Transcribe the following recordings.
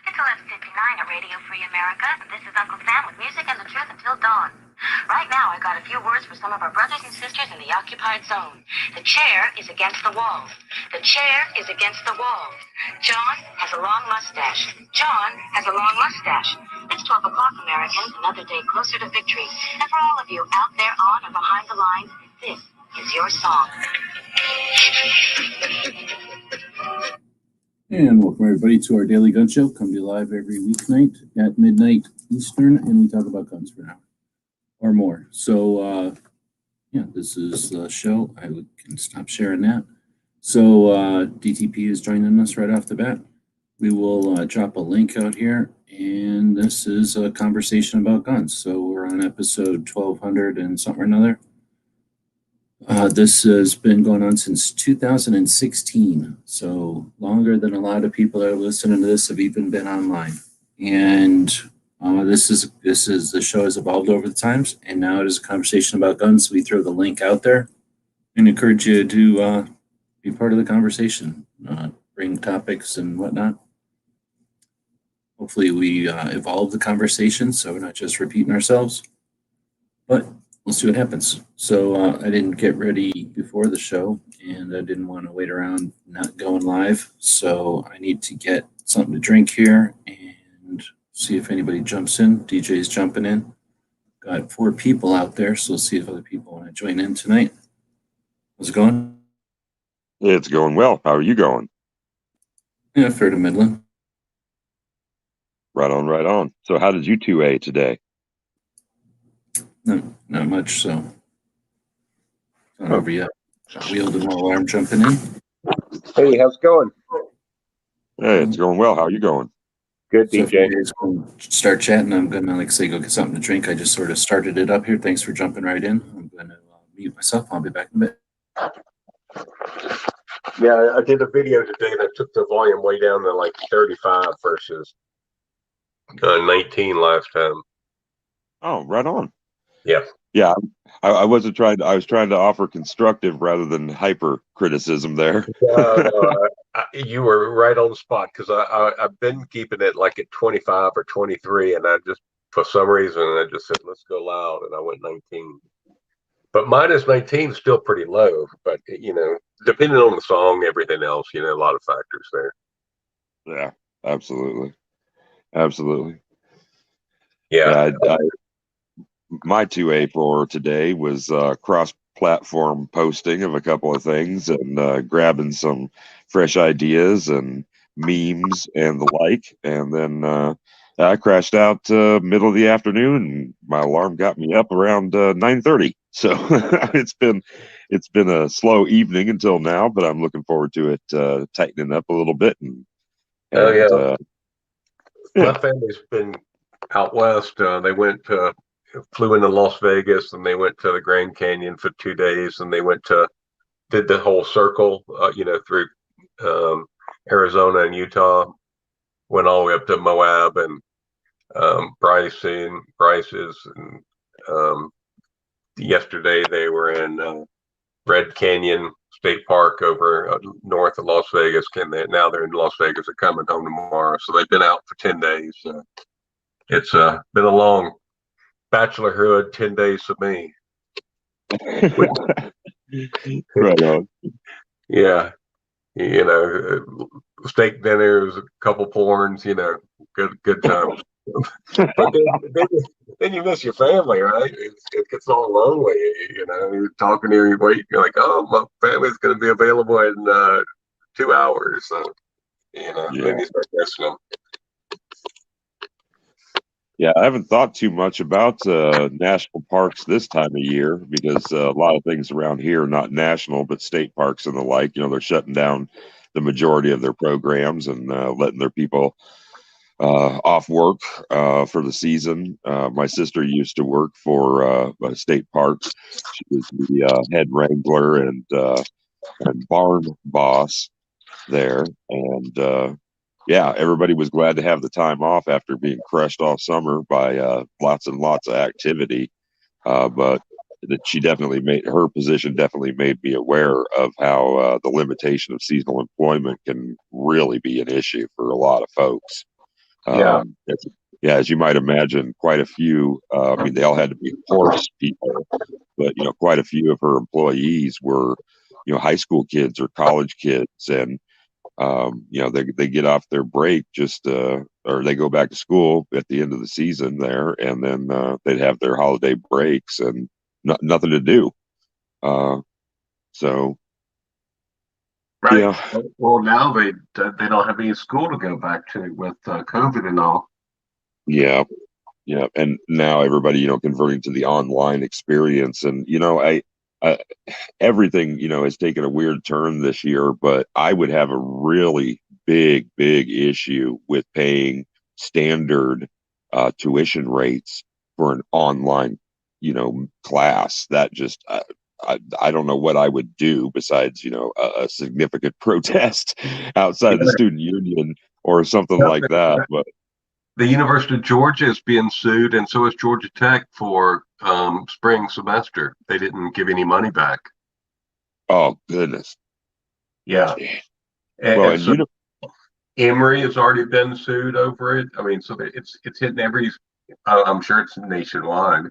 It's 11:59 at Radio Free America. This is Uncle Sam with music and the truth until dawn. Right now, I got a few words for some of our brothers and sisters in the occupied zone. The chair is against the wall. The chair is against the wall. John has a long mustache. John has a long mustache. It's 12 o'clock, Americans, another day closer to victory. And for all of you out there on or behind the lines, this is your song. And welcome everybody to our daily gun show. Come to you live every weeknight at midnight Eastern, and we talk about guns for an hour or more. So, this is the show. I can stop sharing that. So, DTP is joining us right off the bat. We will drop a link out here, and this is a conversation about guns. So we're on episode 1200 and something or another. This has been going on since 2016, so longer than a lot of people that are listening to this have even been online. And this is the show has evolved over the times, and now it is a conversation about guns. We throw the link out there and encourage you to be part of the conversation, bring topics and whatnot. Hopefully, we evolve the conversation so we're not just repeating ourselves, but we'll see what happens. So I didn't get ready before the show, and I didn't want to wait around not going live. So I need to get something to drink here and see if anybody jumps in. DJ's jumping in. Got 4 people out there, so we'll see if other people want to join in tonight. How's it going? It's going well. How are you going? Yeah, fair to middling. Right on, right on. So how did you 2A today? Not much, so not over yet. Wheeled an alarm jumping in. Hey, how's it going? Hey, it's going well. How are you going? Good, So DJ. if you guys want to start chatting, I'm gonna go get something to drink. I just sort of started it up here. Thanks for jumping right in. I'm gonna mute myself. I'll be back in a bit. Yeah, I did a video today that took the volume way down to like 35 versus 19 last time. Oh, right on. Yeah. Yeah, I was trying to offer constructive rather than hyper criticism there. You were right on the spot because I've been keeping it like at 25 or 23, and I just for some reason I just said let's go loud, and I went 19. But minus 19 is still pretty low. But depending on the song, everything else, a lot of factors there. Yeah, absolutely. Yeah. My 2A for today was cross-platform posting of a couple of things and grabbing some fresh ideas and memes and the like. And then I crashed out middle of the afternoon, and my alarm got me up around 9:30. So it's been a slow evening until now, but I'm looking forward to it tightening up a little bit. My family's been out west. They flew into Las Vegas, and they went to the Grand Canyon for 2 days, and they did the whole circle, through Arizona and Utah, went all the way up to Moab and Bryce's, and yesterday they were in Red Canyon State Park over north of Las Vegas. Now they're in Las Vegas. They're coming home tomorrow, so they've been out for 10 days. It's been a long bachelorhood, 10 days for me. Right on. Yeah. Steak dinners, a couple porns, good times. But then you miss your family, right? It gets all lonely, you're talking to your wait, you're like, oh, my family's going to be available in 2 hours. So, then you start missing them. Yeah, I haven't thought too much about national parks this time of year because a lot of things around here are not national, but state parks and the like. They're shutting down the majority of their programs and letting their people off work for the season. My sister used to work for state parks. She was the head wrangler and barn boss there, and everybody was glad to have the time off after being crushed all summer by lots and lots of activity. But that her position definitely made me aware of how the limitation of seasonal employment can really be an issue for a lot of folks. Yeah. Yeah, as you might imagine, quite a few. I mean, they all had to be horse people, but quite a few of her employees were, high school kids or college kids, and they get off their break or they go back to school at the end of the season there, and then they'd have their holiday breaks and nothing to do. So Right. yeah, Well, now they don't have any school to go back to with COVID and all. yeah, yeah, and now everybody converting to the online experience, and I everything has taken a weird turn this year, but I would have a really big issue with paying standard tuition rates for an online class. That just I don't know what I would do besides a significant protest outside the student union or something like that. But The University of Georgia is being sued, and so is Georgia Tech for spring semester. They didn't give any money back. oh goodness. Yeah, Well, and and so Emory has already been sued over it. I mean, so it's hitting every. I'm sure it's nationwide.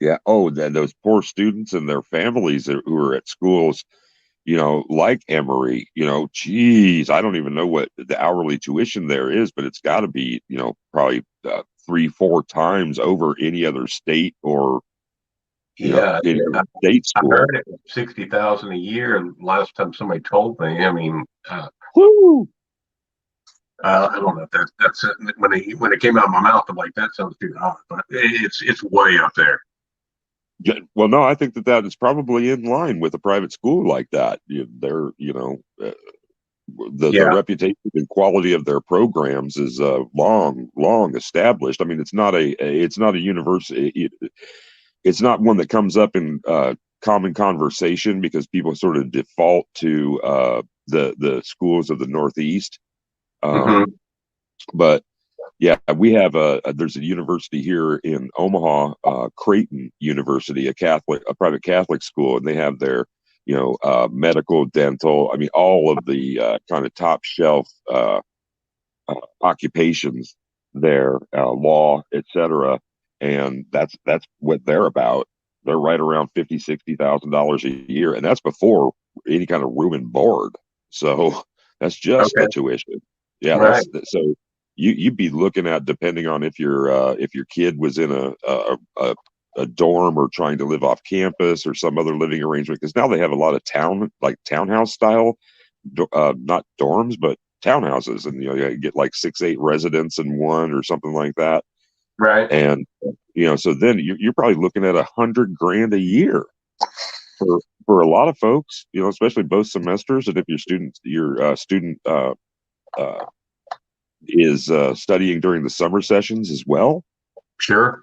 yeah, oh, those poor students and their families who are at schools like Emory, geez, I don't even know what the hourly tuition there is, but it's got to be, probably 3-4 times over any other state or, Yeah, any state I school. heard it was 60,000 a year. Last time somebody told me. I mean, Woo! I don't know if that's it. When it came out of my mouth, I'm like, that sounds too high, but it's way up there. Yeah, well, no, I think that is probably in line with a private school like that. They're, the Yeah. reputation and quality of their programs is long established. I mean, it's not a university. It's not one that comes up in common conversation because people sort of default to the schools of the Northeast. Hmm. But yeah, we have there's a university here in Omaha, Creighton University, a private Catholic school, and they have their medical, dental. I mean, all of the kind of top shelf occupations there, law, etc. And that's what they're about. They're right around $50,000-$60,000 a year, and that's before any kind of room and board. So that's just Okay. the tuition. Yeah, Right. so you'd be looking at, depending on if your kid was in a dorm or trying to live off campus or some other living arrangement, because now they have a lot of townhouse style, not dorms but townhouses, and you get like 6-8 residents in one or something like that. Right. And so then you're probably looking at $100,000 a year for a lot of folks, especially both semesters. And if your student is studying during the summer sessions as well, Sure.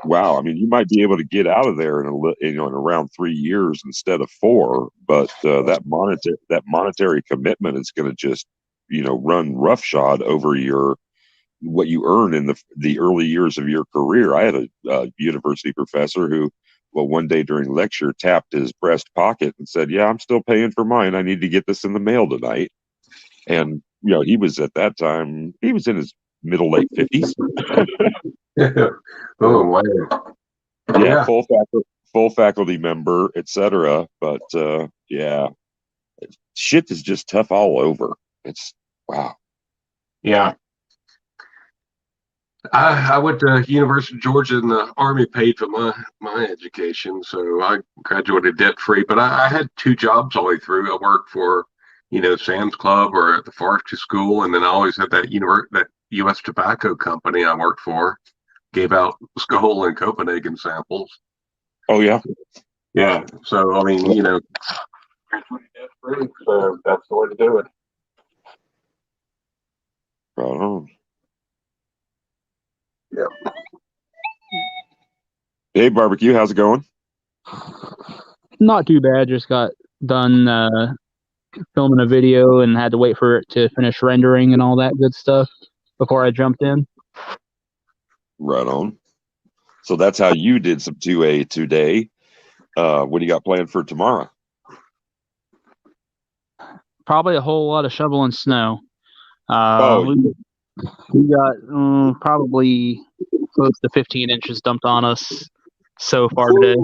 wow, I mean, you might be able to get out of there in around 3 years instead of 4, but that monetary commitment is going to just run roughshod over what you earn in the early years of your career. I had a university professor who, well, one day during lecture tapped his breast pocket and said, "Yeah, I'm still paying for mine. I need to get this in the mail tonight." And he was, at that time, he was in his late 50s. Oh, wow. Yeah, Yeah. full faculty member, etc. But yeah, shit is just tough all over. It's wow. Yeah. I went to University of Georgia, and the Army paid for my education, so I graduated debt free. But I had 2 jobs all the way through. I worked for, Sam's Club or at the forestry school, and then I always had that U.S. tobacco company I worked for. Gave out Skoal and Copenhagen samples. Oh yeah. Yeah. So I mean, graduated debt free, so that's the way to do it. Right on. Yeah. Hey, barbecue, how's it going? Not too bad. Just got done filming a video and had to wait for it to finish rendering and all that good stuff before I jumped in. Right on. So that's how you did some 2A today. What do you got planned for tomorrow? Probably a whole lot of shoveling snow. We got probably close to 15 inches dumped on us so far today.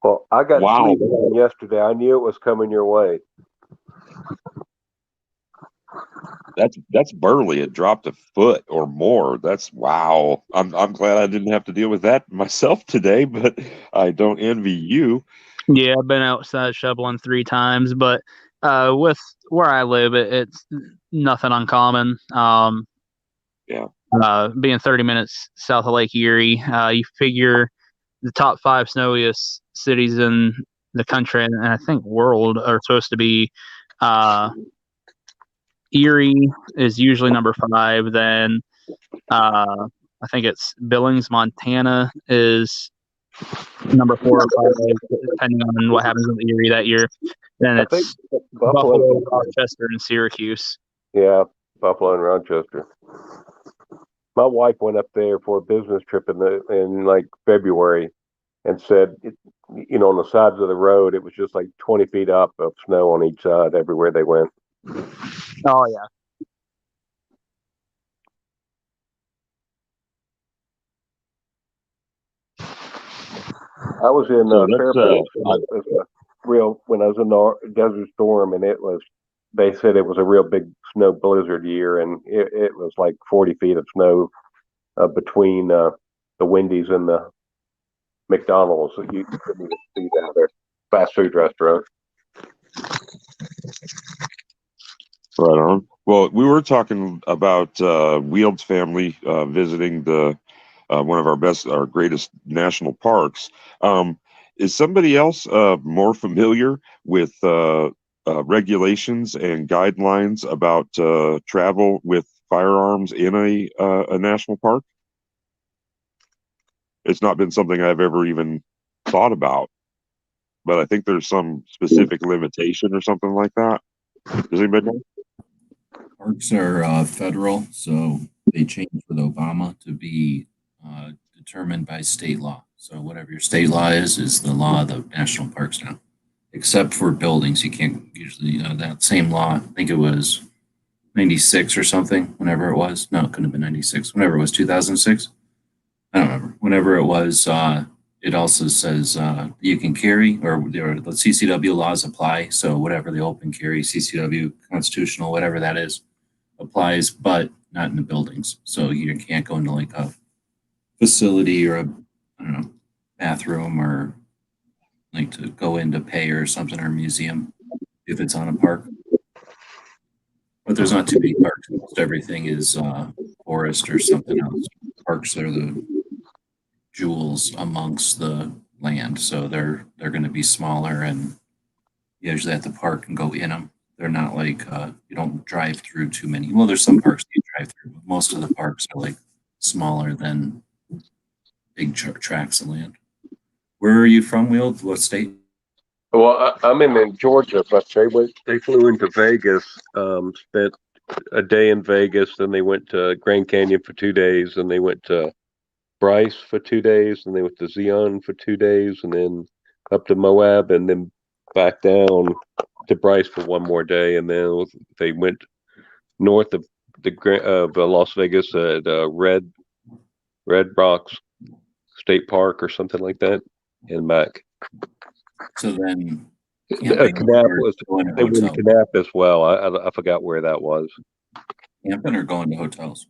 Well, I got Wow. sleep yesterday. I knew it was coming your way. That's barely. It dropped a foot or more. That's wow. I'm glad I didn't have to deal with that myself today, but I don't envy you. Yeah, I've been outside shoveling 3 times, but with where I live, it's nothing uncommon. Yeah. Being 30 minutes south of Lake Erie, you figure the top 5 snowiest cities in the country and I think world are supposed to be Erie is usually number 5. Then I think it's Billings, Montana is number 4 or 5, depending on what happens with Erie that year. Then it's Buffalo, Rochester, and Syracuse. Yeah, Buffalo and Rochester. My wife went up there for a business trip in like February, and said, on the sides of the road, it was just like 20 feet up of snow on each side everywhere they went. Oh yeah. I was in Fairbanks when I was in the Desert Storm, and they said it was a real big snow blizzard year, and it was like 40 feet of snow between the Wendy's and the McDonald's. You couldn't even see that. They're fast food restaurant. Right on. Well, we were talking about Wheeld's family visiting the one of our greatest national parks. Is somebody else more familiar with regulations and guidelines about travel with firearms in a national park? It's not been something I've ever even thought about, but I think there's some specific limitation or something like that. Does anybody know? Parks are federal, so they changed with Obama to be determined by state law. So whatever your state law is the law of the national parks now. Except for buildings, you can't usually that same law. I think it was 96 or something. Whenever it was, no, it couldn't have been 96. Whenever it was 2006, I don't remember. Whenever it was, it also says you can carry, or the CCW laws apply. So whatever the open carry, CCW, constitutional, whatever that is, applies, but not in the buildings. So you can't go into like a facility or I don't know, bathroom or like to go into pay or something or museum if it's on a park. But there's not too many parks. Most everything is forest or something else. Parks are the jewels amongst the land, so they're going to be smaller and you usually have to park and go in them. They're not like you don't drive through too many. Well, there's some parks you drive through, but most of the parks are like smaller than big tracts of land. Where are you from, Wield? What state? Well, I'm in Georgia, but they flew into Vegas, spent a day in Vegas, then they went to Grand Canyon for 2 days, and they went to Bryce for 2 days, and they went to Zion for 2 days, and then up to Moab, and then back down to Bryce for one more day, and then they went north of Las Vegas at Red Rocks State Park or something like that, and back. So then They went to Knapp as well. I forgot where that was. Camping or going to hotels?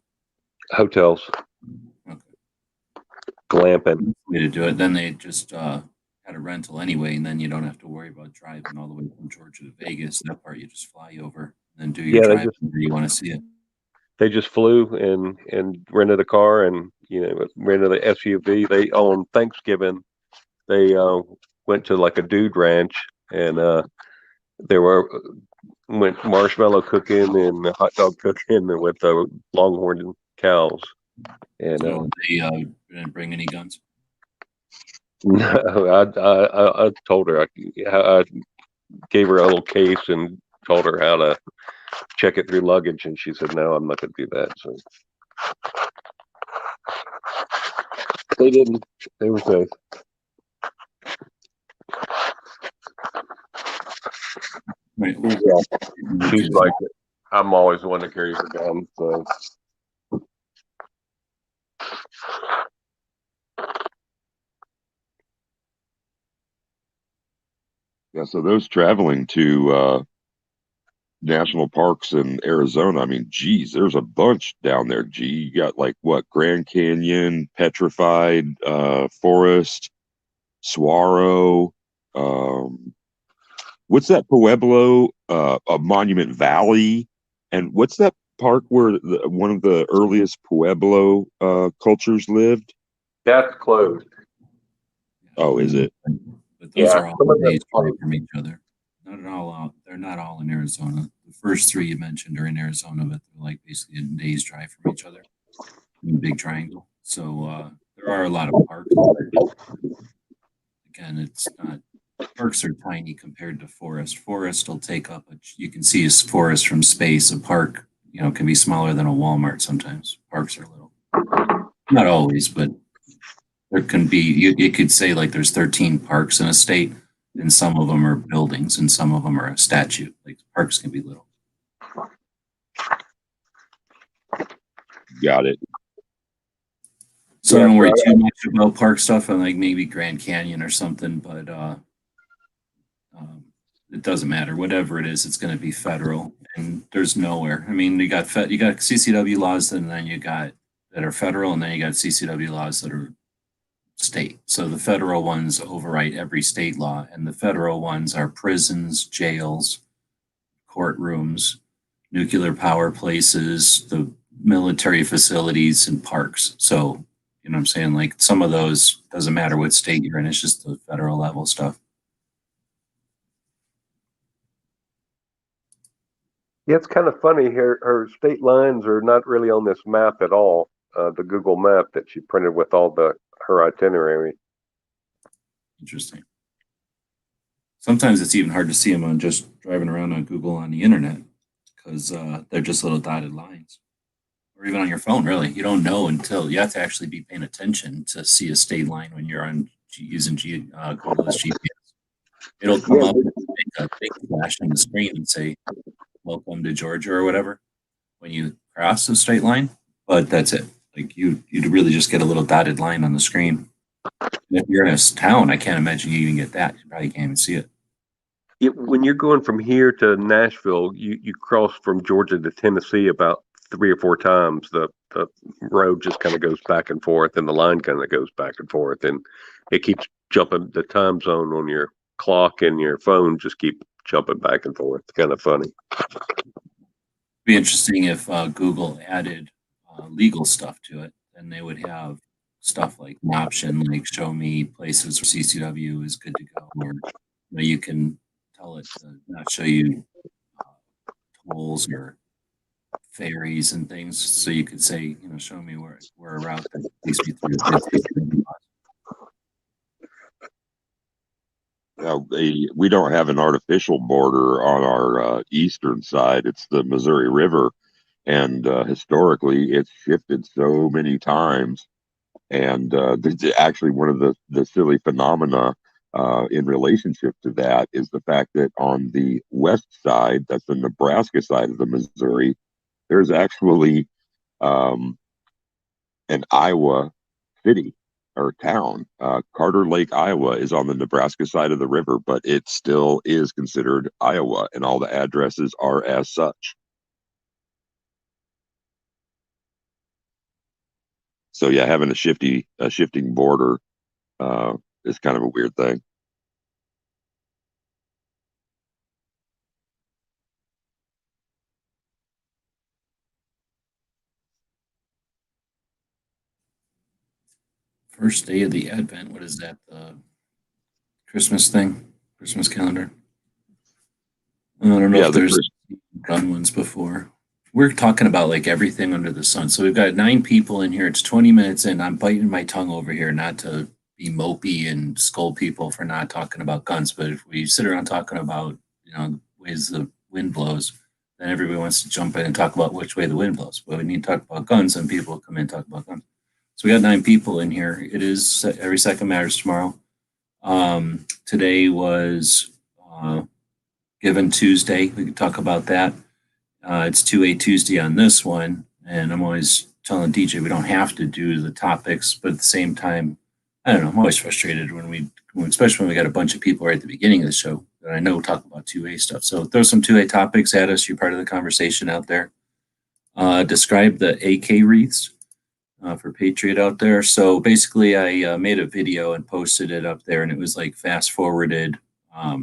Hotels. Okay. Glamping. Way to do it. Then they just had a rental anyway, and then you don't have to worry about driving all the way from Georgia to Vegas. That part you just fly over and then do your drive where you want to see it. They just flew and rented a car and rented the SUV. They on Thanksgiving they went to like a dude ranch and they went marshmallow cooking and hot dog cooking with longhorn cows. And so they didn't bring any guns. No, I told her I gave her a little case and told her how to check it through luggage, and she said, "No, I'm not going to do that." So they didn't. They were safe. Right. She's like it. I'm always the one that carries a gun. So Yeah, so those traveling to national parks in Arizona, I mean, geez, there's a bunch down there. Gee, you got like what, Grand Canyon, Petrified Forest, Saguaro, what's that Pueblo, a Monument Valley, and what's that park where one of the earliest Pueblo cultures lived? that's closed. Oh, is it? But those Yeah, are all some of days that's away closed. from each other. Not at all out. They're not all in Arizona. The first three you mentioned are in Arizona, but they're like basically a day's drive from each other in a big triangle. So there are a lot of parks. Again, it's not parks are tiny compared to forest. Forest will take up you can see a forest from space. A park, can be smaller than a Walmart sometimes. Parks are little. Not always, but there can be you could say like there's 13 parks in a state, and some of them are buildings and some of them are a statue. Like parks can be little. Got it. So I don't worry too much about park stuff. I'm like maybe Grand Canyon or something, but it doesn't matter. Whatever it is, it's going to be federal, and there's nowhere. I mean, you got CCW laws, and then you got that are federal, and then you got CCW laws that are state. So the federal ones override every state law, and the federal ones are prisons, jails, courtrooms, nuclear power places, the military facilities, and parks. So, you know what I'm saying? Like some of those, doesn't matter what state you're in, it's just the federal level stuff. Yeah, it's kind of funny here. Her state lines are not really on this map at all. The Google map that she printed with all her itinerary. Interesting. Sometimes it's even hard to see them on just driving around on Google on the internet because they're just little dotted lines, or even on your phone. Really, you don't know until you have to actually be paying attention to see a state line when you're using Google's GPS. It'll come up and make a big flash on the screen and say "Welcome to Georgia" or whatever when you cross a straight line. But that's it. Like you'd really just get a little dotted line on the screen. And if you're in a town, I can't imagine you even get that. You probably can't even see it. When you're going from here to Nashville, you cross from Georgia to Tennessee about 3 or 4 times. The road just kind of goes back and forth, and the line kind of goes back and forth, and it keeps jumping. The time zone on your clock and your phone just keep jumping back and forth. It's kind of funny. It'd be interesting if Google added legal stuff to it, and they would have stuff like an option, like show me places where CCW is good to go, or you can tell it to not show you tolls or ferries and things. So you could say, show me where a route that takes me through CCW. We don't have an artificial border on our eastern side. It's the Missouri River, and historically, it's shifted so many times. And actually, one of the silly phenomena in relationship to that is the fact that on the west side, that's the Nebraska side of the Missouri, there's actually an Iowa city or town. Carter Lake, Iowa is on the Nebraska side of the river, but it still is considered Iowa, and all the addresses are as such. So yeah, having a shifting border is kind of a weird thing. First day of the Advent. What is that? The Christmas thing? Christmas calendar? I don't know if there's done ones before. We're talking about like everything under the sun. So we've got 9 people in here. It's 20 minutes in. I'm biting my tongue over here not to be mopey and scold people for not talking about guns. But if we sit around talking about, ways the wind blows, then everybody wants to jump in and talk about which way the wind blows. But we need to talk about guns, and people will come in and talk about guns. So we got 9 people in here. It is Every Second Matters tomorrow. Today was Given Tuesday. We could talk about that. It's 2A Tuesday on this one, and I'm always telling DJ we don't have to do the topics, but at the same time, I don't know. I'm always frustrated especially when we got a bunch of people right at the beginning of the show that I know talk about 2A stuff. So throw some 2A topics at us. You're part of the conversation out there. Describe the AK wreaths for Patriot out there. So basically, I made a video and posted it up there, and it was like fast forwarded. I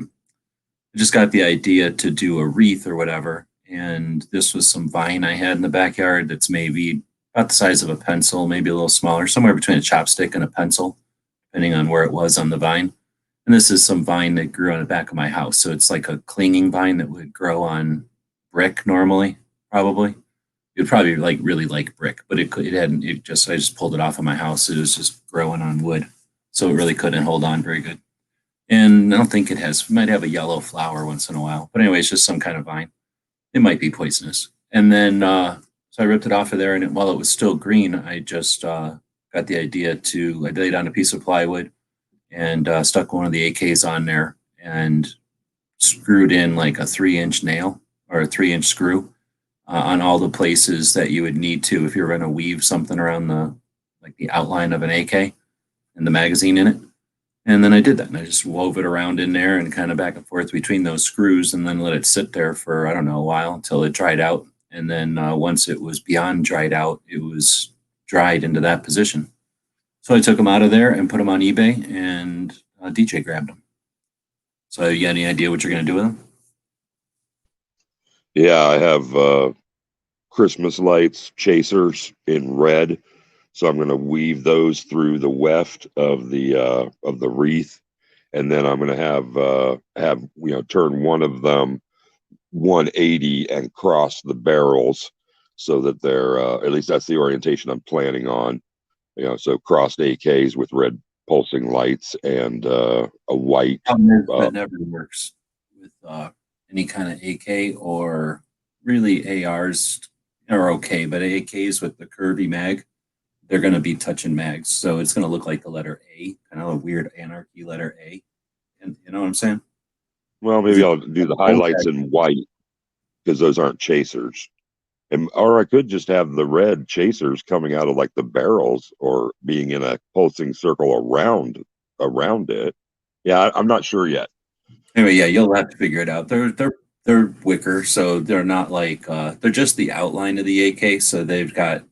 just got the idea to do a wreath or whatever. And this was some vine I had in the backyard that's maybe about the size of a pencil, maybe a little smaller, somewhere between a chopstick and a pencil, depending on where it was on the vine. And this is some vine that grew on the back of my house. So it's like a clinging vine that would grow on brick normally, probably. It'd probably like really like brick, but I just pulled it off of my house. It was just growing on wood. So it really couldn't hold on very good. And I don't think it might have a yellow flower once in a while. But anyway, it's just some kind of vine. It might be poisonous. And then, so I ripped it off of there. And while it was still green, I just got the idea I laid on a piece of plywood and stuck one of the AKs on there and screwed in like a 3-inch nail or a 3-inch screw on all the places that you would need to if you're going to weave something around the outline of an AK and the magazine in it. And then I did that, and I just wove it around in there and kind of back and forth between those screws, and then let it sit there for, I don't know, a while until it dried out. And then once it was beyond dried out, it was dried into that position. So I took them out of there and put them on eBay, and DJ grabbed them. So you got any idea what you're going to do with them? Yeah, I have Christmas lights, chasers in red. So I'm going to weave those through the weft of the wreath, and then I'm going to have turn one of them 180 and cross the barrels so that they're at least that's the orientation I'm planning on. So crossed AKs with red pulsing lights and a white. That never works with any kind of AK, or really ARs are okay, but AKs with the curvy mag, they're going to be touching mags. So it's going to look like the letter A, kind of a weird anarchy letter A. And you know what I'm saying? Well, maybe I'll do the highlights in white because those aren't chasers. Or I could just have the red chasers coming out of like the barrels or being in a pulsing circle around it. Yeah, I'm not sure yet. Anyway, yeah, you'll have to figure it out. They're wicker, so they're not like they're just the outline of the AK. So they've got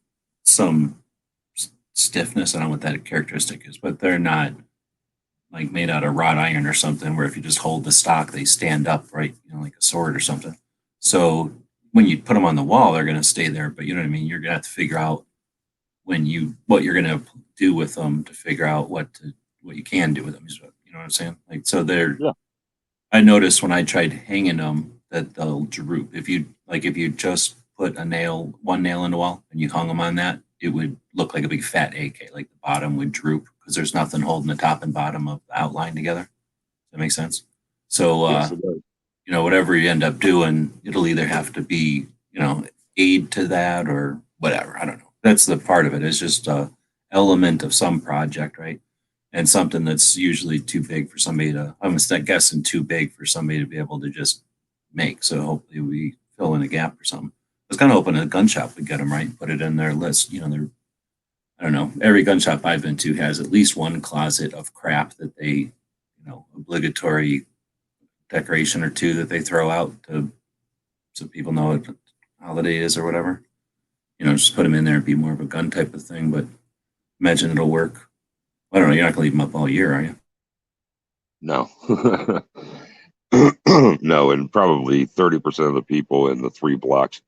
some stiffness. I don't know what that characteristic is, but they're not like made out of wrought iron or something where if you just hold the stock, they stand up, right? Like a sword or something. So when you put them on the wall, they're going to stay there. But you know what I mean? You're going to have to figure out what you're going to do with them to figure out what you can do with them. You know what I'm saying? Like, so yeah. I noticed when I tried hanging them that they'll droop. If you just put one nail in the wall and you hung them on that, it would look like a big fat AK. Like the bottom would droop because there's nothing holding the top and bottom of the outline together. Does that make sense? So, yes, whatever you end up doing, it'll either have to be, aid to that or whatever. I don't know. That's the part of it. It's just a element of some project, right? And something that's usually too big for somebody I'm guessing too big for somebody to be able to just make. So hopefully we fill in a gap or something. I was kind of hoping a gun shop would get them, right? Put it in their list. I don't know. Every gun shop I've been to has at least one closet of crap that they, obligatory decoration or two that they throw out so people know what holiday is or whatever. Just put them in there and be more of a gun type of thing. But imagine it'll work. I don't know. You're not going to leave them up all year, are you? No. No, and probably 30% of the people in the 3 blocks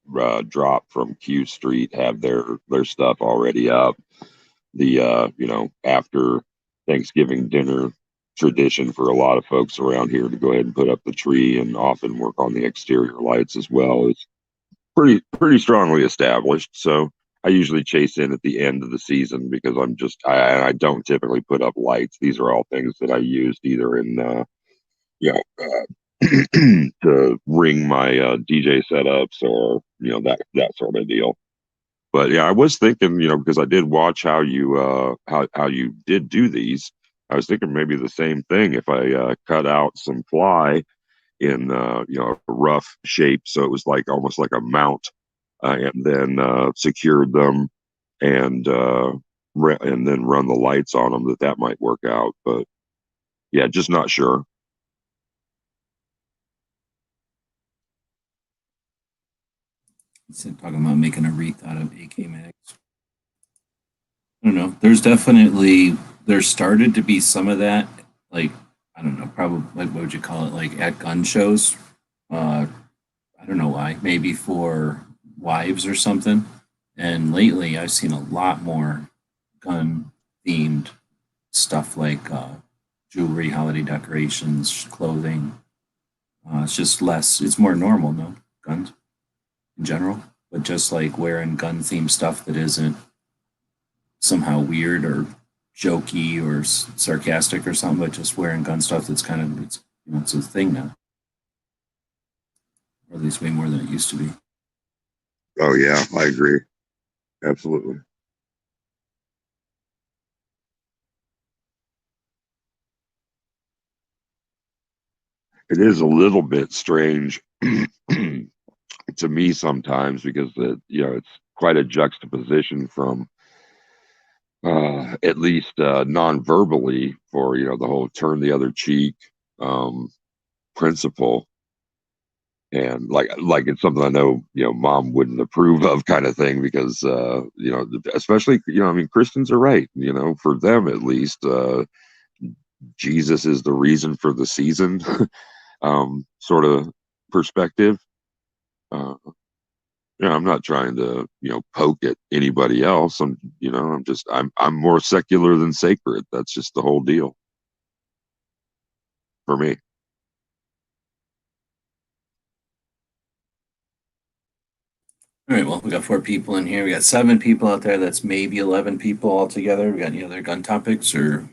drop from Q Street have their stuff already up. The after Thanksgiving dinner tradition for a lot of folks around here to go ahead and put up the tree and often work on the exterior lights as well is pretty strongly established. So I usually chase in at the end of the season because I don't typically put up lights. These are all things that I used either in to ring my DJ setups or that sort of deal. But yeah, I was thinking, because I did watch how you do these. I was thinking maybe the same thing if I cut out some ply in a rough shape, so it was like almost like a mount, and then secured them and then run the lights on them. That might work out, but yeah, just not sure. Talking about making a wreath out of AK mags. I don't know. There started to be some of that, like, I don't know, probably, like, what would you call it, like at gun shows? I don't know why, maybe for wives or something. And lately, I've seen a lot more gun themed stuff like jewelry, holiday decorations, clothing. It's just less, it's more normal, no? Guns in general, but just like wearing gun themed stuff that isn't somehow weird or jokey or sarcastic or something, but just wearing gun stuff that's kind of, it's a thing now, or at least way more than it used to be. Oh yeah, I agree. Absolutely. It is a little bit strange to me sometimes because it's quite a juxtaposition from at least non-verbally for the whole turn the other cheek principle, and like it's something I know mom wouldn't approve of, kind of thing, because especially I mean, Christians are right, for them at least, Jesus is the reason for the season. Sort of perspective. I'm not trying to poke at anybody else. I'm more secular than sacred. That's just the whole deal for me. All right, well, we got 4 people in here. We got 7 people out there. That's maybe 11 people altogether. We got any other gun topics or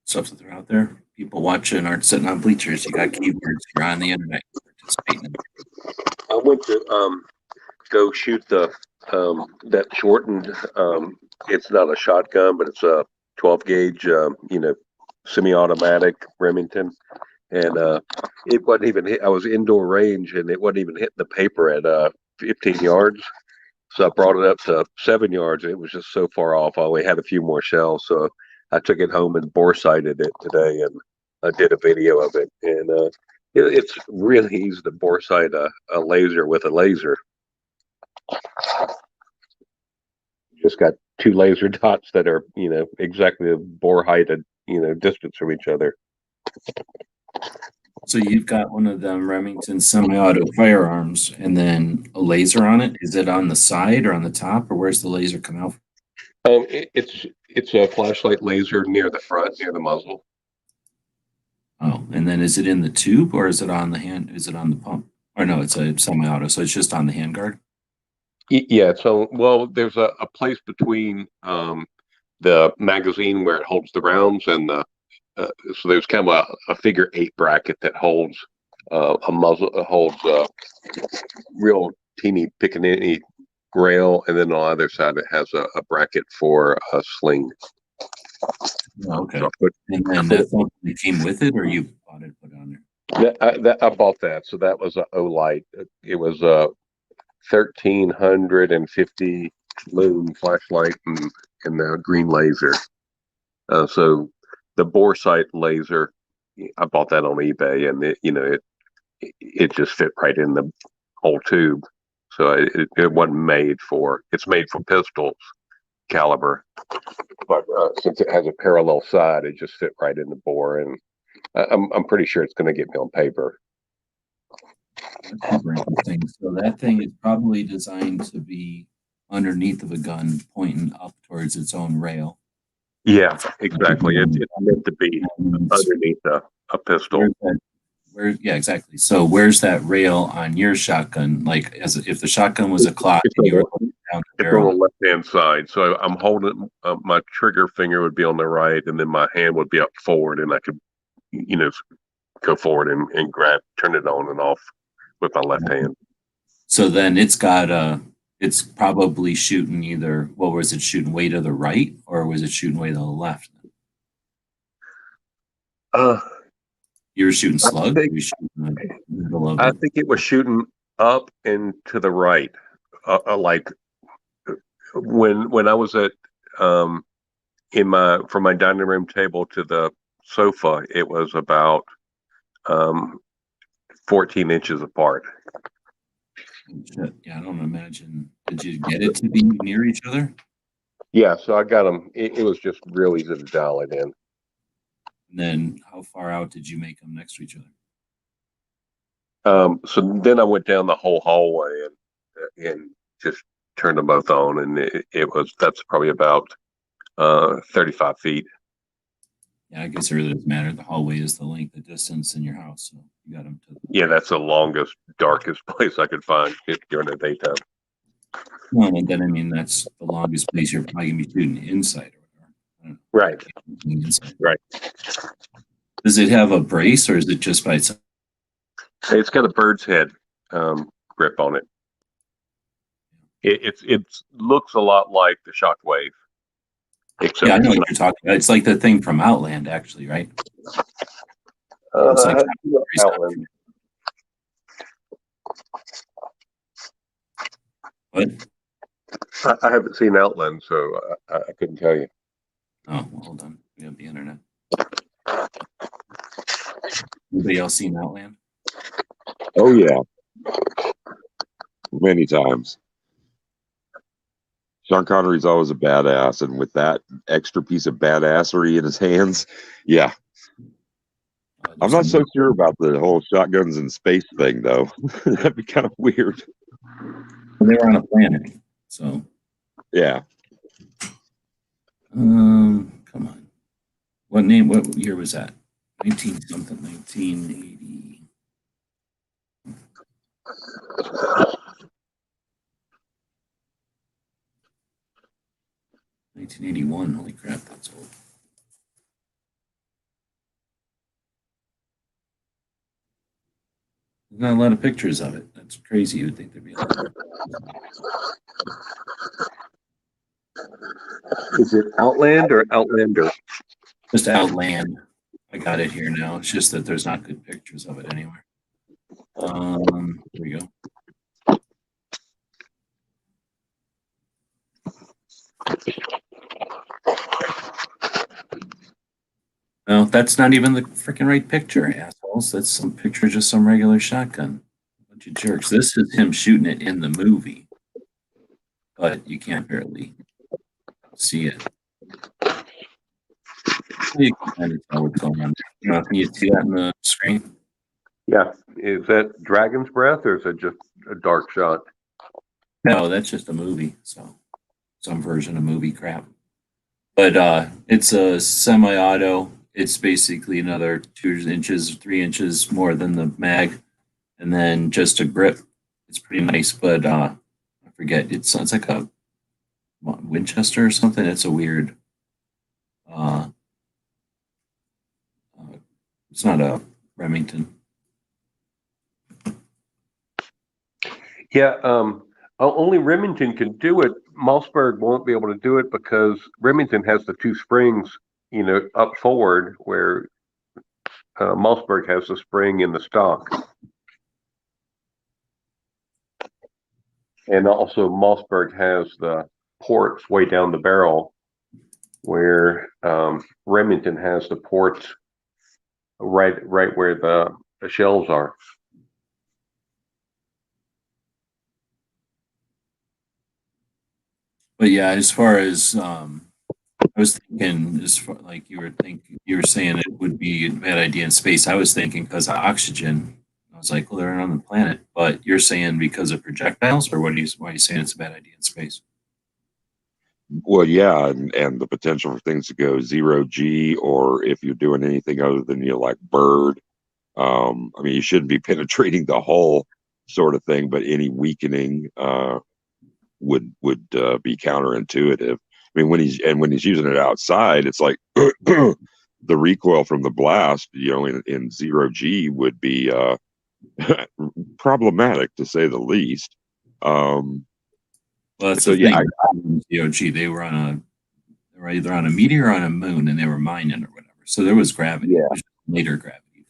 stuff that are out there? People watching aren't sitting on bleachers. You got keywords. You're on the internet. You're participating. I went to go shoot the that shortened. It's not a shotgun, but it's a 12 gauge, semi-automatic Remington, and it wasn't even hit. I was indoor range, and it wasn't even hitting the paper at 15 yards. So I brought it up to 7 yards. And it was just so far off. I only had a few more shells, so I took it home and bore sighted it today, and I did a video of it. And it's really easy to bore sight a laser with a laser. You just got 2 laser dots that are, exactly the bore height and, distance from each other. So you've got one of them Remington semi-auto firearms and then a laser on it. Is it on the side or on the top, or where's the laser come out? It's a flashlight laser near the front, near the muzzle. Oh, and then is it in the tube or is it on the hand? Is it on the pump? Or no, it's a semi-auto, so it's just on the handguard. Yeah. So, well, there's a place between the magazine where it holds the rounds and the so there's kind of a figure 8 bracket that holds a muzzle, holds real teeny pickaninny rail, and then on the other side it has a bracket for a sling. Oh, okay. So and then that came with it, or you bought it, put it on there? I bought that. So that was a Olight. It was a 1350 lumen flashlight and the green laser. So the bore sight laser, I bought that on eBay, and it just fit right in the whole tube. So it wasn't made for. It's made for pistols caliber, but since it has a parallel side, it just fit right in the bore, and I'm pretty sure it's going to get me on paper. That's super interesting. So that thing is probably designed to be underneath of a gun, pointing up towards its own rail. Yeah, exactly. It's meant to be underneath a pistol. Yeah, exactly. So where's that rail on your shotgun? Like, as if the shotgun was a clock and you were looking down the barrel. It's on the left-hand side. So I'm holding, my trigger finger would be on the right, and then my hand would be up forward, and I could, go forward and turn it on and off with my left hand. So then it's probably shooting either, what was it, shooting way to the right, or was it shooting way to the left? You were shooting slug? You were shooting of I it. think it was shooting up and to the right, like when I was at in my from my dining room table to the sofa, it was about um, 14 inches apart. Shit. Yeah, I don't imagine. Did you get it to be near each other? Yeah, so I got them. It was just real easy to dial it in. And then how far out did you make them next to each other? So then I went down the whole hallway and just turned them both on, and that's probably about 35 feet. Yeah, I guess it really doesn't matter. The hallway is the length, the distance in your house. So you got them to. Yeah, that's the longest, darkest place I could find during the daytime. Well, and then I mean that's the longest place you're probably gonna be shooting inside or whatever. I don't know. Right. Inside. Right. Does it have a brace or is it just by itself? It's got a bird's head grip on it. It looks a lot like the Shockwave, except Yeah, I know what you're talking about. It's like the thing from Outland, actually, right? It's like Outland. what? I haven't seen Outland, so I couldn't tell you. Oh, well, hold on. We have the internet. Anybody else seen Outland? Oh yeah, many times. Sean Connery's always a badass, and with that extra piece of badassery in his hands, yeah. I'm not so sure about the whole shotguns in space thing, though. That'd be kind of weird. They were on a planet, so. Yeah. Come on. What year was that? 1980. 1981. Holy crap, that's old. There's not a lot of pictures of it. That's crazy. You would think there'd be a lot of. Is it Outland or Outlander? Just Outland. I got it here now. It's just that there's not good pictures of it anywhere. Here we go. No, that's not even the freaking right picture, assholes. That's some picture of just some regular shotgun. Bunch of jerks. This is him shooting it in the movie, but you can't barely see it. You can kind of tell what's going on. Can you see that in the screen? Yeah. Is that Dragon's Breath or is it just a dark shot? No, that's just a movie. So some version of movie crap. But it's a semi-auto. It's basically another 2 inches, 3 inches more than the mag, and then just a grip. It's pretty nice, but I forget. It's like a Winchester or something. It's a weird. It's not a Remington. Yeah. Only Remington can do it. Mossberg won't be able to do it because Remington has the two springs, up forward, where Mossberg has the spring in the stock. And also Mossberg has the ports way down the barrel, where Remington has the ports right where the shells are. But yeah, as far as I was thinking, like you were saying it would be a bad idea in space. I was thinking because of oxygen. I was like, well, they're on the planet. But you're saying because of projectiles, or why are you saying it's a bad idea in space? Well, yeah, and the potential for things to go 0G, or if you're doing anything other than like bird. I mean, you shouldn't be penetrating the hull, sort of thing, but any weakening would be counterintuitive. I mean, when he's using it outside, it's like the recoil from the blast, in 0G would be problematic to say the least. Well, that's so the yeah, thing. They were either on a meteor or on a moon, and they were mining or whatever. So there was gravity. Yeah. Later gravity.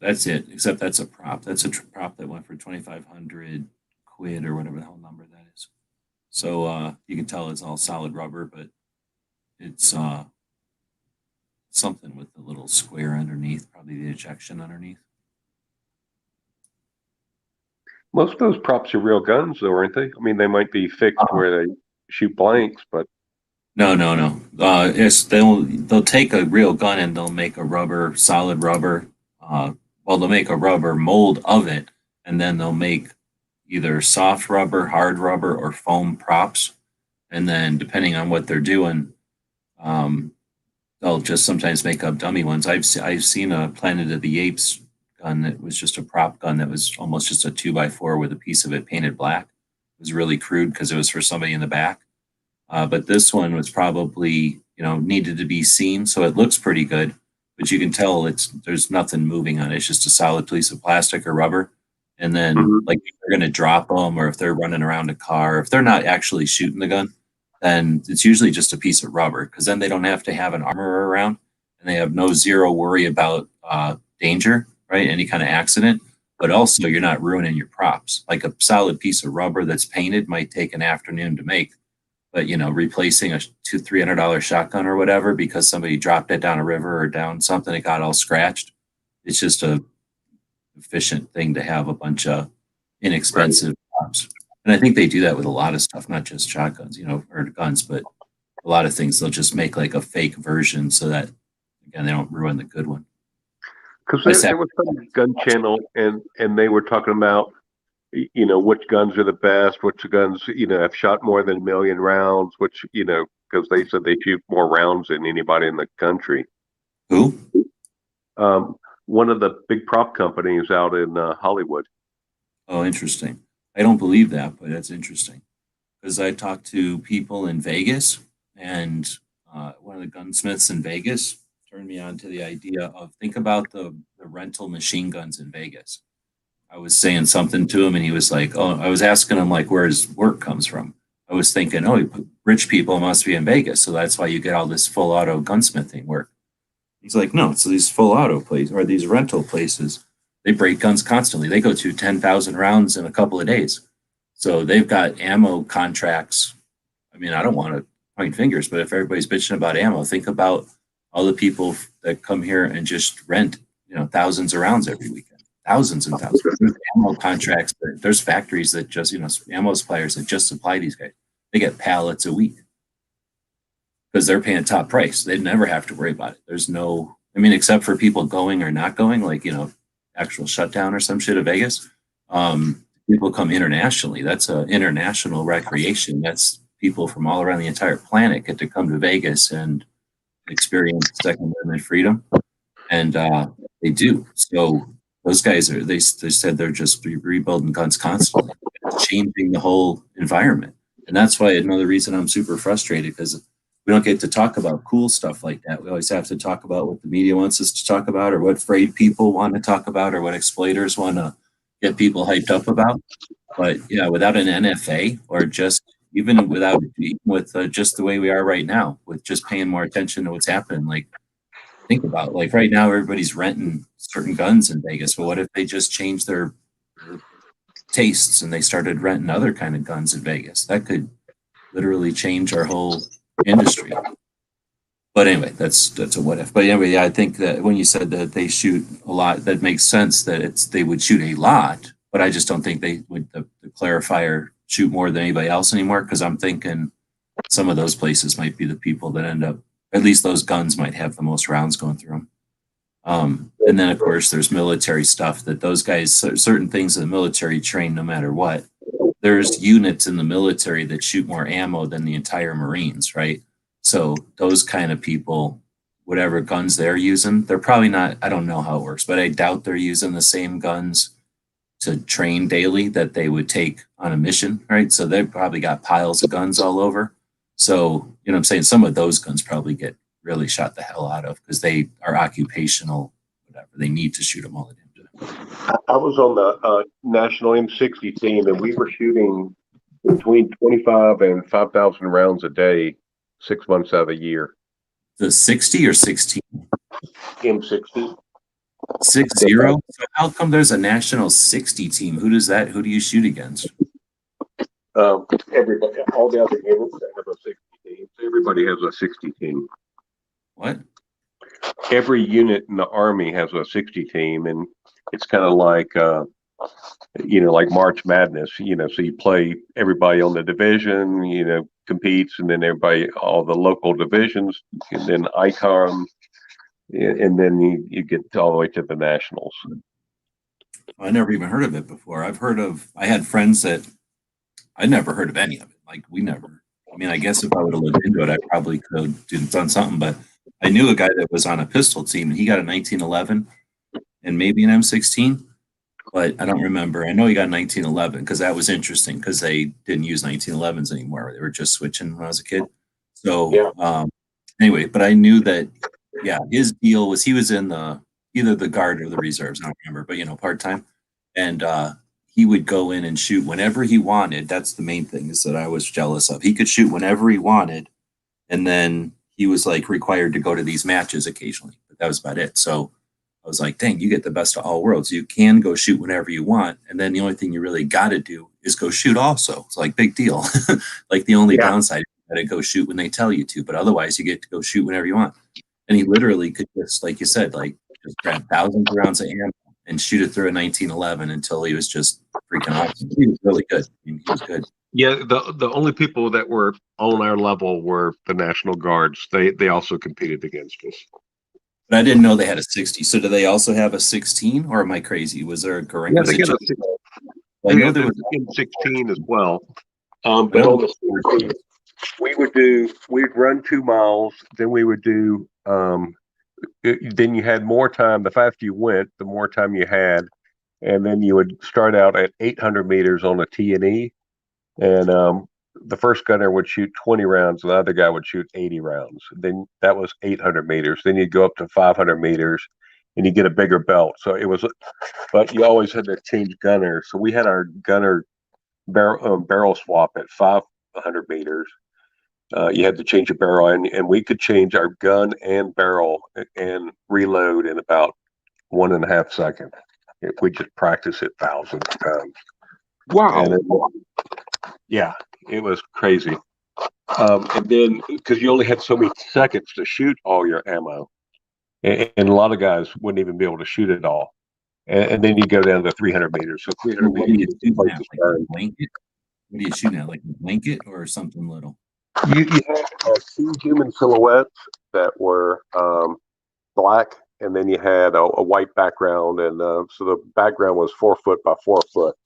That's it. Except that's a prop. That's a prop that went for 2,500 quid or whatever the hell number that is. So you can tell it's all solid rubber, but it's something with the little square underneath, probably the ejection underneath. Most of those props are real guns, though, aren't they? I mean, they might be fixed where they shoot blanks, but No. Yes, they'll take a real gun and they'll make a rubber, solid rubber. They'll make a rubber mold of it, and then they'll make either soft rubber, hard rubber, or foam props. And then depending on what they're doing, they'll just sometimes make up dummy ones. I've seen a Planet of the Apes gun that was just a prop gun that was almost just a 2x4 with a piece of it painted black. It was really crude because it was for somebody in the back. But this one was probably, needed to be seen, so it looks pretty good. But you can tell there's nothing moving on it. It's just a solid piece of plastic or rubber. And then, like, if they're going to drop them, or if they're running around a car, if they're not actually shooting the gun, then it's usually just a piece of rubber, because then they don't have to have an armor around, and they have zero worry about danger, right? Any kind of accident. But also, you're not ruining your props. Like a solid piece of rubber that's painted might take an afternoon to make. But replacing a $200-300 shotgun or whatever because somebody dropped it down a river or down something, it got all scratched. It's just a efficient thing to have a bunch of inexpensive props. And I think they do that with a lot of stuff, not just shotguns, or guns, but a lot of things. They'll just make like a fake version so that, again, they don't ruin the good one. Because there was some gun channel and they were talking about, which guns are the best, which guns, have shot more than 1 million rounds, which, because they said they shoot more rounds than anybody in the country. Who? One of the big prop companies out in Hollywood. Oh, interesting. I don't believe that, but that's interesting. Because I talked to people in Vegas, and one of the gunsmiths in Vegas turned me on to the idea of, think about the rental machine guns in Vegas. I was saying something to him and he was like, oh, I was asking him like where his work comes from. I was thinking, rich people must be in Vegas, so that's why you get all this full auto gunsmithing work. He's like, no, it's these full auto places or these rental places. They break guns constantly. They go to 10,000 rounds in a couple of days. So they've got ammo contracts. I mean, I don't want to point fingers, but if everybody's bitching about ammo, think about all the people that come here and just rent, thousands of rounds every weekend. Thousands and thousands. There's ammo contracts. There's factories that just, ammo suppliers that just supply these guys. They get pallets a week because they're paying top price. They never have to worry about it. There's except for people going or not going, like, actual shutdown or some shit of Vegas. People come internationally. That's an international recreation. That's people from all around the entire planet get to come to Vegas and experience Second Amendment freedom. And they do. So those guys they said they're just rebuilding guns constantly. It's changing the whole environment. And that's why another reason I'm super frustrated, because we don't get to talk about cool stuff like that. We always have to talk about what the media wants us to talk about, or what afraid people want to talk about, or what exploiters want to get people hyped up about. But yeah, without an NFA, or just even with just the way we are right now, with just paying more attention to what's happening, like, think about, like, right now everybody's renting certain guns in Vegas. But what if they just changed their tastes and they started renting other kind of guns in Vegas? That could literally change our whole industry. But anyway, that's a what if. But anyway, I think that when you said that they shoot a lot, that makes sense that they would shoot a lot. But I just don't think they would, the clarifier, shoot more than anybody else anymore, because I'm thinking some of those places might be the people that end up, at least those guns might have the most rounds going through them. And then, of course, there's military stuff that those guys, certain things in the military train no matter what. There's units in the military that shoot more ammo than the entire Marines, right? So those kind of people, whatever guns they're using, they're probably not, I don't know how it works, but I doubt they're using the same guns to train daily that they would take on a mission, right? So they've probably got piles of guns all over. So, I'm saying, some of those guns probably get really shot the hell out of because they are occupational, whatever. They need to shoot them all the time. I was on the National M60 team, and we were shooting between 25 and 5,000 rounds a day, 6 months out of the year. The 60 or 16? M60. 6-0. So how come there's a national 60 team? Who do you shoot against? Everybody, all the other units that have a 60 team. Everybody has a 60 team. What? Every unit in the Army has a 60 team, and it's kind of like, like March Madness, so you play everybody on the division, competes, and then everybody, all the local divisions, and then ICOM, and then you get all the way to the nationals. I never even heard of it before. I had friends that I never heard of any of it. Like I guess if I would have looked into it, I probably could have done something, but I knew a guy that was on a pistol team and he got a 1911 and maybe an M16, but I don't remember. I know he got 1911 because that was interesting because they didn't use 1911s anymore. They were just switching when I was a kid. So anyway, but I knew that, his deal was he was in either the guard or the reserves. I don't remember, but part-time. And he would go in and shoot whenever he wanted. That's the main thing is that I was jealous of. He could shoot whenever he wanted. And then he was like required to go to these matches occasionally, but that was about it. So I was like, dang, you get the best of all worlds. You can go shoot whenever you want. And then the only thing you really got to do is go shoot also. It's like big deal. Like the only downside, you got to go shoot when they tell you to, but otherwise you get to go shoot whenever you want. And he literally could just, like you said, just grab thousands of rounds of ammo and shoot it through a 1911 until he was just freaking awesome. He was really good. He was good. Yeah, the only people that were on our level were the National Guards. They also competed against us. But I didn't know they had a 60. So do they also have a 16, or am I crazy? Was there a Garang? Yeah, they got a 16. I know there was a 16 as well. But on the 60, we'd run 2 miles, then we would do then you had more time. The faster you went, the more time you had, and then you would start out at 800 meters on a T&E, and the first gunner would shoot 20 rounds, the other guy would shoot 80 rounds. Then that was 800 meters. Then you'd go up to 500 meters, and you get a bigger belt. So it was, but you always had to change gunners. So we had our gunner barrel swap at 500 meters. You had to change a barrel, and we could change our gun and barrel and reload in about 1.5 seconds if we just practice it thousands of times. Wow. Yeah, it was crazy. And then because you only had so many seconds to shoot all your ammo, and a lot of guys wouldn't even be able to shoot it all. And then you go down to 300 meters. So 300 What do you meters. shoot now? Like a blanket? What do you shoot now? Like a blanket or something little? You had 2 human silhouettes that were black, and then you had a white background, and so the background was 4 foot by 4 foot,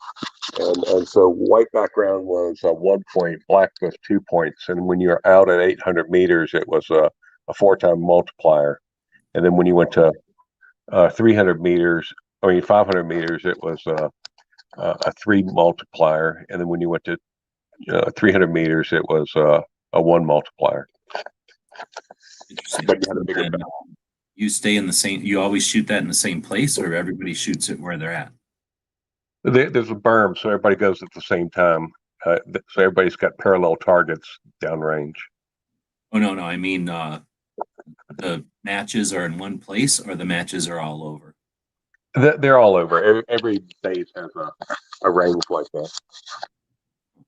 and so white background was 1 point, black was 2 points, and when you're out at 800 meters, it was a 4-time multiplier, and then when you went to 300 meters, 500 meters, it was a 3 multiplier, and then when you went to 300 meters, it was a 1 multiplier. But you had a bigger belt. You stay in the same. You always shoot that in the same place, or everybody shoots it where they're at. There's a berm, so everybody goes at the same time. So everybody's got parallel targets downrange. Oh no, I mean the matches are in one place, or the matches are all over. They're all over. Every base has a range like that.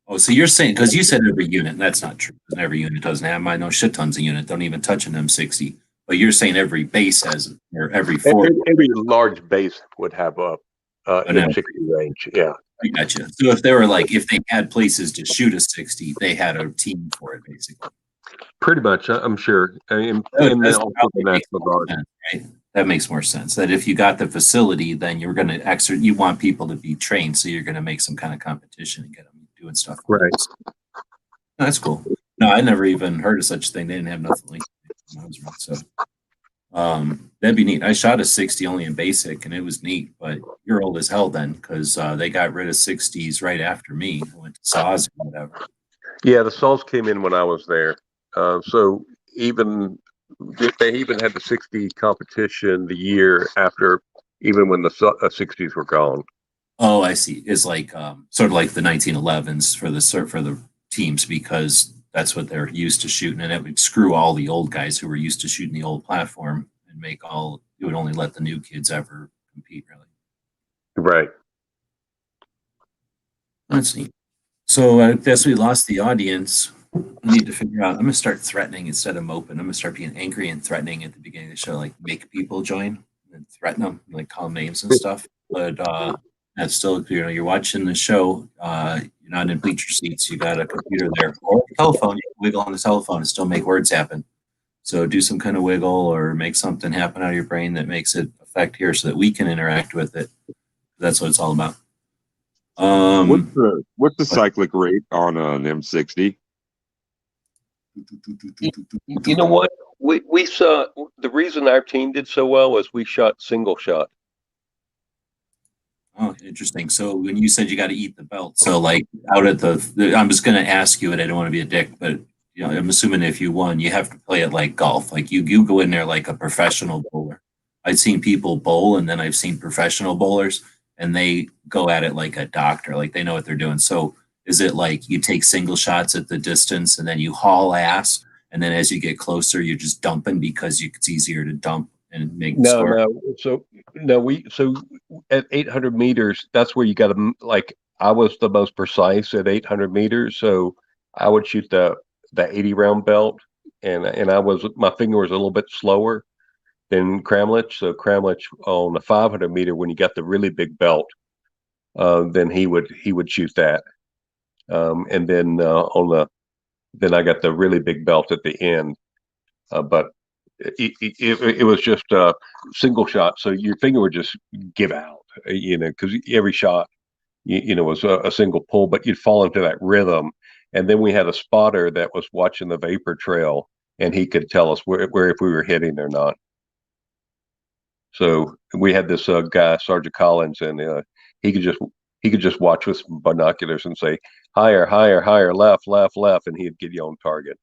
Oh, so you're saying, because you said every unit, and that's not true. Every unit doesn't have. I know shit tons of unit don't even touch an M60. But you're saying every base has, or every large base would have a M60 range. Yeah, I gotcha. So if they had places to shoot a 60, they had a team for it, basically. Pretty much, I'm sure. And also the National Guard. Right? That makes more sense. That if you got the facility, then you're going to you want people to be trained, so you're going to make some kind of competition and get them doing stuff. Right. That's cool. No, I never even heard of such a thing. They didn't have nothing like that when I was around. So that'd be neat. I shot a 60 only in basic, and it was neat. But you're old as hell then, because they got rid of 60s right after me. I went to SAW or whatever. Yeah, the SAWs came in when I was there. So they even had the 60 competition the year after, even when the 60s were gone. Oh, I see. It's like sort of like the 1911s for the teams, because that's what they're used to shooting, and it would screw all the old guys who were used to shooting the old platform and make all it would only let the new kids ever compete, really. Right. Let's see. So I guess we lost the audience. We need to figure out. I'm gonna start threatening instead of moping. I'm gonna start being angry and threatening at the beginning of the show, like make people join and threaten them, like call them names and stuff. But that's still, you're watching the show. You're not in bleacher seats. You got a computer there or a telephone. You can wiggle on the telephone and still make words happen. So do some kind of wiggle or make something happen out of your brain that makes it affect here, so that we can interact with it. That's what it's all about. What's the cyclic rate on an M60? You know what? We saw the reason our team did so well was we shot single shot. Oh, interesting. So when you said you got to eat the belt, so like out at I'm just going to ask you, and I don't want to be a dick, but I'm assuming if you won, you have to play it like golf. Like you go in there like a professional bowler. I've seen people bowl, and then I've seen professional bowlers, and they go at it like a doctor, like they know what they're doing. So is it like you take single shots at the distance, and then you haul ass, and then as you get closer, you're just dumping because it's easier to dump and make the score? So at 800 meters, that's where you got to, like, I was the most precise at 800 meters, so I would shoot the 80 round belt, and my finger was a little bit slower than Kramlich. So Kramlich on the 500 meter, when you got the really big belt, then he would shoot that, and then then I got the really big belt at the end, but it was just a single shot, so your finger would just give out, because every shot, was a single pull, but you'd fall into that rhythm. And then we had a spotter that was watching the vapor trail, and he could tell us where if we were hitting or not. So we had this guy, Sergeant Collins, and he could just watch with some binoculars and say higher, higher, higher, left, left, left, and he'd get you on target.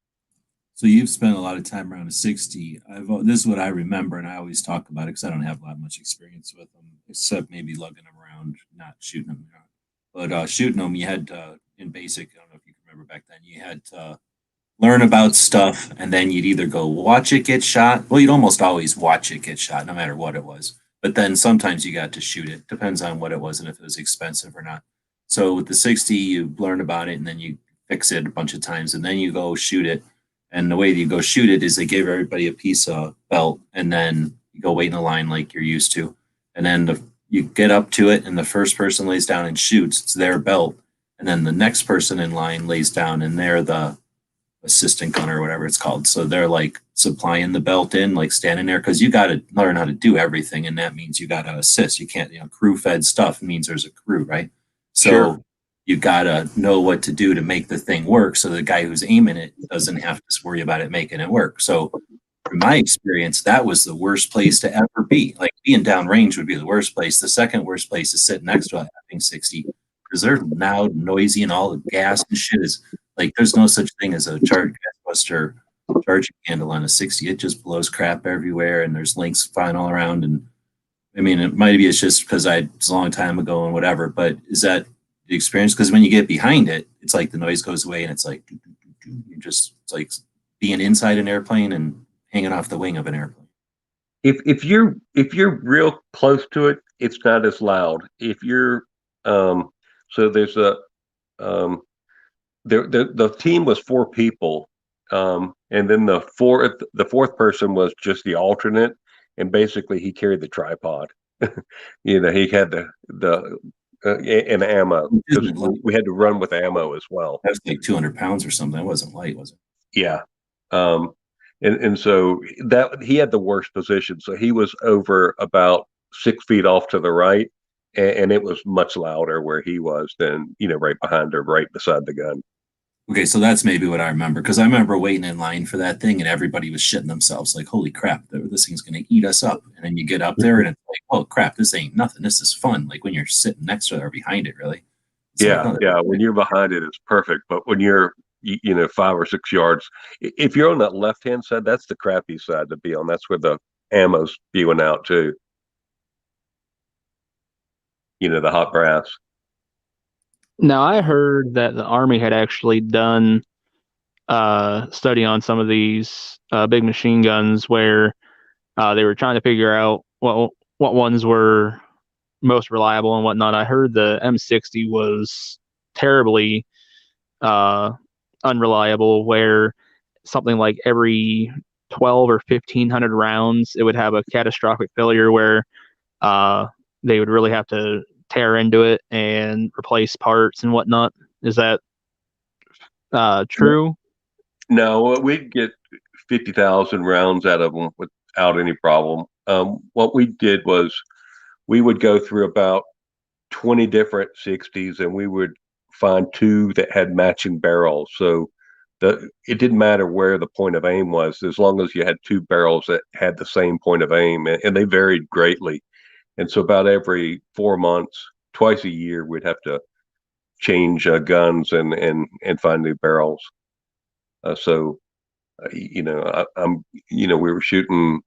So you've spent a lot of time around a 60. This is what I remember, and I always talk about it because I don't have much experience with them, except maybe lugging them around, not shooting them around. But shooting them, you had in basic, I don't know if you can remember back then, you had to learn about stuff, and then you'd either go watch it get shot. Well, you'd almost always watch it get shot, no matter what it was. But then sometimes you got to shoot it. Depends on what it was and if it was expensive or not. So with the 60, you learn about it, and then you fix it a bunch of times, and then you go shoot it. And the way that you go shoot it is they give everybody a piece of belt, and then you go wait in a line like you're used to. And then you get up to it, and the first person lays down and shoots. It's their belt. And then the next person in line lays down, and they're the assistant gunner or whatever it's called. So they're like supplying the belt in, like standing there, because you got to learn how to do everything. And that means you got to assist. You can't, crew fed stuff means there's a crew, right? So sure. You got to know what to do to make the thing work, so the guy who's aiming it doesn't have to worry about it making it work. So from my experience, that was the worst place to ever be. Like being downrange would be the worst place. The second worst place is sitting next to a having 60, because they're loud, noisy, and all the gas and shit is like, there's no such thing as a charge buster charging handle on a 60. It just blows crap everywhere, and there's links flying all around. And I mean, it might be it's just because it's a long time ago and whatever, but is that the experience? Because when you get behind it, it's like the noise goes away, and it's like it's like being inside an airplane and hanging off the wing of an airplane. If you're real close to it, it's not as loud. If you're so there's a the team was 4 people, and then the fourth person was just the alternate, and basically he carried the tripod. He had the and ammo, because we had to run with ammo as well. That was like 200 pounds or something. That wasn't light, was it? Yeah. And so that he had the worst position. So he was over about 6 feet off to the right, and it was much louder where he was than, right behind or right beside the gun. Okay, so that's maybe what I remember, because I remember waiting in line for that thing, and everybody was shitting themselves like, holy crap, this thing's going to eat us up. And then you get up there, and it's like, oh crap, this ain't nothing. This is fun. Like when you're sitting next to it or behind it, really. It's yeah. When you're behind it, it's perfect. But when you're 5 or 6 yards, if you're on that left-hand side, that's the crappy side to be on. That's where the ammo's spewing out too. The hot brass. Now, I heard that the Army had actually done a study on some of these big machine guns where They were trying to figure out what ones were most reliable and whatnot. I heard the M60 was terribly unreliable, where something like every 12 or 1500 rounds, it would have a catastrophic failure where they would really have to tear into it and replace parts and whatnot. Is that true? No, we'd get 50,000 rounds out of them without any problem. What we did was we would go through about 20 different 60s and we would find two that had matching barrels. So it didn't matter where the point of aim was, as long as you had two barrels that had the same point of aim, and they varied greatly. And so about every 4 months, twice a year, we'd have to change guns and find new barrels. So we were shooting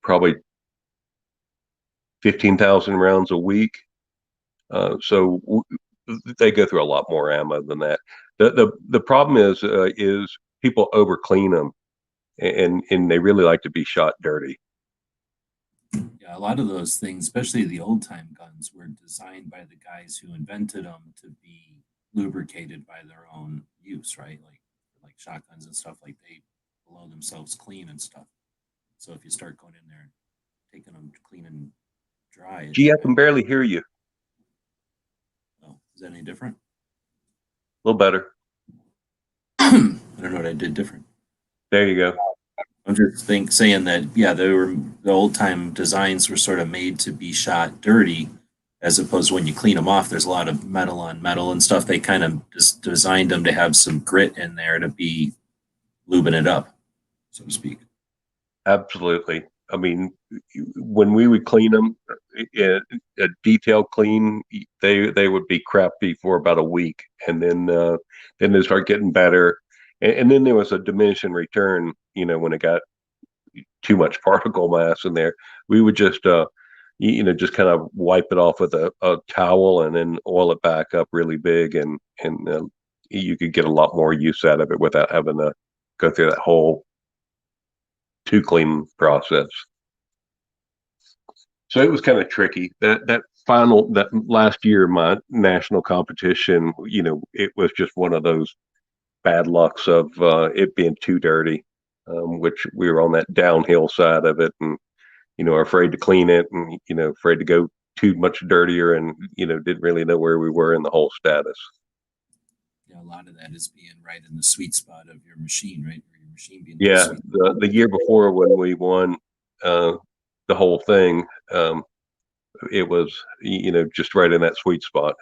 probably 15,000 rounds a week. They go through a lot more ammo than that. The problem is people over clean them, and they really like to be shot dirty. Yeah, a lot of those things, especially the old time guns, were designed by the guys who invented them to be lubricated by their own use, right? Like shotguns and stuff, like they blow themselves clean and stuff. So if you start going in there, taking them clean and dry, Gee, I can barely hear you. oh, is that any different? A little better. I don't know what I did different. There you go. I'm just saying that, yeah, the old time designs were sort of made to be shot dirty, as opposed to when you clean them off, there's a lot of metal on metal and stuff. They kind of just designed them to have some grit in there to be lubing it up, so to speak. Absolutely. I mean, when we would clean them, a detail clean, they would be crappy for about a week, and then they start getting better, and then there was a diminishing return. When it got too much particle mass in there, we would just just kind of wipe it off with a towel and then oil it back up really big, and you could get a lot more use out of it without having to go through that whole too clean process. So it was kind of tricky. That last year, my national competition, it was just one of those bad lucks of it being too dirty, which we were on that downhill side of it, and afraid to clean it, and afraid to go too much dirtier, and didn't really know where we were in the whole status. Yeah, a lot of that is being right in the sweet spot of your machine, right? Or your machine being Yeah, the year before when we won the whole thing, it was just right in that sweet spot.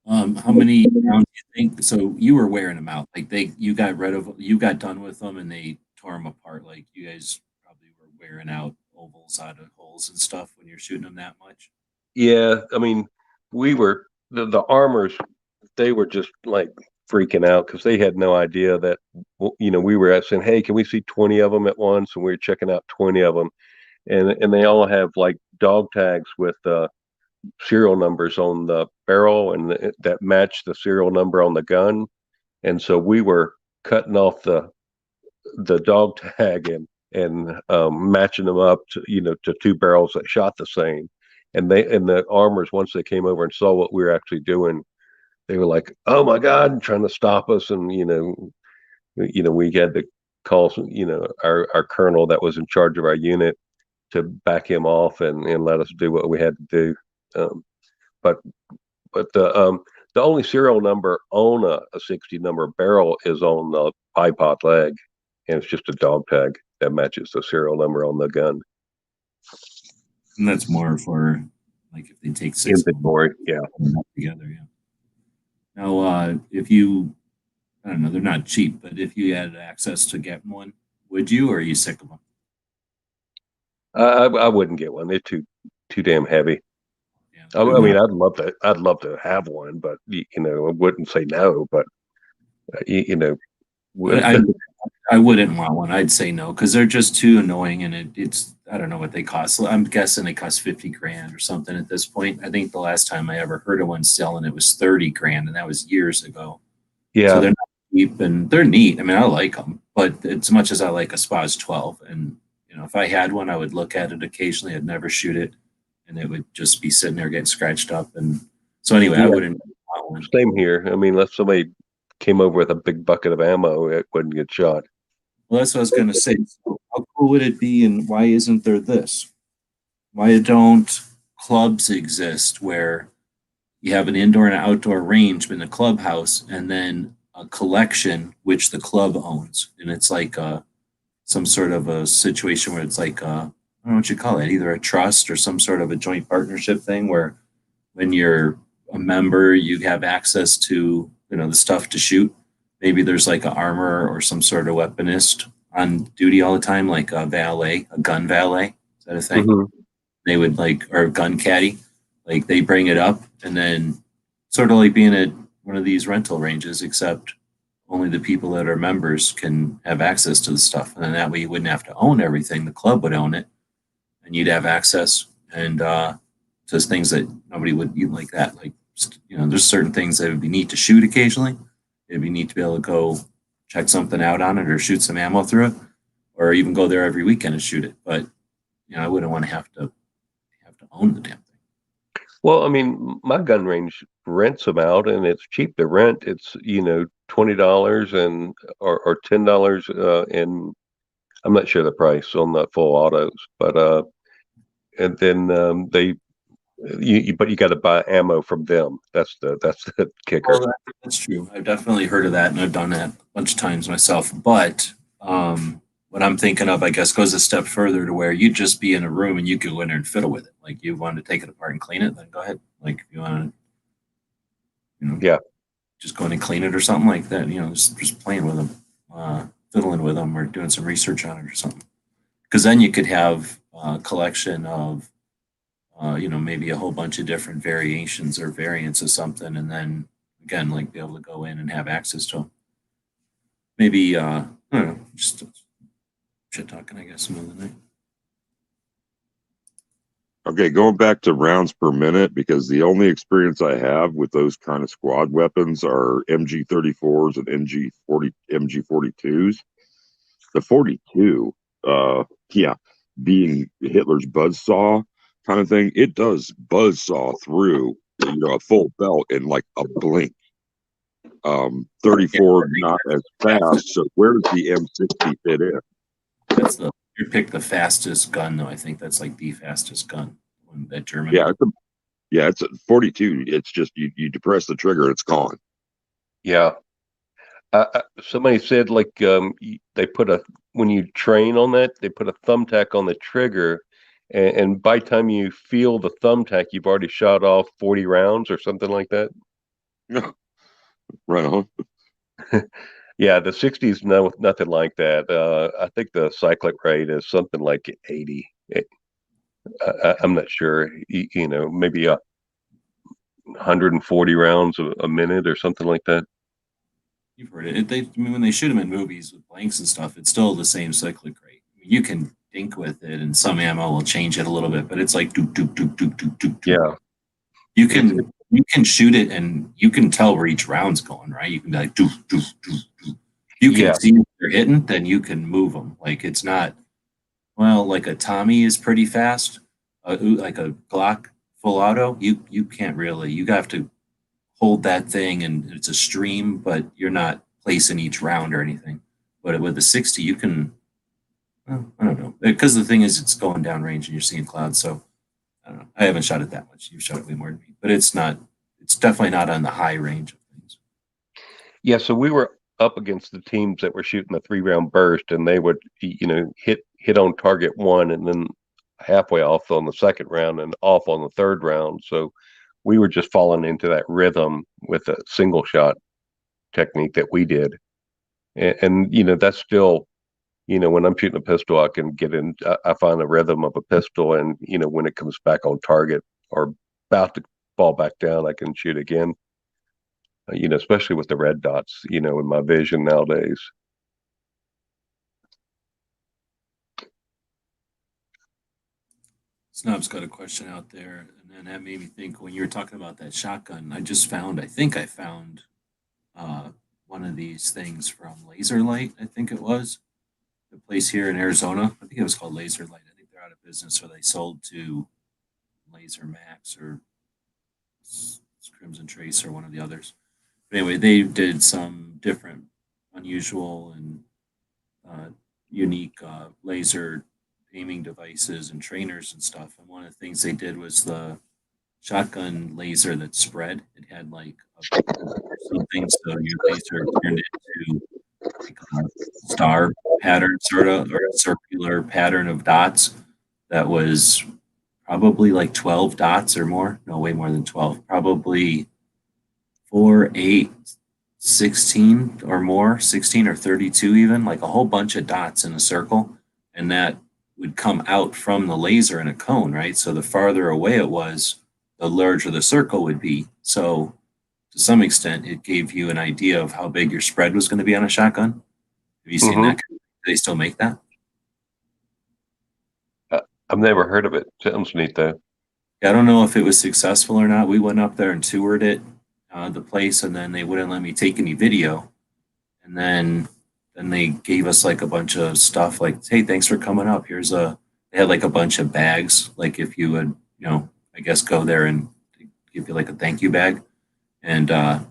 How many rounds do you think? So you were wearing them out, like you got done with them, and they tore them apart. Like you guys probably were wearing out ovals out of holes and stuff when you're shooting them that much. Yeah, I mean, we were the armors. They were just like freaking out because they had no idea that we were saying, "Hey, can we see 20 of them at once?" And we were checking out 20 of them, and they all have like dog tags with serial numbers on the barrel and that match the serial number on the gun. And so we were cutting off the dog tag and matching them up to two barrels that shot the same. And the armors, once they came over and saw what we were actually doing, they were like, "Oh my God," trying to stop us. And we had to call our colonel that was in charge of our unit to back him off and let us do what we had to do. But the only serial number on a 60 number barrel is on the bipod leg, and it's just a dog tag that matches the serial number on the gun. And that's more for like if they take 6 inventory, yeah, together, yeah. Now, if you, I don't know, they're not cheap, but if you had access to get one, would you, or are you sick of them? I wouldn't get one. They're too damn heavy. Yeah, I mean, I'd love to have one, but I wouldn't say no. But I wouldn't want one. I'd say no because they're just too annoying, and it's I don't know what they cost. I'm guessing they cost 50 grand or something at this point. I think the last time I ever heard of one selling it was 30 grand, and that was years ago. Yeah, so they're not cheap and they're neat. I mean, I like them, but as much as I like a Spaz 12, and if I had one, I would look at it occasionally. I'd never shoot it, and it would just be sitting there getting scratched up. And so anyway, I Yeah. wouldn't want one. Same here. I mean, unless somebody came over with a big bucket of ammo, it wouldn't get shot. Well, that's what I was going to say. So how cool would it be, and why isn't there this? Why don't clubs exist where you have an indoor and outdoor range in the clubhouse, and then a collection which the club owns, and it's like some sort of a situation where it's like I don't know what you call it, either a trust or some sort of a joint partnership thing where when you're a member, you have access to the stuff to shoot. Maybe there's like an armor or some sort of weaponist on duty all the time, like a valet, a gun valet. Is that a thing? Mhm. They would or a gun caddy, like they bring it up, and then sort of like being at one of these rental ranges, except only the people that are members can have access to the stuff. And then that way you wouldn't have to own everything. The club would own it, and you'd have access and to things that nobody would like that. Like, there's certain things that would be neat to shoot occasionally. It'd be neat to be able to go check something out on it or shoot some ammo through it, or even go there every weekend and shoot it. But I wouldn't want to have to own the damn thing. Well, I mean, my gun range rents them out, and it's cheap to rent. It's $20 and or $10, and I'm not sure the price on the full autos, but and then but you got to buy ammo from them. That's the kicker. Well, that's true. I've definitely heard of that, and I've done that a bunch of times myself. But what I'm thinking of, I guess, goes a step further to where you'd just be in a room and you could go in there and fiddle with it. Like you want to take it apart and clean it, then go ahead. Like if you want to, Yeah. just go in and clean it or something like that. Just playing with them, fiddling with them, or doing some research on it or something. Because then you could have a collection of, maybe a whole bunch of different variations or variants of something, and then again, like be able to go in and have access to them. Maybe I don't know, just shit talking, I guess, another night. Okay, going back to rounds per minute, because the only experience I have with those kind of squad weapons are MG34s and MG42s. The 42, being Hitler's buzzsaw kind of thing, it does buzzsaw through a full belt in like a blink. 34 not as fast, so where does the M60 fit in? You pick the fastest gun, though. I think that's like the fastest gun. That German. Yeah, it's a 42. It's just you depress the trigger, it's gone. Yeah. Somebody said like they put when you train on that, they put a thumbtack on the trigger, and by the time you feel the thumbtack, you've already shot off 40 rounds or something like that. Right on. Yeah, the 60s, no, nothing like that. I think the cyclic rate is something like 80. I'm not sure. Maybe 140 rounds a minute or something like that. You've heard it. When they shoot them in movies with blanks and stuff, it's still the same cyclic rate. You can dink with it, and some ammo will change it a little bit, but it's like doop doop doop doop doop doop. Yeah. You can shoot it, and you can tell where each round's going, right? You can be like doop doop doop doop. You can see if they're hitting, then you can move them. Like it's not like a Tommy is pretty fast, like a Glock full auto. You can't really. You have to hold that thing, and it's a stream, but you're not placing each round or anything. But with the 60, you can. Well, I don't know, because the thing is, it's going down range, and you're seeing clouds. So I don't know. I haven't shot it that much. You've shot it way more than me, but it's not. It's definitely not on the high range of things. Yeah. So we were up against the teams that were shooting the 3-round burst, and they would hit on target one, and then halfway off on the second round, and off on the third round. So we were just falling into that rhythm with a single shot technique that we did. And that's still, when I'm shooting a pistol, I can get in, I find the rhythm of a pistol, and, when it comes back on target or about to fall back down, I can shoot again, especially with the red dots, in my vision nowadays. Snub's got a question out there, and then that made me think when you were talking about that shotgun. I think I found one of these things from Laser Light, I think it was. The place here in Arizona. I think it was called Laser Light. I think they're out of business, or they sold to Laser Max or Crimson Trace or one of the others. But anyway, they did some different, unusual, and unique laser aiming devices and trainers and stuff. And one of the things they did was the shotgun laser that spread. It had like something, so your laser turned into like a star pattern, sort of, or a circular pattern of dots that was probably like 12 dots or more. No, way more than 12. Probably 4, 8, 16 or more, 16 or 32 even, like a whole bunch of dots in a circle. And that would come out from the laser in a cone, right? So the farther away it was, the larger the circle would be. So to some extent, it gave you an idea of how big your spread was going to be on a shotgun. Have you seen that? Do they still make that? I've never heard of it. Sounds neat though. I don't know if it was successful or not. We went up there and toured it, the place, and then they wouldn't let me take any video. And then they gave us like a bunch of stuff like, hey, thanks for coming up. They had like a bunch of bags. Like if you would, I guess go there and give you like a thank you bag. And there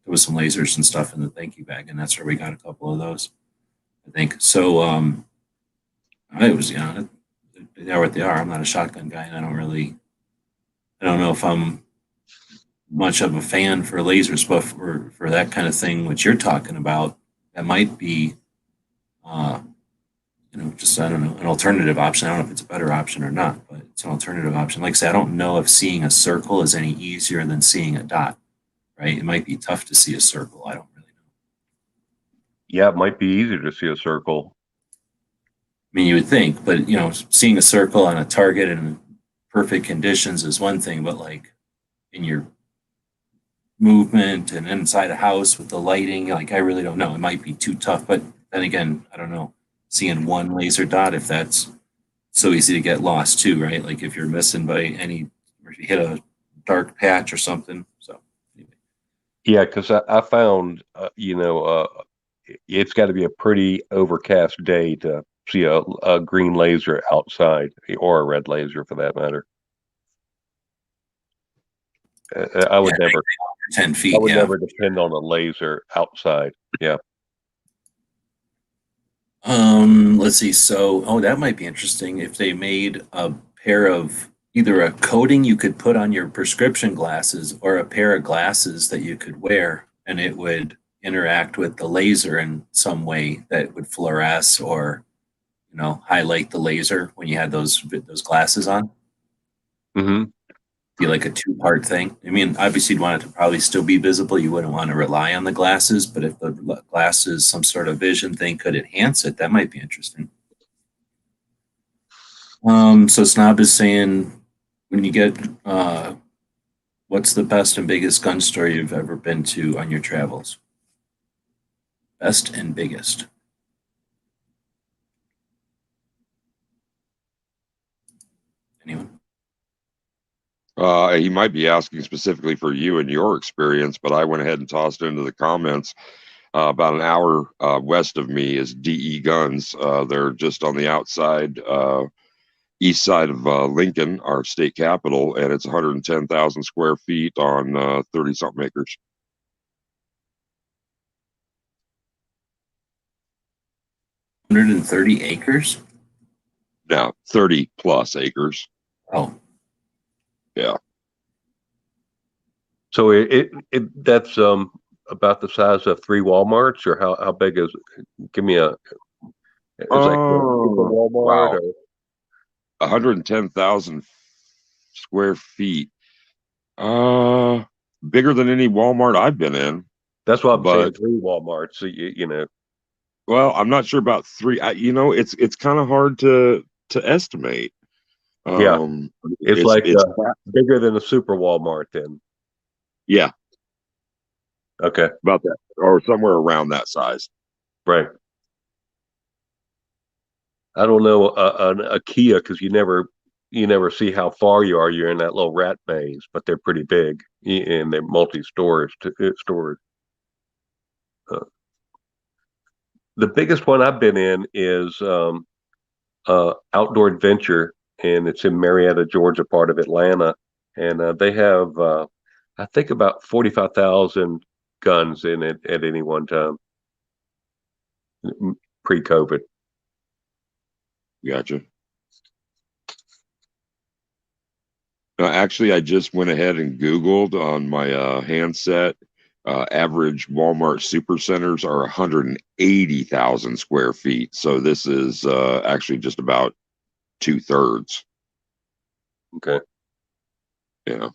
was some lasers and stuff in the thank you bag. And that's where we got a couple of those, I think. So it was, they are what they are. I'm not a shotgun guy, and I don't know if I'm much of a fan for lasers, but for that kind of thing, what you're talking about, that might be, just, I don't know, an alternative option. I don't know if it's a better option or not, but it's an alternative option. Like I said, I don't know if seeing a circle is any easier than seeing a dot, right? It might be tough to see a circle. I don't really know. Yeah, it might be easier to see a circle. I mean, you would think, but seeing a circle on a target in perfect conditions is one thing, but like in your movement and inside a house with the lighting, like I really don't know. It might be too tough, but then again, I don't know. Seeing one laser dot, if that's so easy to get lost too, right? Like if you're missing by or if you hit a dark patch or something. So anyway. Yeah, because I found, it's got to be a pretty overcast day to see a green laser outside, or a red laser for that matter. I would never 10 feet. I would never depend on a laser outside. Yeah. Let's see. So, that might be interesting if they made a pair of either a coating you could put on your prescription glasses or a pair of glasses that you could wear, and it would interact with the laser in some way that would fluoresce or, highlight the laser when you had those glasses on. Mm-hmm. Be like a two-part thing. I mean, obviously you'd want it to probably still be visible. You wouldn't want to rely on the glasses, but if the glasses, some sort of vision thing could enhance it, that might be interesting. So Snob is saying, when you get, what's the best and biggest gun store you've ever been to on your travels? Best and biggest. Anyone? He might be asking specifically for you and your experience, but I went ahead and tossed into the comments. About an hour west of me is DE Guns. They're just on the outside, east side of Lincoln, our state capital, and it's 110,000 square feet on 30-something acres. $130 acres? Now, 30 plus acres. Oh. Yeah. So that's about the size of 3 Walmarts, or how big is it? Give me is like Walmart, wow. or 110,000 square feet. Bigger than any Walmart I've been in. That's what I'm saying. 3 Walmarts. So Well, I'm not sure about 3. It's kind of hard to estimate. Yeah, it's bigger than a super Walmart then. Yeah. Okay. About that, or somewhere around that size. Right. I don't know a Kia, because you never see how far you are. You're in that little rat maze, but they're pretty big, and they're multi-stores. Stores. The biggest one I've been in is Outdoor Adventure, and it's in Marietta, Georgia, part of Atlanta, and they have I think about 45,000 guns in it at any one time, pre-COVID. Gotcha. Actually, I just went ahead and Googled on my handset. Average Walmart supercenters are 180,000 square feet. So this is actually just about 2/3. Okay. Yeah.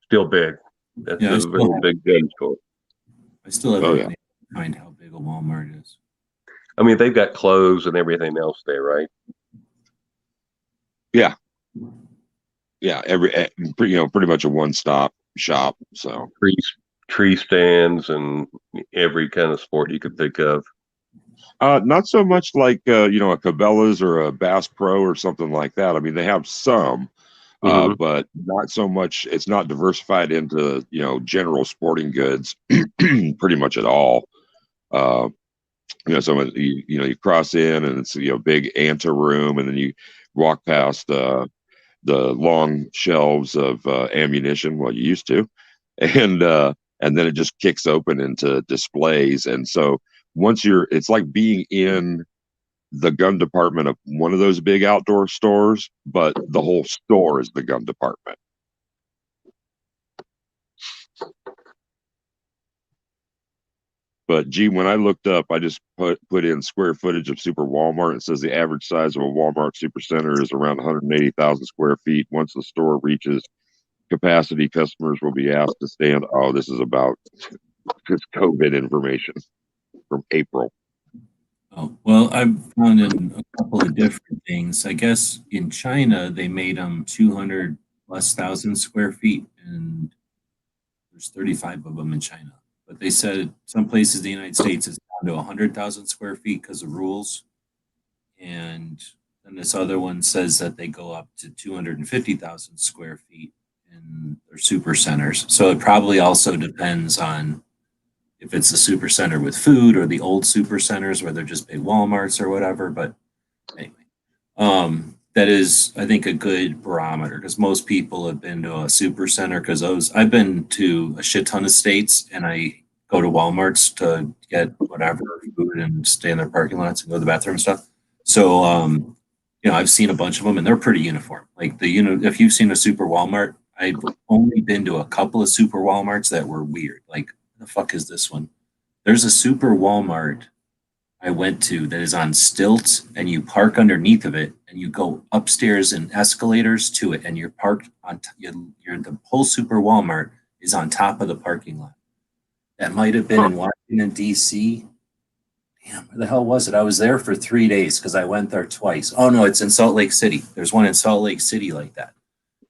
Still big. That's Yeah, a very big gun store. I still Oh, haven't yeah. been able to find how big a Walmart is. I mean, they've got clothes and everything else there, right? Yeah. Yeah. Pretty much a one-stop shop. So Tree stands and every kind of sport you could think of. not so much like a Cabela's or a Bass Pro or something like that. I mean, they have some, but not so much. It's not diversified into general sporting goods pretty much at all. So you cross in and it's big ante room, and then you walk past the long shelves of ammunition. Well, you used to, and then it just kicks open into displays, and so it's like being in the gun department of one of those big outdoor stores, but the whole store is the gun department. But gee, when I looked up, I just put in square footage of Super Walmart. It says the average size of a Walmart Supercenter is around 180,000 square feet. Once the store reaches capacity, customers will be asked to stand. Oh, this is about just COVID information from April. Oh, well, I've found in a couple of different things. I guess in China, they made them 200,000+ square feet, and there's 35 of them in China. But they said some places in the United States it's down to 100,000 square feet because of rules. And then this other one says that they go up to 250,000 square feet in their super centers. So it probably also depends on if it's a super center with food or the old super centers where they're just big Walmarts or whatever. But anyway, that is, I think, a good barometer because most people have been to a super center because I've been to a shit ton of states and I go to Walmarts to get whatever food and stay in their parking lots and go to the bathroom and stuff. So, I've seen a bunch of them and they're pretty uniform. Like if you've seen a super Walmart, I've only been to a couple of super Walmarts that were weird. Like, the fuck is this one? There's a super Walmart I went to that is on stilts and you park underneath of it and you go upstairs in escalators to it and you're parked on the whole super Walmart is on top of the parking lot. That might have been in Washington, D.C. Damn, where the hell was it? I was there for 3 days because I went there twice. Oh no, it's in Salt Lake City. There's one in Salt Lake City like that.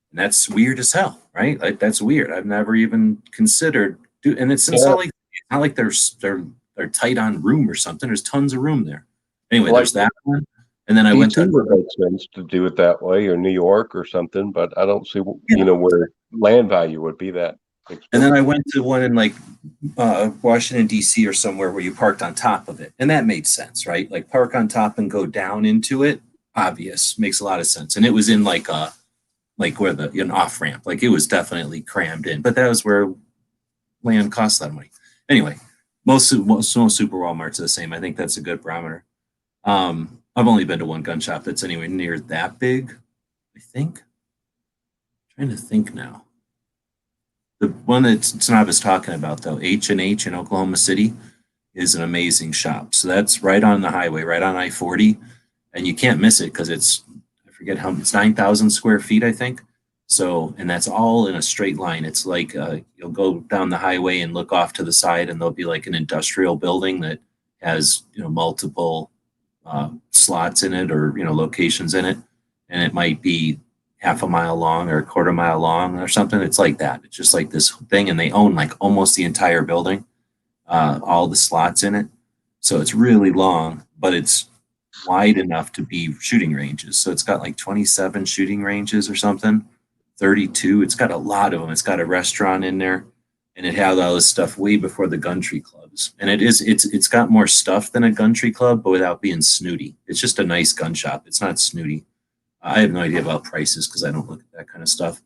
And that's weird as hell, right? Like that's weird. I've never even considered and it's in Salt Lake City. It's not like they're tight on room or something. There's tons of room there. Anyway, there's that one. And then I went to would make sense to do it that way, or New York or something, but I don't see where land value would be that expensive. And then I went to one in like Washington, D.C. or somewhere where you parked on top of it. And that made sense, right? Like park on top and go down into it. Obvious. Makes a lot of sense. And it was in like where an off ramp. Like it was definitely crammed in. But that was where land costs that money. Anyway, most super Walmarts are the same. I think that's a good barometer. I've only been to one gun shop that's anywhere near that big, I think. I'm trying to think now. The one that Snob is talking about, though, H&H in Oklahoma City, is an amazing shop. So that's right on the highway, right on I-40, and you can't miss it because it's 9,000 square feet, I think. So, and that's all in a straight line. It's like you'll go down the highway and look off to the side, and there'll be like an industrial building that has multiple slots in it or locations in it, and it might be half a mile long or a quarter mile long or something. It's like that. It's just like this thing, and they own like almost the entire building, all the slots in it. So it's really long, but it's wide enough to be shooting ranges. So it's got like 27 shooting ranges or something, 32. It's got a lot of them. It's got a restaurant in there, and it had all this stuff way before the gun tree clubs. And it's got more stuff than a gun tree club, but without being snooty. It's just a nice gun shop. It's not snooty. I have no idea about prices because I don't look at that kind of stuff.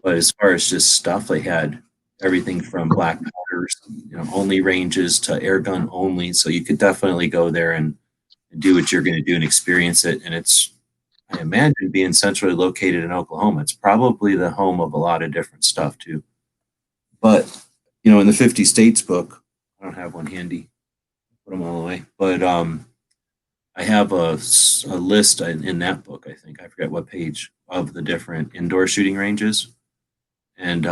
But as far as just stuff, they had everything from black powders, only ranges to air gun only. So you could definitely go there and do what you're going to do and experience it. And it's, I imagine, being centrally located in Oklahoma, it's probably the home of a lot of different stuff too. But in the 50 states book, I don't have one handy, put them all away. But I have a list in that book. I think I forget what page, of the different indoor shooting ranges, and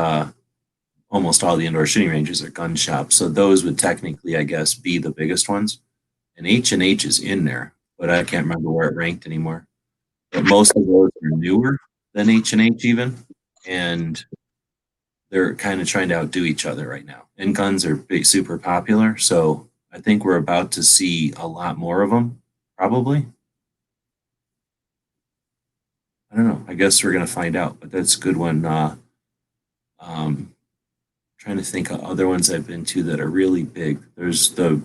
almost all the indoor shooting ranges are gun shops. So those would technically, I guess, be the biggest ones. And H&H is in there, but I can't remember where it ranked anymore. But most of those are newer than H&H even, and they're kind of trying to outdo each other right now. And guns are super popular, so I think we're about to see a lot more of them, probably. I don't know. I guess we're going to find out, but that's a good one. Trying to think of other ones I've been to that are really big. There's the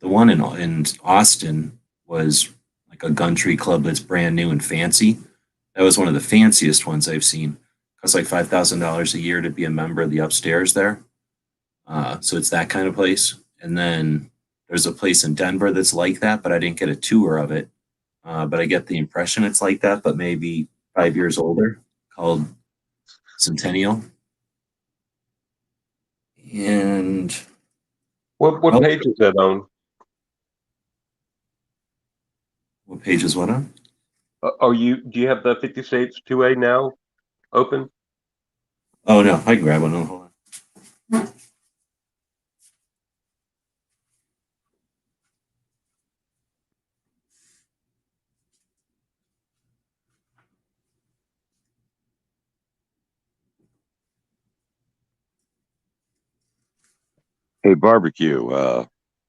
one in Austin was like a gun tree club that's brand new and fancy. That was one of the fanciest ones I've seen. Costs like $5,000 a year to be a member of the upstairs there. So it's that kind of place. And then there's a place in Denver that's like that, but I didn't get a tour of it. But I get the impression it's like that, but maybe 5 years older, called Centennial. And what page is that on? What page is what on? Do you have the 50 States 2A now open? Oh no, I can grab one. Hold on. Hey, barbecue.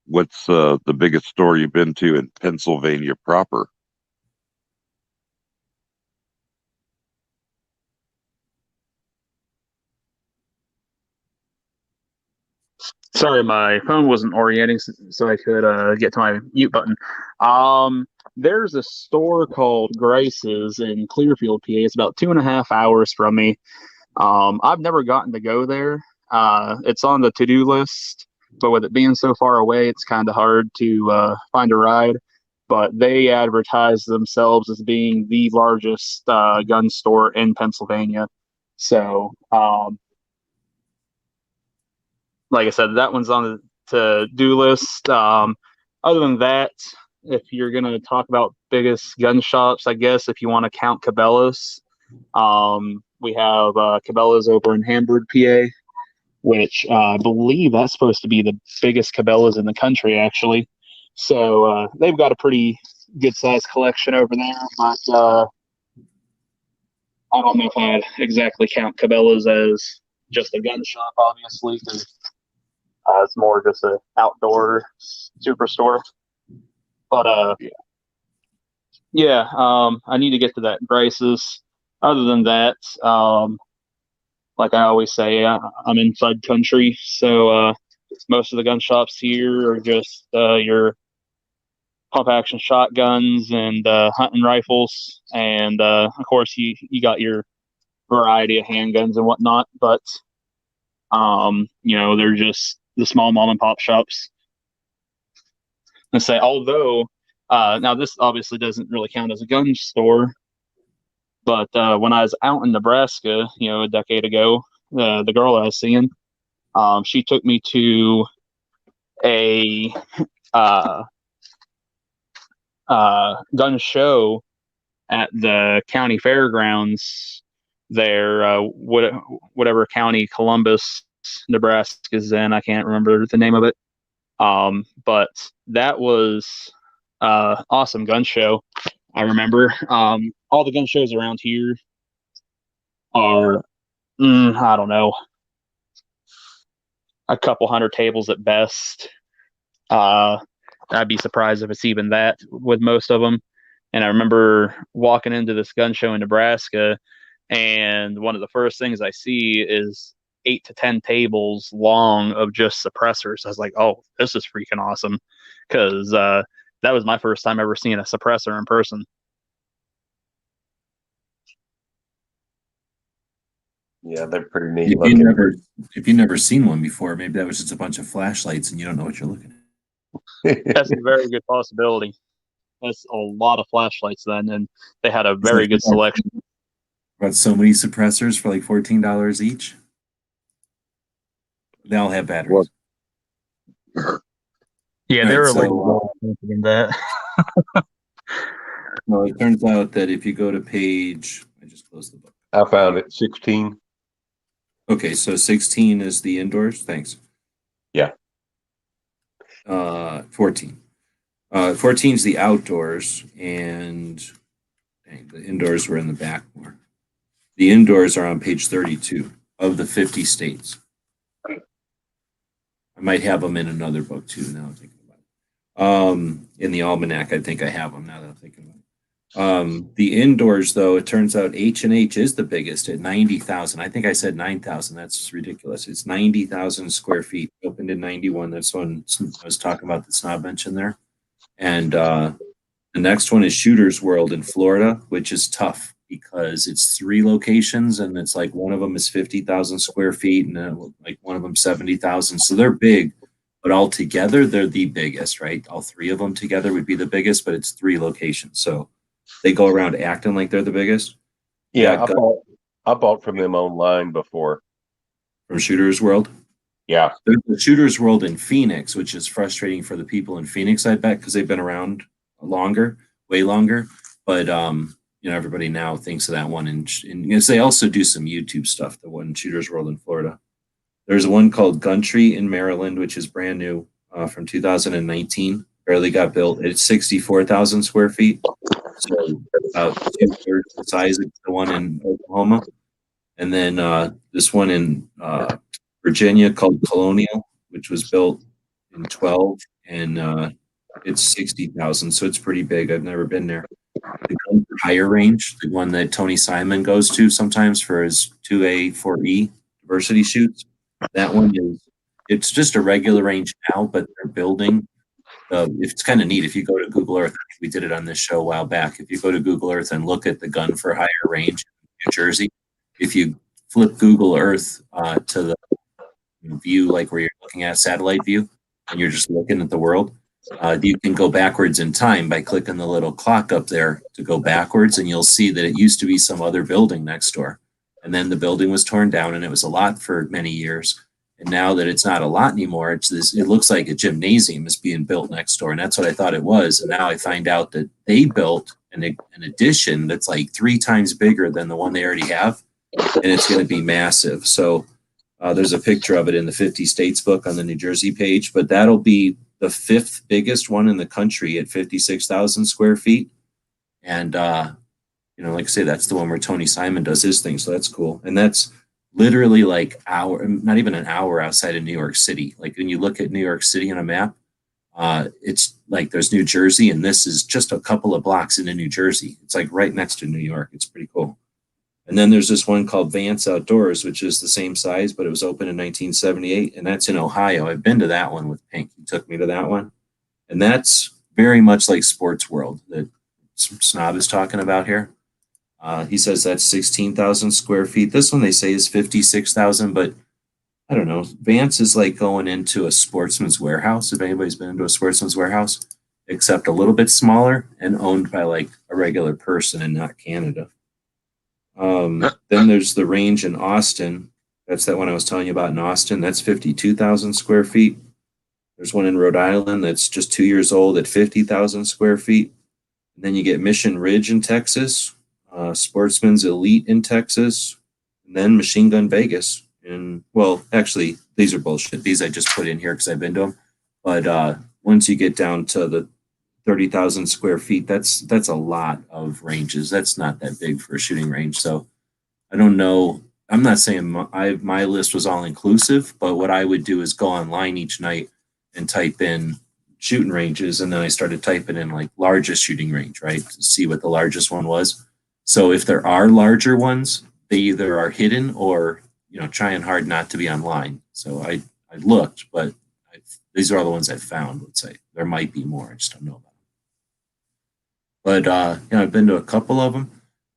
What's the biggest store you've been to in Pennsylvania proper? Sorry, my phone wasn't orienting, so I could get to my mute button. There's a store called Grace's in Clearfield, PA. It's about 2.5 hours from me. I've never gotten to go there. It's on the to-do list, but with it being so far away, it's kind of hard to find a ride. But they advertise themselves as being the largest gun store in Pennsylvania. So, like I said, that one's on the to-do list. Other than that, if you're going to talk about biggest gun shops, I guess if you want to count Cabela's, we have Cabela's over in Hamburg, PA, which I believe that's supposed to be the biggest Cabela's in the country, actually. So they've got a pretty good-sized collection over there, but I don't know if I'd exactly count Cabela's as just a gun shop, obviously, because it's more just an outdoor superstore. But yeah, I need to get to that Grace's. Other than that, like I always say, I'm inside country, so most of the gun shops here are just your pump action shotguns and hunting rifles, and of course you got your variety of handguns and whatnot. But they're just the small mom and pop shops. And say, although now this obviously doesn't really count as a gun store, but when I was out in Nebraska, a decade ago, the girl I was seeing, she took me to a gun show at the county fairgrounds there, whatever county Columbus, Nebraska is in. I can't remember the name of it. But that was awesome gun show. I remember all the gun shows around here are, I don't know, a couple hundred tables at best. I'd be surprised if it's even that with most of them. And I remember walking into this gun show in Nebraska, and one of the first things I see is 8 to 10 tables long of just suppressors. I was like, oh, this is freaking awesome, because that was my first time ever seeing a suppressor in person. Yeah, they're pretty neat If looking. you've never seen one before, maybe that was just a bunch of flashlights and you don't know what you're looking at. That's a very good possibility. That's a lot of flashlights then, and they had a very good selection. Bought so many suppressors for like $14 each. They all have batteries. Yeah, All they right, were so, in that. well, it turns out that if you go to page, I just closed the book. I found it 16. Okay, so 16 is the indoors. Thanks. Yeah. 14. 14 is the outdoors, and dang, the indoors were in the back more. The indoors are on page 32 of the 50 states. I might have them in another book too. Now I'm thinking about it. In the almanac, I think I have them now that I'm thinking about it. The indoors, though, it turns out H&H is the biggest at 90,000. I think I said 9,000. That's ridiculous. It's 90,000 square feet. Opened in 91. That's one I was talking about that Snob mentioned there. And the next one is Shooter's World in Florida, which is tough because it's 3 locations, and it's like one of them is 50,000 square feet, and like one of them 70,000. So they're big, but all together they're the biggest, right? All 3 of them together would be the biggest, but it's 3 locations. So they go around acting like they're the biggest. Yeah, I bought from them online before. From Shooter's World. Yeah. There's the Shooter's World in Phoenix, which is frustrating for the people in Phoenix, I bet, because they've been around longer, way longer. But everybody now thinks of that one, and they also do some YouTube stuff. The one Shooter's World in Florida. There's one called Gundry in Maryland, which is brand new from 2019. Barely got built. It's 64,000 square feet, so about 2/3 the size of the one in Oklahoma. And then this one in Virginia called Colonial, which was built in 12, and it's 60,000, so it's pretty big. I've never been there. The gun for higher range, the one that Tony Simon goes to sometimes for his 2A, 4E diversity shoots. That one it's just a regular range now, but they're building. It's kind of neat if you go to Google Earth. We did it on this show a while back. If you go to Google Earth and look at the gun for higher range in New Jersey, if you flip Google Earth to the view, like where you're looking at a satellite view, and you're just looking at the world, you can go backwards in time by clicking the little clock up there to go backwards, and you'll see that it used to be some other building next door. And then the building was torn down, and it was a lot for many years. And now that it's not a lot anymore, it looks like a gymnasium is being built next door. And that's what I thought it was. And now I find out that they built an addition that's like 3 times bigger than the one they already have. And it's going to be massive. So there's a picture of it in the 50 states book on the New Jersey page, but that'll be the 5th biggest one in the country at 56,000 square feet. And, like I say, that's the one where Tony Simon does his thing. So that's cool. And that's literally like not even an hour outside of New York City. Like when you look at New York City on a map, it's like there's New Jersey, and this is just a couple of blocks into New Jersey. It's like right next to New York. It's pretty cool. And then there's this one called Vance Outdoors, which is the same size, but it was open in 1978, and that's in Ohio. I've been to that one with Pink. He took me to that one. And that's very much like Sports World that Snob is talking about here. He says that's 16,000 square feet. This one they say is 56,000, but I don't know. Vance is like going into a Sportsman's Warehouse, if anybody's been into a Sportsman's Warehouse, except a little bit smaller and owned by like a regular person and not Canada. Then there's the range in Austin. That's that one I was telling you about in Austin. That's 52,000 square feet. There's one in Rhode Island that's just 2 years old at 50,000 square feet. And then you get Mission Ridge in Texas, Sportsman's Elite in Texas, and then Machine Gun Vegas. And well, actually, these are bullshit. These I just put in here because I've been to them. But once you get down to the 30,000 square feet, that's a lot of ranges. That's not that big for a shooting range. So I don't know. I'm not saying my list was all inclusive, but what I would do is go online each night and type in shooting ranges, and then I started typing in like largest shooting range, right, to see what the largest one was. So if there are larger ones, they either are hidden or trying hard not to be online. So I looked, but these are all the ones I found. Let's say there might be more. I just don't know about them. But I've been to a couple of them.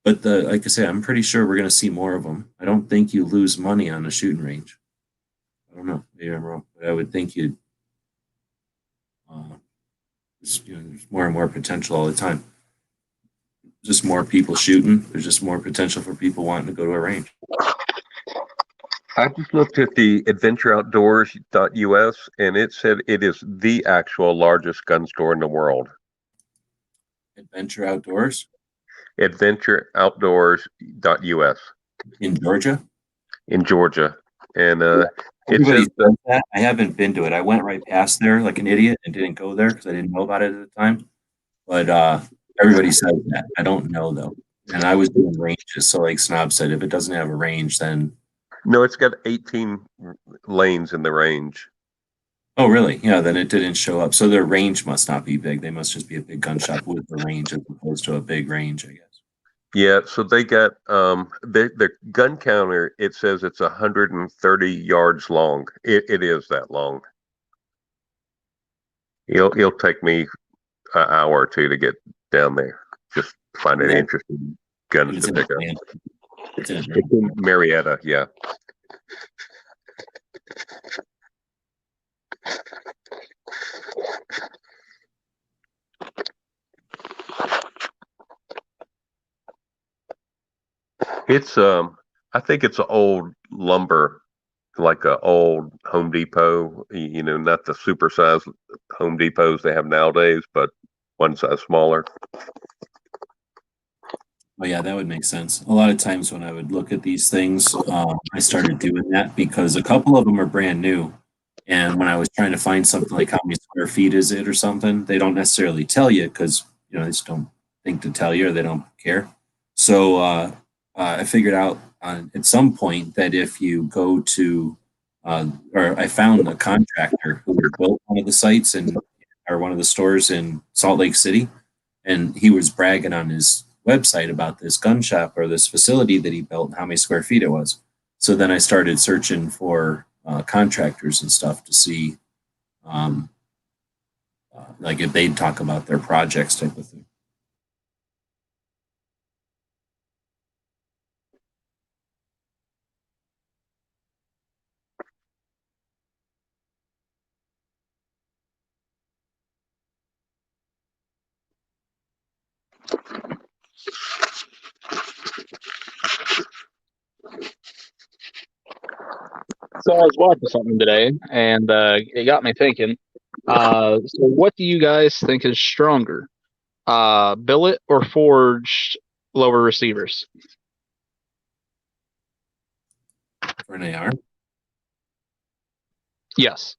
But like I say, I'm pretty sure we're going to see more of them. I don't think you lose money on a shooting range. I don't know. Maybe I'm wrong, but I would think you'd. There's more and more potential all the time. Just more people shooting. There's just more potential for people wanting to go to a range. I just looked at the adventureoutdoors.us and it said it is the actual largest gun store in the world. Adventure Outdoors Adventureoutdoors.us in Georgia. In Georgia, and Everybody says that. I haven't been to it. I went right past there like an idiot and didn't go there because I didn't know about it at the time. But everybody says that. I don't know though. And I was doing ranges, so like Snob said, if it doesn't have a range, then no, it's got 18 lanes in the range. Oh, really? Yeah, then it didn't show up. So their range must not be big. They must just be a big gun shop with a range as opposed to a big range, I guess. Yeah, so they got their gun counter. It says it's 130 yards long. It is that long. It'll take me an hour or two to get down there. Just find an interesting guns to pick up. It's in Marietta, yeah. It's I think it's an old lumber, like a old Home Depot, not the supersized Home Depots they have nowadays, but one size smaller. Oh yeah, that would make sense. A lot of times when I would look at these things, I started doing that because a couple of them are brand new. And when I was trying to find something like how many square feet is it or something, they don't necessarily tell you because they just don't think to tell you or they don't care. So I figured out at some point that if you go to, or I found a contractor who built one of the sites or one of the stores in Salt Lake City, and he was bragging on his website about this gun shop or this facility that he built and how many square feet it was. So then I started searching for contractors and stuff to see, like if they'd talk about their projects type of thing. So I was watching something today, and it got me thinking. So what do you guys think is stronger, billet or forged lower receivers? For an AR? Yes.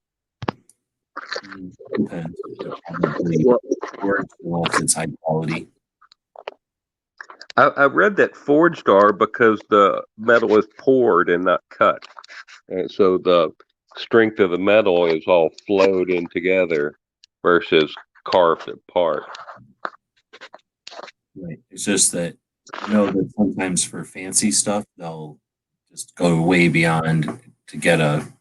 Depends. Unless it's high quality. I read that forged are because the metal is poured and not cut. And so the strength of the metal is all flowed in together versus carved apart. Right. It's just that that sometimes for fancy stuff they'll just go way beyond to get an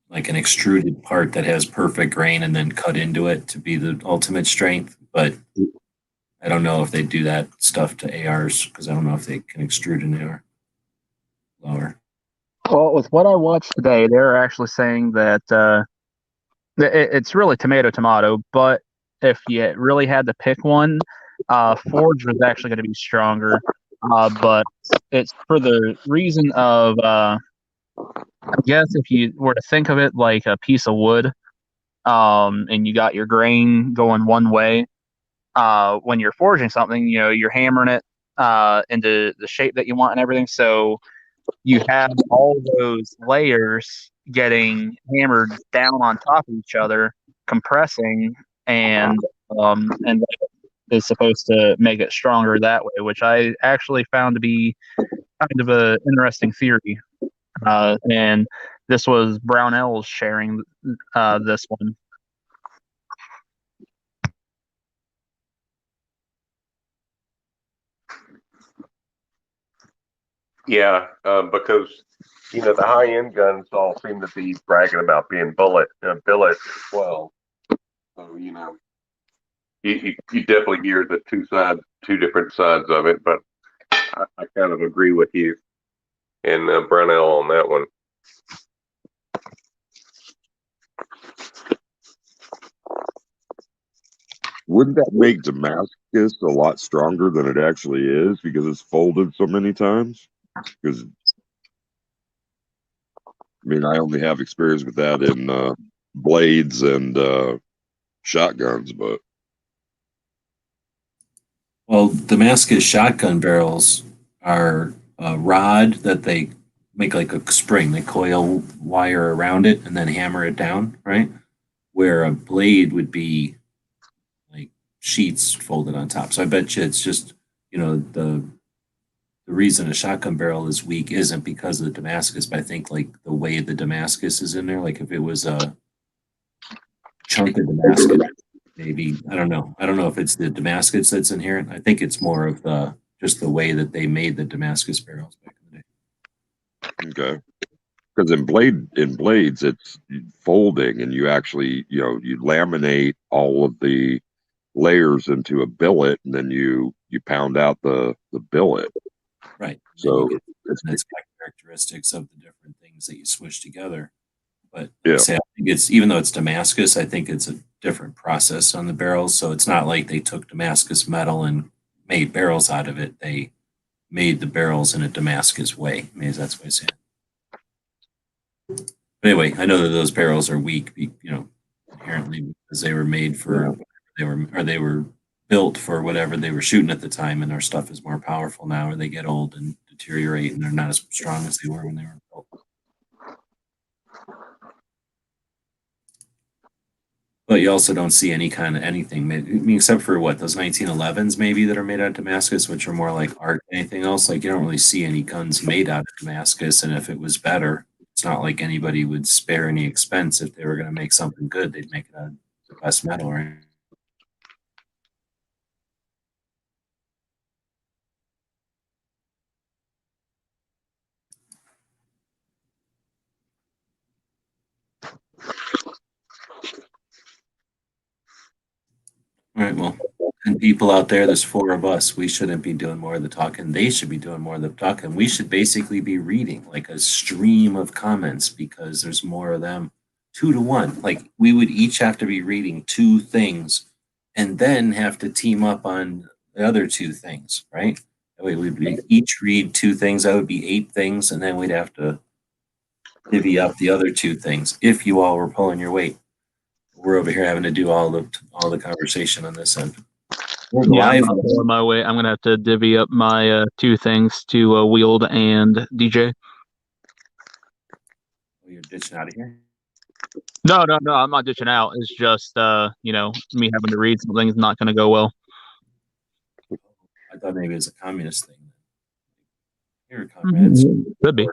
extruded part that has perfect grain and then cut into it to be the ultimate strength. But I don't know if they do that stuff to ARs because I don't know if they can extrude an AR lower. Well, with what I watched today, they're actually saying that it's really tomato, but if you really had to pick one, Forge was actually going to be stronger. But it's for the reason of, I guess if you were to think of it like a piece of wood, and you got your grain going one way, when you're forging something, you're hammering it into the shape that you want and everything. So you have all those layers getting hammered down on top of each other, compressing, and that is supposed to make it stronger that way, which I actually found to be kind of an interesting theory. And this was Brownells sharing this one. Yeah, because the high end guns all seem to be bragging about being billet as well. So you definitely hear the two different sides of it. But I kind of agree with you and Brunel on that one. Wouldn't that make Damascus a lot stronger than it actually is because it's folded so many times? Because I only have experience with that in blades and shotguns, but Well, Damascus shotgun barrels are a rod that they make like a spring. They coil wire around it and then hammer it down, right? Where a blade would be like sheets folded on top. So I bet you it's just, the reason a shotgun barrel is weak isn't because of the Damascus, but I think like the way the Damascus is in there, like if it was a chunk of Damascus, maybe I don't know if it's the Damascus that's inherent. I think it's more of the just the way that they made the Damascus barrels back in the day. okay. Because in blades, it's folding, and you actually you laminate all of the layers into a billet, and then you pound out the billet. Right. So it's characteristics of the different things that you switch together. But yeah, I think it's even though it's Damascus, I think it's a different process on the barrels. So it's not like they took Damascus metal and made barrels out of it. They made the barrels in a Damascus way. Maybe that's what I say. But anyway, I know that those barrels are weak, inherently because they were made for they were built for whatever they were shooting at the time, and our stuff is more powerful now, or they get old and deteriorate, and they're not as strong as they were when they were built. But you also don't see any kind of anything, except for those 1911s maybe that are made out of Damascus, which are more like art than anything else. Like you don't really see any guns made out of Damascus, and if it was better, it's not like anybody would spare any expense if they were going to make something good. They'd make it out of the best metal, right? All right, well, 10 people out there, there's 4 of us. We shouldn't be doing more of the talking. They should be doing more of the talking. We should basically be reading like a stream of comments because there's more of them 2 to 1. Like we would each have to be reading 2 things and then have to team up on the other 2 things, right? That way we'd each read 2 things. That would be 8 things. And then we'd have to divvy up the other 2 things if you all were pulling your weight. We're over here having to do all the conversation on this end. Yeah, I'm not pulling my way. I'm gonna have to divvy up my 2 things to Wield and DJ. You're ditching out of here? No, I'm not ditching out. It's just me having to read something is not going to go well. I thought maybe it was a communist thing. Here, comrades. Could be.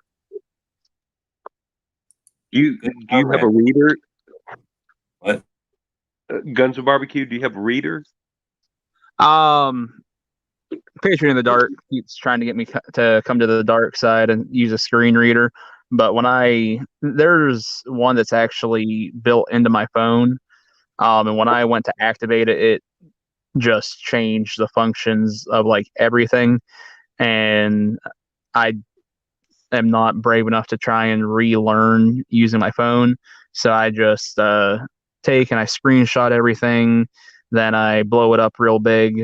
Do you have a reader? What? Guns and Barbecue, do you have a reader? Patriot in the Dark keeps trying to get me to come to the dark side and use a screen reader. But there's one that's actually built into my phone. And when I went to activate it, it just changed the functions of like everything. And I am not brave enough to try and relearn using my phone. So I just take and I screenshot everything. Then I blow it up real big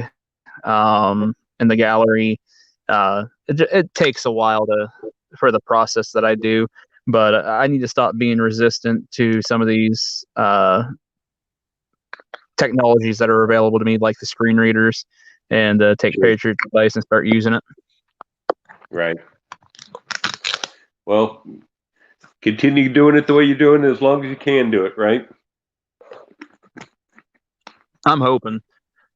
in the gallery. It takes a while for the process that I do, but I need to stop being resistant to some of these technologies that are available to me, like the screen readers, and take Patriot's advice and start using it. Right. Well, continue doing it the way you're doing it as long as you can do it, right? I'm hoping.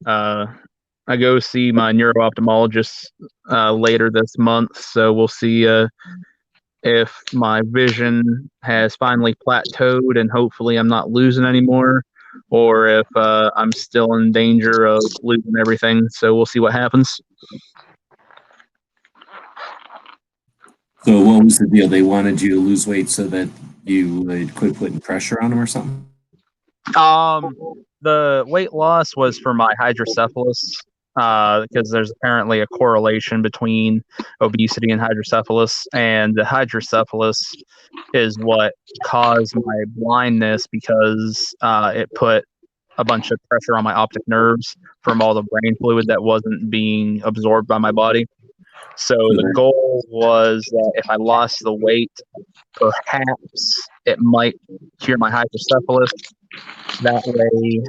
I go see my neuro-ophthalmologist later this month, so we'll see if my vision has finally plateaued and hopefully I'm not losing anymore, or if I'm still in danger of losing everything. So we'll see what happens. So what was the deal? They wanted you to lose weight so that you would quit putting pressure on them or something? The weight loss was for my hydrocephalus, because there's apparently a correlation between obesity and hydrocephalus, and the hydrocephalus is what caused my blindness because it put a bunch of pressure on my optic nerves from all the brain fluid that wasn't being absorbed by my body. So the goal was that if I lost the weight, perhaps it might cure my hydrocephalus. That way,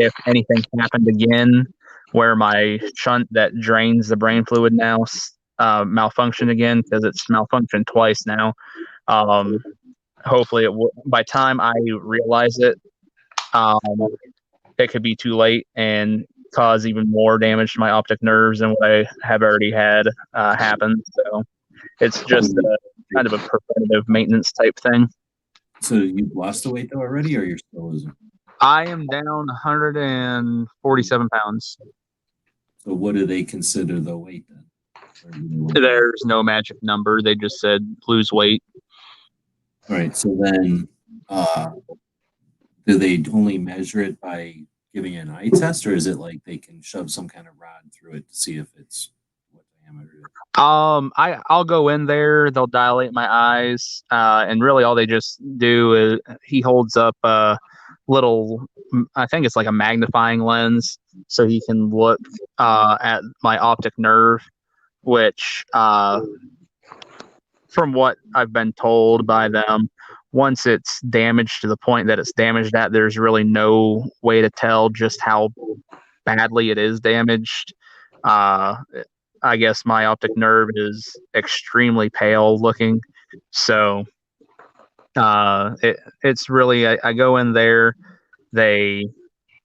if anything happened again where my shunt that drains the brain fluid now malfunctioned again, because it's malfunctioned twice now, hopefully by time I realize it, it could be too late and cause even more damage to my optic nerves than what I have already had happen. So it's just kind of a preventative maintenance type thing. So you've lost the weight though already, or you're still losing? I am down 147 pounds. So what do they consider the weight then? There's no magic number. They just said lose weight. All right. So then, do they only measure it by giving you an eye test, or is it like they can shove some kind of rod through it to see if it's what diameter it is? I'll go in there. They'll dilate my eyes, and really all they just do is he holds up a little. I think it's like a magnifying lens, so he can look at my optic nerve, which, from what I've been told by them, once it's damaged to the point that it's damaged at, there's really no way to tell just how badly it is damaged. I guess my optic nerve is extremely pale looking. So it's really, I go in there,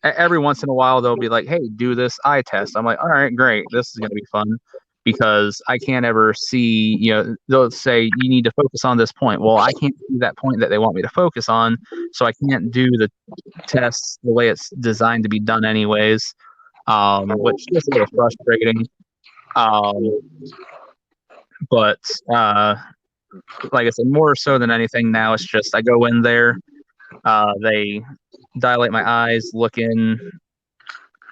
every once in a while they'll be like, hey, do this eye test. I'm like, all right, great. This is going to be fun, because I can't ever see, they'll say you need to focus on this point. Well, I can't see that point that they want me to focus on, so I can't do the tests the way it's designed to be done anyways, which is a little frustrating. But like I said, more so than anything now, it's just I go in there, they dilate my eyes, look in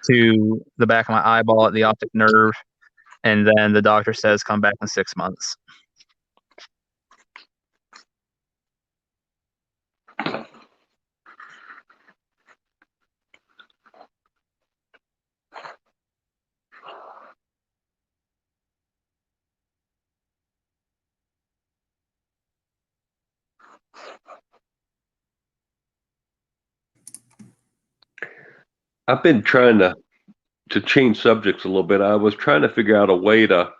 to the back of my eyeball at the optic nerve, and then the doctor says come back in 6 months. I've been trying to change subjects a little bit. I was trying to figure out a way to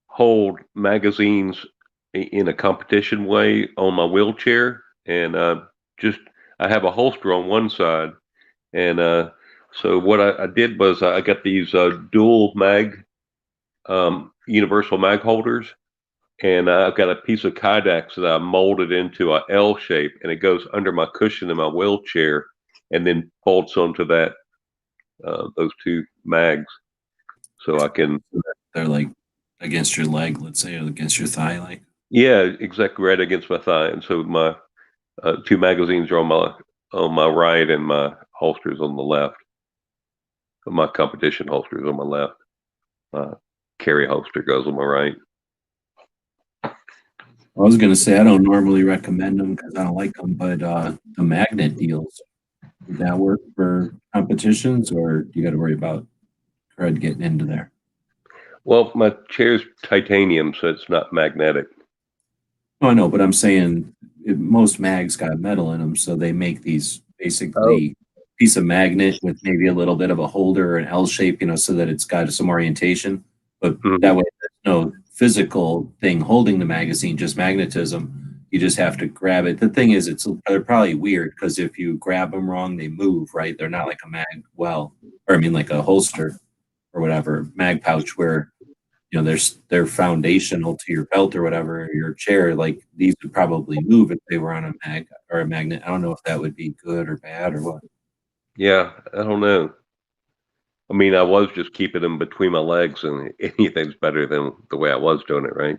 hold magazines in a competition way on my wheelchair, and I have a holster on one side, and so what I did was I got these dual mag universal mag holders, and I've got a piece of Kydex that I molded into a L shape, and it goes under my cushion in my wheelchair, and then bolts onto that those two mags, so I can. They're like against your leg, let's say, or against your thigh, like. Yeah, exactly, right against my thigh, and so my two magazines are on my right, and my holsters on the left. My competition holster is on my left. My carry holster goes on my right. I was going to say I don't normally recommend them because I don't like them, but the magnet deals, would that work for competitions, or you got to worry about crud getting into there? Well, my chair's titanium, so it's not magnetic. Oh, I know, but I'm saying most mags got metal in them, so they make these basically piece of magnet with maybe a little bit of a holder or an L shape, so that it's got some orientation. But that way, there's no physical thing holding the magazine, just magnetism. You just have to grab it. The thing is, they're probably weird because if you grab them wrong, they move, right? They're not like a mag, like a holster or whatever, mag pouch where, they're foundational to your belt or whatever, or your chair. Like these would probably move if they were on a mag or a magnet. I don't know if that would be good or bad or what. Yeah, I don't know. I mean, I was just keeping them between my legs, and anything's better than the way I was doing it, right?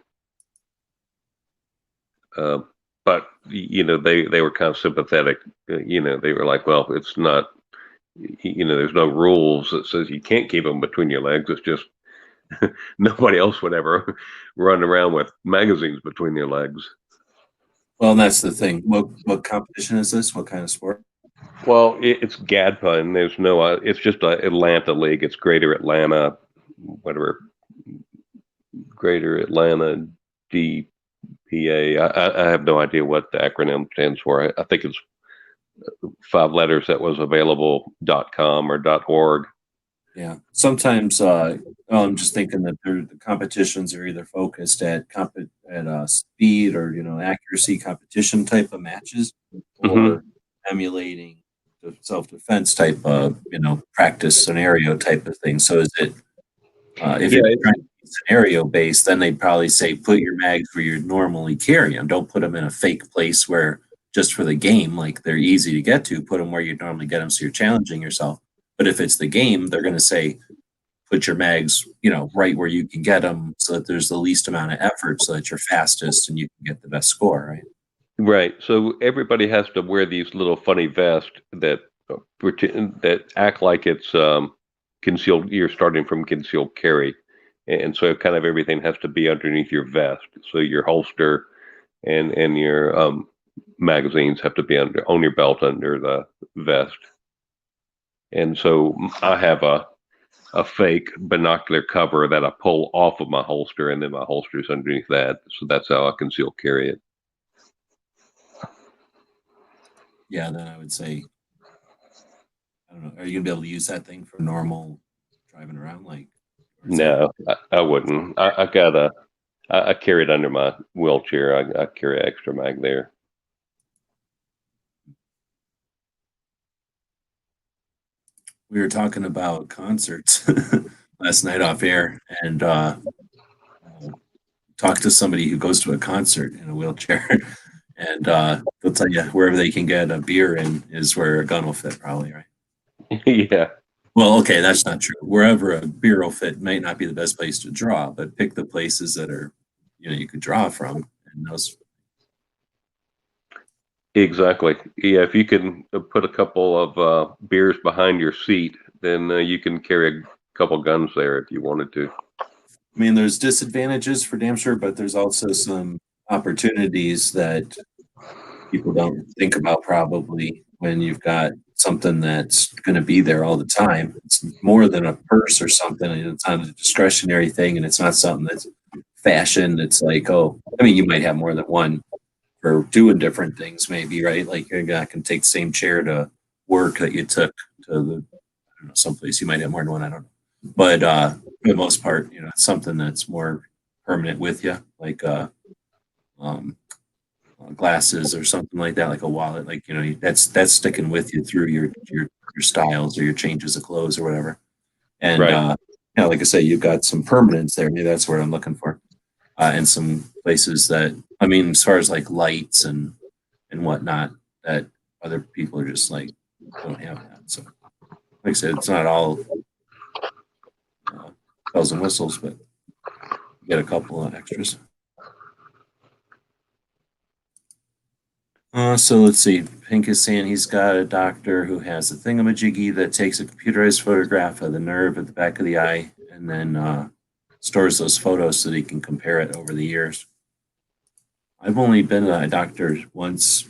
But they were kind of sympathetic. They were like, well, it's not. There's no rules that says you can't keep them between your legs. It's just nobody else would ever run around with magazines between their legs. Well, that's the thing. What competition is this? What kind of sport? Well, it's GADPA, and there's no. It's just a Atlanta League. It's Greater Atlanta, whatever. Greater Atlanta DPA. I have no idea what the acronym stands for. I think it's 5 letters that was available.com or .org. Yeah. Sometimes I'm just thinking that the competitions are either focused at speed or accuracy competition type of matches, or emulating the self-defense type of practice scenario type of thing. So is it if it's trying to be scenario based, then they'd probably say put your mags where you normally carry them. Don't put them in a fake place where just for the game, like they're easy to get to. Put them where you normally get them, so you're challenging yourself. But if it's the game, they're going to say put your mags, right where you can get them, so that there's the least amount of effort, so that you're fastest and you can get the best score, right? Right. So everybody has to wear these little funny vests that act like it's concealed. You're starting from concealed carry, and so kind of everything has to be underneath your vest. So your holster and your magazines have to be on your belt under the vest. And so I have a fake binocular cover that I pull off of my holster, and then my holster is underneath that. So that's how I conceal carry it. Yeah, then I would say, I don't know, are you gonna be able to use that thing for normal driving around? No, I wouldn't. I carry it under my wheelchair. I carry extra mag there. We were talking about concerts last night off air, and talked to somebody who goes to a concert in a wheelchair, and they'll tell you wherever they can get a beer in is where a gun will fit, probably, right? Yeah. Well, okay, that's not true. Wherever a beer will fit might not be the best place to draw, but pick the places that are, you could draw from, and those. Exactly. Yeah, if you can put a couple of beers behind your seat, then you can carry a couple guns there if you wanted to. I mean, there's disadvantages for damn sure, but there's also some opportunities that people don't think about probably when you've got something that's going to be there all the time. It's more than a purse or something. It's not a discretionary thing, and it's not something that's fashioned. It's like, oh, I mean, you might have more than one for doing different things, maybe, right? Like you're not going to take the same chair to work that you took to someplace. You might have more than one. I don't know. But for the most part, it's something that's more permanent with you, like glasses or something like that, like a wallet. Like that's sticking with you through your styles or your changes of clothes or whatever. And right. Like I say, you've got some permanence there. Maybe that's what I'm looking for. And some places that, I mean, as far as like lights and whatnot, that other people are just like don't have that. So, like I said, it's not all bells and whistles, but you get a couple of extras. So let's see. Pink is saying he's got a doctor who has a thingamajiggy that takes a computerized photograph of the nerve at the back of the eye and then stores those photos so that he can compare it over the years. I've only been to a doctor once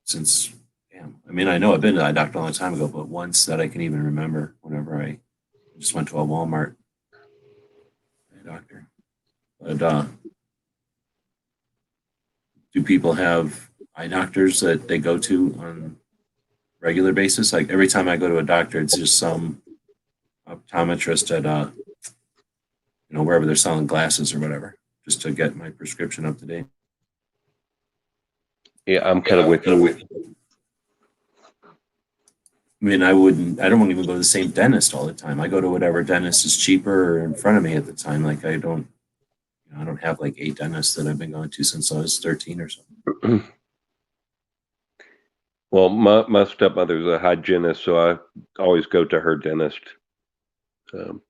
since, I mean, I know I've been to a doctor a long time ago, but once that I can even remember whenever I just went to a Walmart doctor. But do people have eye doctors that they go to on a regular basis? Like every time I go to a doctor, it's just some optometrist at wherever they're selling glasses or whatever, just to get my prescription up to date. Yeah, I'm kind of with you. I mean, I don't even go to the same dentist all the time. I go to whatever dentist is cheaper or in front of me at the time. Like I don't have like 8 dentists that I've been going to since I was 13 or something. Well, my stepmother's a hygienist, so I always go to her dentist. I mean,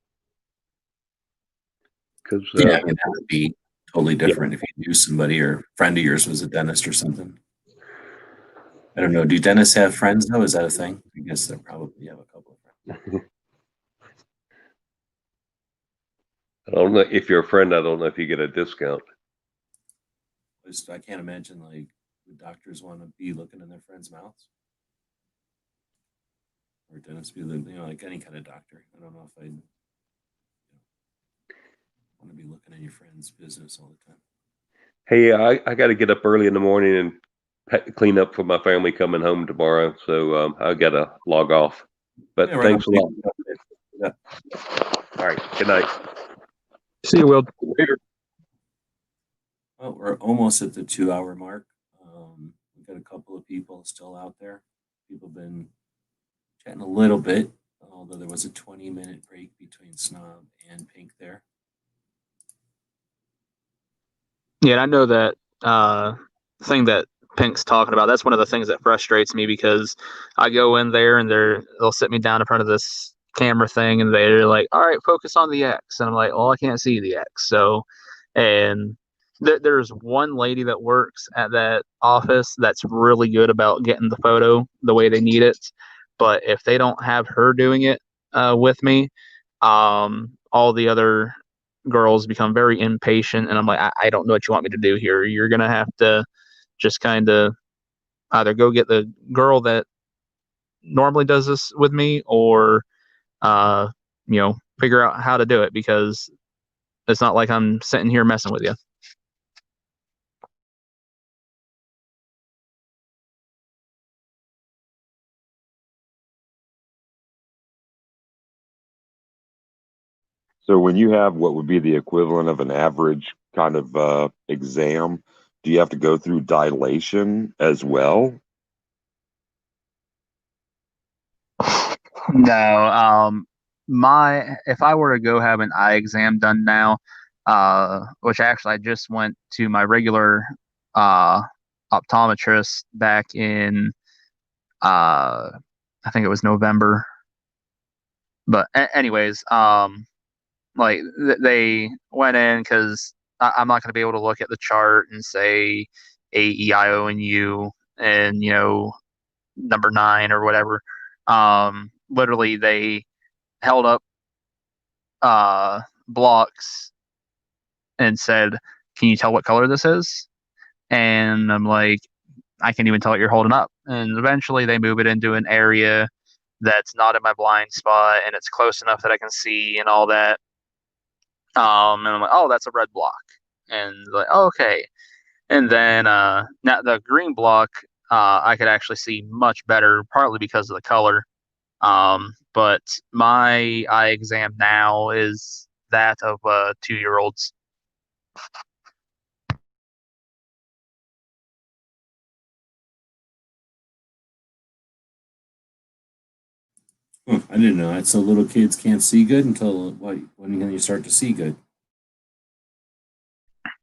that would be totally different if you knew somebody or a friend of yours was a dentist or something. I don't know. Do dentists have friends though? Is that a thing? I guess they probably have a couple of friends. I don't know if you're a friend. I don't know if you get a discount. I can't imagine like would doctors want to be looking in their friends' mouths, or dentists be like any kind of doctor. I don't know if I'd want to be looking at your friend's business all the time. Hey, I got to get up early in the morning and clean up for my family coming home tomorrow. So I got to log off. But Yeah, right thanks a on. lot. Yeah. All right. Good night. See you, Will. Later. Well, we're almost at the 2 hour mark. We've got a couple of people still out there. People have been chatting a little bit, although there was a 20-minute break between Snob and Pink there. Yeah, and I know that thing that Pink's talking about. That's one of the things that frustrates me because I go in there and they'll sit me down in front of this camera thing and they're like, "All right, focus on the X," and I'm like, "Well, I can't see the X." So, and there's one lady that works at that office that's really good about getting the photo the way they need it, but if they don't have her doing it with me, all the other girls become very impatient, and I'm like, I don't know what you want me to do here. You're gonna have to just kind of either go get the girl that normally does this with me, or uh, figure out how to do it because it's not like I'm sitting here messing with you. So when you have what would be the equivalent of an average kind of exam, do you have to go through dilation as well? No, my if I were to go have an eye exam done now, which actually I just went to my regular uh optometrist back in I think it was November. But anyways, like they went in because I'm not going to be able to look at the chart and say A, E, I, O, and U, and number 9 or whatever. Literally, they held up blocks and said, "Can you tell what color this is?" And I'm like, "I can't even tell what you're holding up." And eventually, they move it into an area that's not in my blind spot and it's close enough that I can see and all that. And I'm like, "Oh, that's a red block." And like, oh, okay. And then now the green block, I could actually see much better, partly because of the color. But my eye exam now is that of 2-year-olds. I didn't know that. So little kids can't see good until what? When can you start to see good?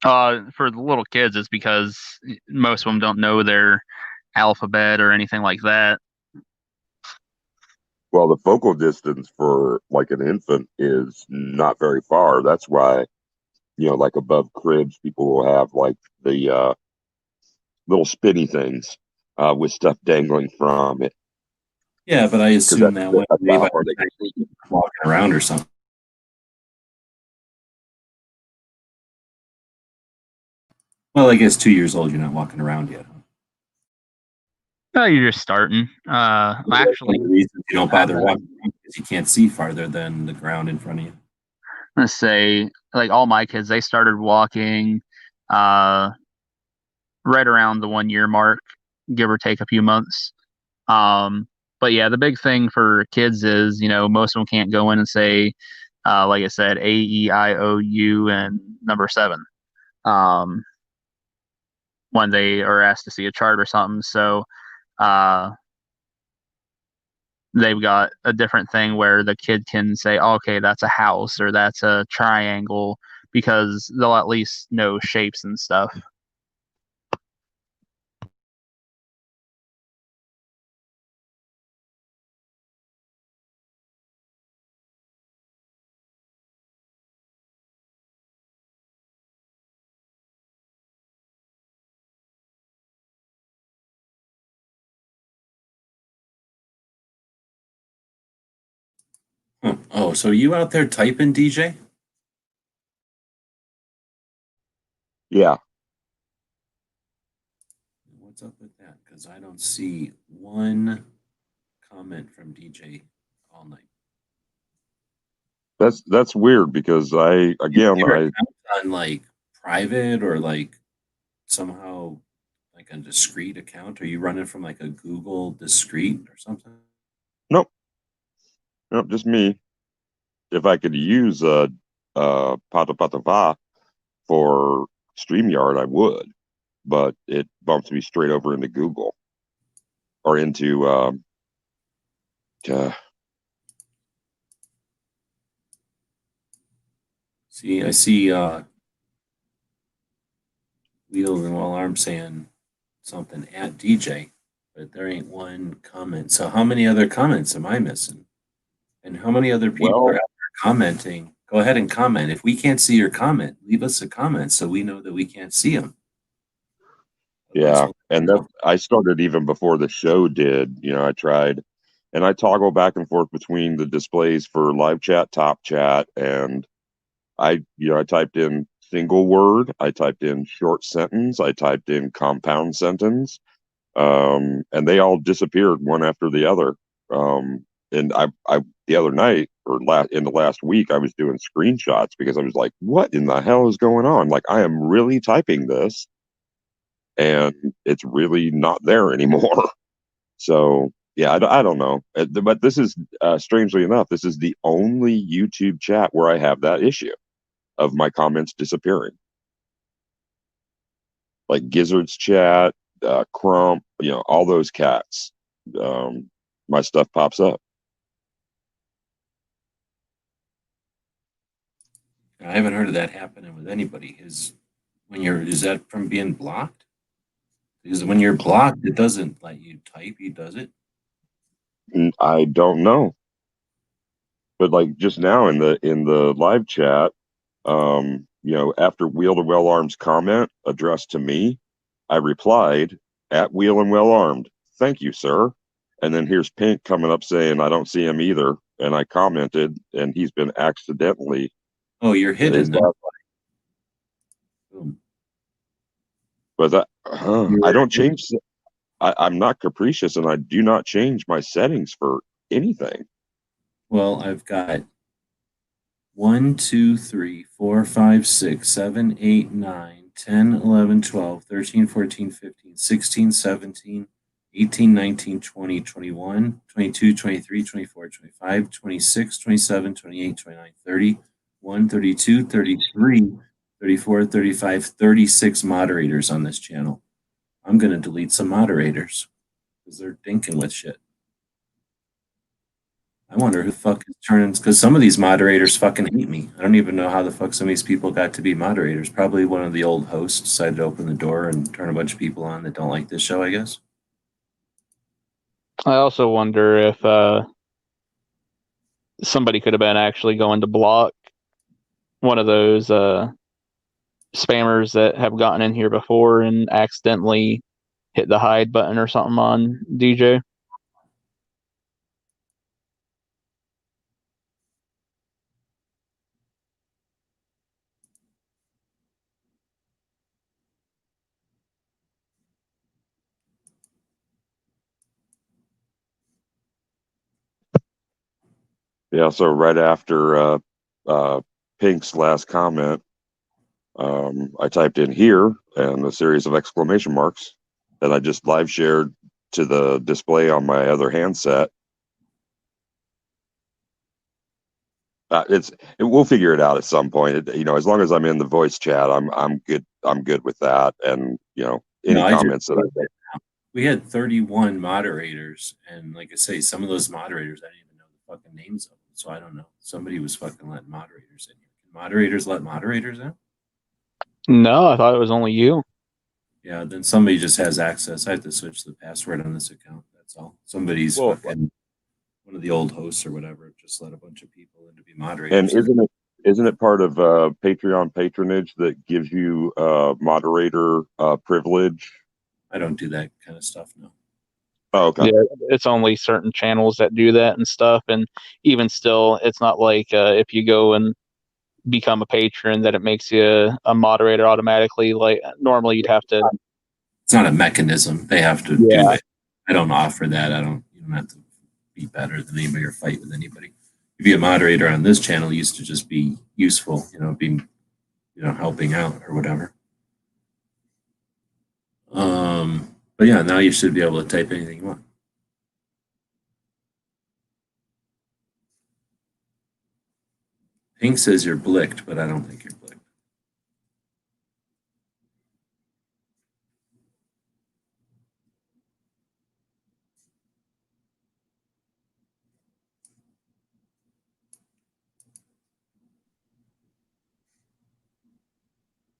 For the little kids, it's because most of them don't know their alphabet or anything like that. Well, the focal distance for like an infant is not very far. That's why, like above cribs, people will have like the little spinny things with stuff dangling from it. Yeah, but I Because assume that when that's they how far they can see. walking around or something. Well, I guess 2 years old, you're not walking around yet. Huh? No, you're just starting. Actually, One of the reasons you don't bother walking around because you can't see farther than the ground in front of you. let's say like all my kids, they started walking uh, right around the 1 year mark, give or take a few months. Um, but yeah, the big thing for kids is, most of them can't go in and say, like I said, A, E, I, O, U, and number 7 um, when they are asked to see a chart or something. So uh, they've got a different thing where the kid can say, oh, okay, that's a house or that's a triangle because they'll at least know shapes and stuff. Oh, so you out there typing, DJ? Yeah. What's up with that? Because I don't see one comment from DJ all night. That's weird because Is your I account on like private or like somehow like a discrete account? Are you running from like a Google discrete or something? nope, nope, just me. If I could use Pata Pata Va for StreamYard, I would, but it bumps me straight over into Google or into uh, See, I see Wheels and Well Arm saying something at DJ, but there ain't one comment. So how many other comments am I missing? And how many other people are well, out there commenting? Go ahead and comment. If we can't see your comment, leave us a comment so we know that we can't see them. Otherwise, yeah, and that I started even before the show did. You know, I tried, and I toggle back and forth between the displays for live chat, top chat, and I typed in single word, I typed in short sentence, I typed in compound sentence, and they all disappeared one after the other. And I the other night or in the last week, I was doing screenshots because I was like, "What in the hell is going on? Like, I am really typing this, and it's really not there anymore." So yeah, I don't know, but this is strangely enough, this is the only YouTube chat where I have that issue of my comments disappearing. Like Gizzard's chat, Crump, all those cats. My stuff pops up. I haven't heard of that happening with anybody. Is that from being blocked? Because when you're blocked, it doesn't let you type. Does it? I don't know, but like just now in the live chat, after Wheel to Well Armed's comment addressed to me, I replied at Wheel and Well Armed, "Thank you, sir." And then here's Pink coming up saying I don't see him either, and I commented, and he's been accidentally. Oh, you're Is hidden. that? Boom. But I don't change. I'm not capricious, and I do not change my settings for anything. Well, I've got 1, 2, 3, 4, 5, 6, 7, 8, 9, 10, 11, 12, 13, 14, 15, 16, 17, 18, 19, 20, 21, 22, 23, 24, 25, 26, 27, 28, 29, 30, 1, 32, 33, 34, 35, 36 moderators on this channel. I'm going to delete some moderators because they're dinking with shit. I wonder who the fuck is turning, because some of these moderators fucking hate me. I don't even know how the fuck some of these people got to be moderators. Probably one of the old hosts decided to open the door and turn a bunch of people on that don't like this show, I guess. I also wonder if somebody could have been actually going to block one of those spammers that have gotten in here before and accidentally hit the hide button or something on DJ. Yeah, so right after Pink's last comment, I typed in here and a series of exclamation marks that I just live shared to the display on my other handset. We'll figure it out at some point. As long as I'm in the voice chat, I'm good. I'm good with that. And any comments that I get. We had 31 moderators, and like I say, some of those moderators I didn't even know the fucking names of them, so I don't know. Somebody was fucking letting moderators in here. Can moderators let moderators in? No, I thought it was only you. Yeah, then somebody just has access. I have to switch the password on this account. That's all. Somebody's fucking one of the old hosts or whatever just let a bunch of people in to be moderators. And isn't it part of Patreon patronage that gives you moderator privilege? I don't do that kind of stuff, no. Oh, okay. Yeah, it's only certain channels that do that and stuff. And even still, it's not like if you go and become a patron that it makes you a moderator automatically. Like normally you'd have to. It's not a mechanism. They have to Yeah. do it. I don't offer that. You don't have to be better than anybody or fight with anybody. To be a moderator on this channel used to just be useful, being, helping out or whatever. But yeah, now you should be able to type anything you want. Pink says you're blicked, but I don't think you're blicked.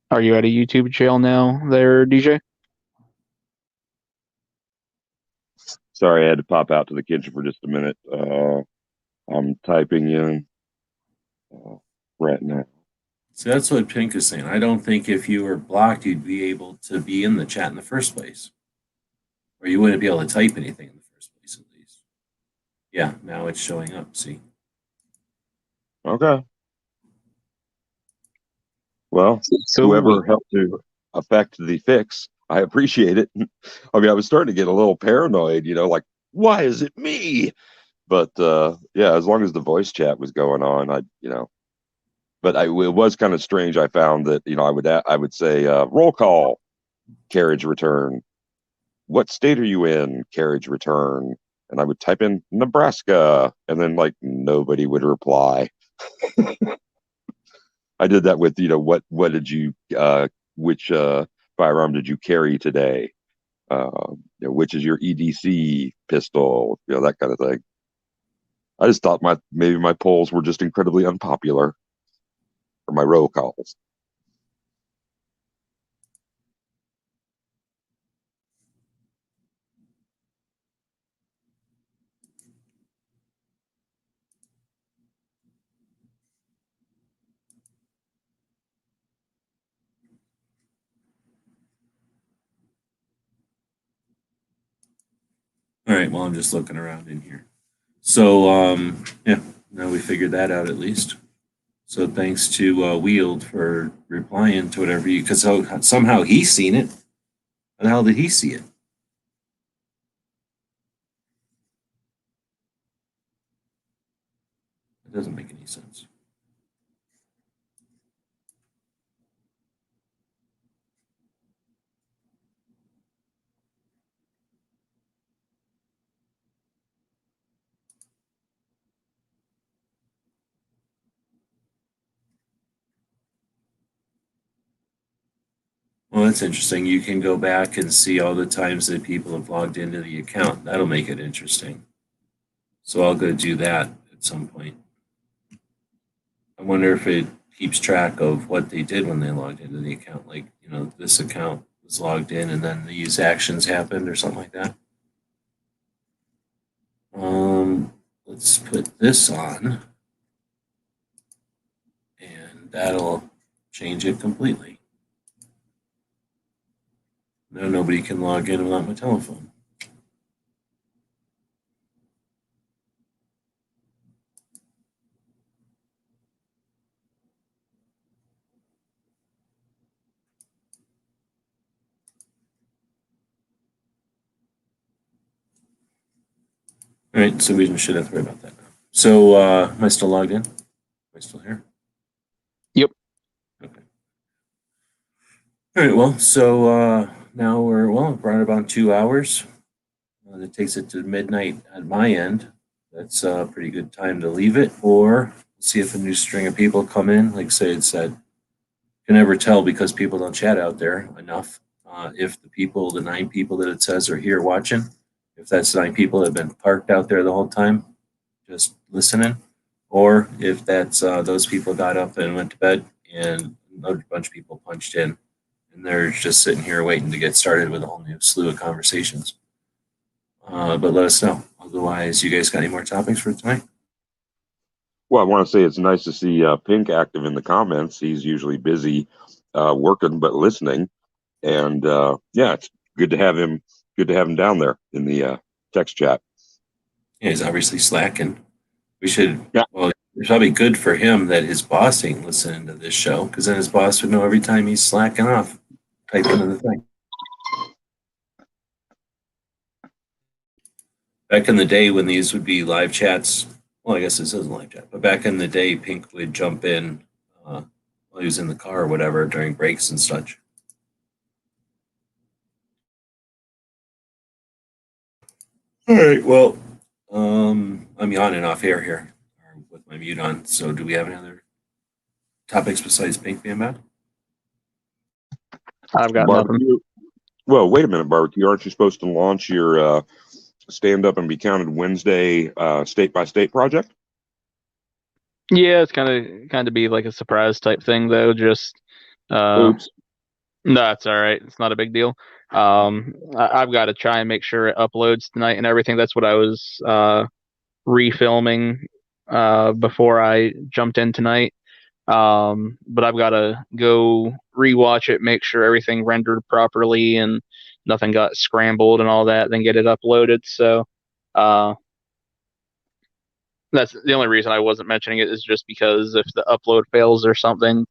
Are you at a YouTube channel now there, DJ? Sorry, I had to pop out to the kitchen for just a minute. I'm typing in right now. So that's what Pink is saying. I don't think if you were blocked, you'd be able to be in the chat in the first place. Or you wouldn't be able to type anything in the first place, at least. Yeah, now it's showing up. See? Okay. Well, So whoever helped to affect the fix, I appreciate it. I mean, I was starting to get a little paranoid, like, why is it me? But yeah, as long as the voice chat was going on, but it was kind of strange. I found that, I would say, roll call, carriage return. What state are you in? Carriage return. And I would type in Nebraska, and then nobody would reply. I did that with, what did you, which firearm did you carry today? Which is your EDC pistol? That kind of thing. I just thought maybe my polls were just incredibly unpopular, or my roll calls. All right, well, I'm just looking around in here. So, yeah, now we figured that out at least. So thanks to Wield for replying to whatever because somehow he's seen it. How the hell did he see it? It doesn't make any sense. Well, that's interesting. You can go back and see all the times that people have logged into the account. That'll make it interesting. So I'll go do that at some point. I wonder if it keeps track of what they did when they logged into the account. Like, this account was logged in and then these actions happened or something like that. Let's put this on. And that'll change it completely. Now nobody can log in without my telephone. All right, so we should have to worry about that now. So am I still logged in? Am I still here? Yep. Okay. All right, well, so now we're, right about 2 hours. That takes it to midnight at my end. That's a pretty good time to leave it, or see if a new string of people come in. Like say it said, you can never tell because people don't chat out there enough. If the 9 people that it says are here watching, if that's 9 people that have been parked out there the whole time, just listening, or if that's those people got up and went to bed and another bunch of people punched in and they're just sitting here waiting to get started with a whole new slew of conversations. But let us know. Otherwise, you guys got any more topics for tonight? Well, I want to say it's nice to see Pink active in the comments. He's usually busy working but listening, and yeah, it's good to have him. Good to have him down there in the text chat. Yeah, he's obviously slacking. We should. Yeah. Well, it's probably good for him that his boss ain't listening to this show, because then his boss would know every time he's slacking off, typing in the thing. Back in the day when these would be live chats, well, I guess this isn't live chat, but back in the day, Pink would jump in while he was in the car or whatever during breaks and such. All right, well, I'm yawning off air here with my mute on. So, do we have any other topics besides Pink being bad? I've got nothing. Barbecue. Well, wait a minute, Barbecue. Aren't you supposed to launch your Stand Up and Be Counted Wednesday state by state project? Yeah, it's kind of be like a surprise type thing though. Just Oops. no, it's all right. It's not a big deal. I've got to try and make sure it uploads tonight and everything. That's what I was refilming before I jumped in tonight. But I've got to go rewatch it, make sure everything rendered properly and nothing got scrambled and all that, then get it uploaded. So that's the only reason I wasn't mentioning it, is just because if the upload fails or something,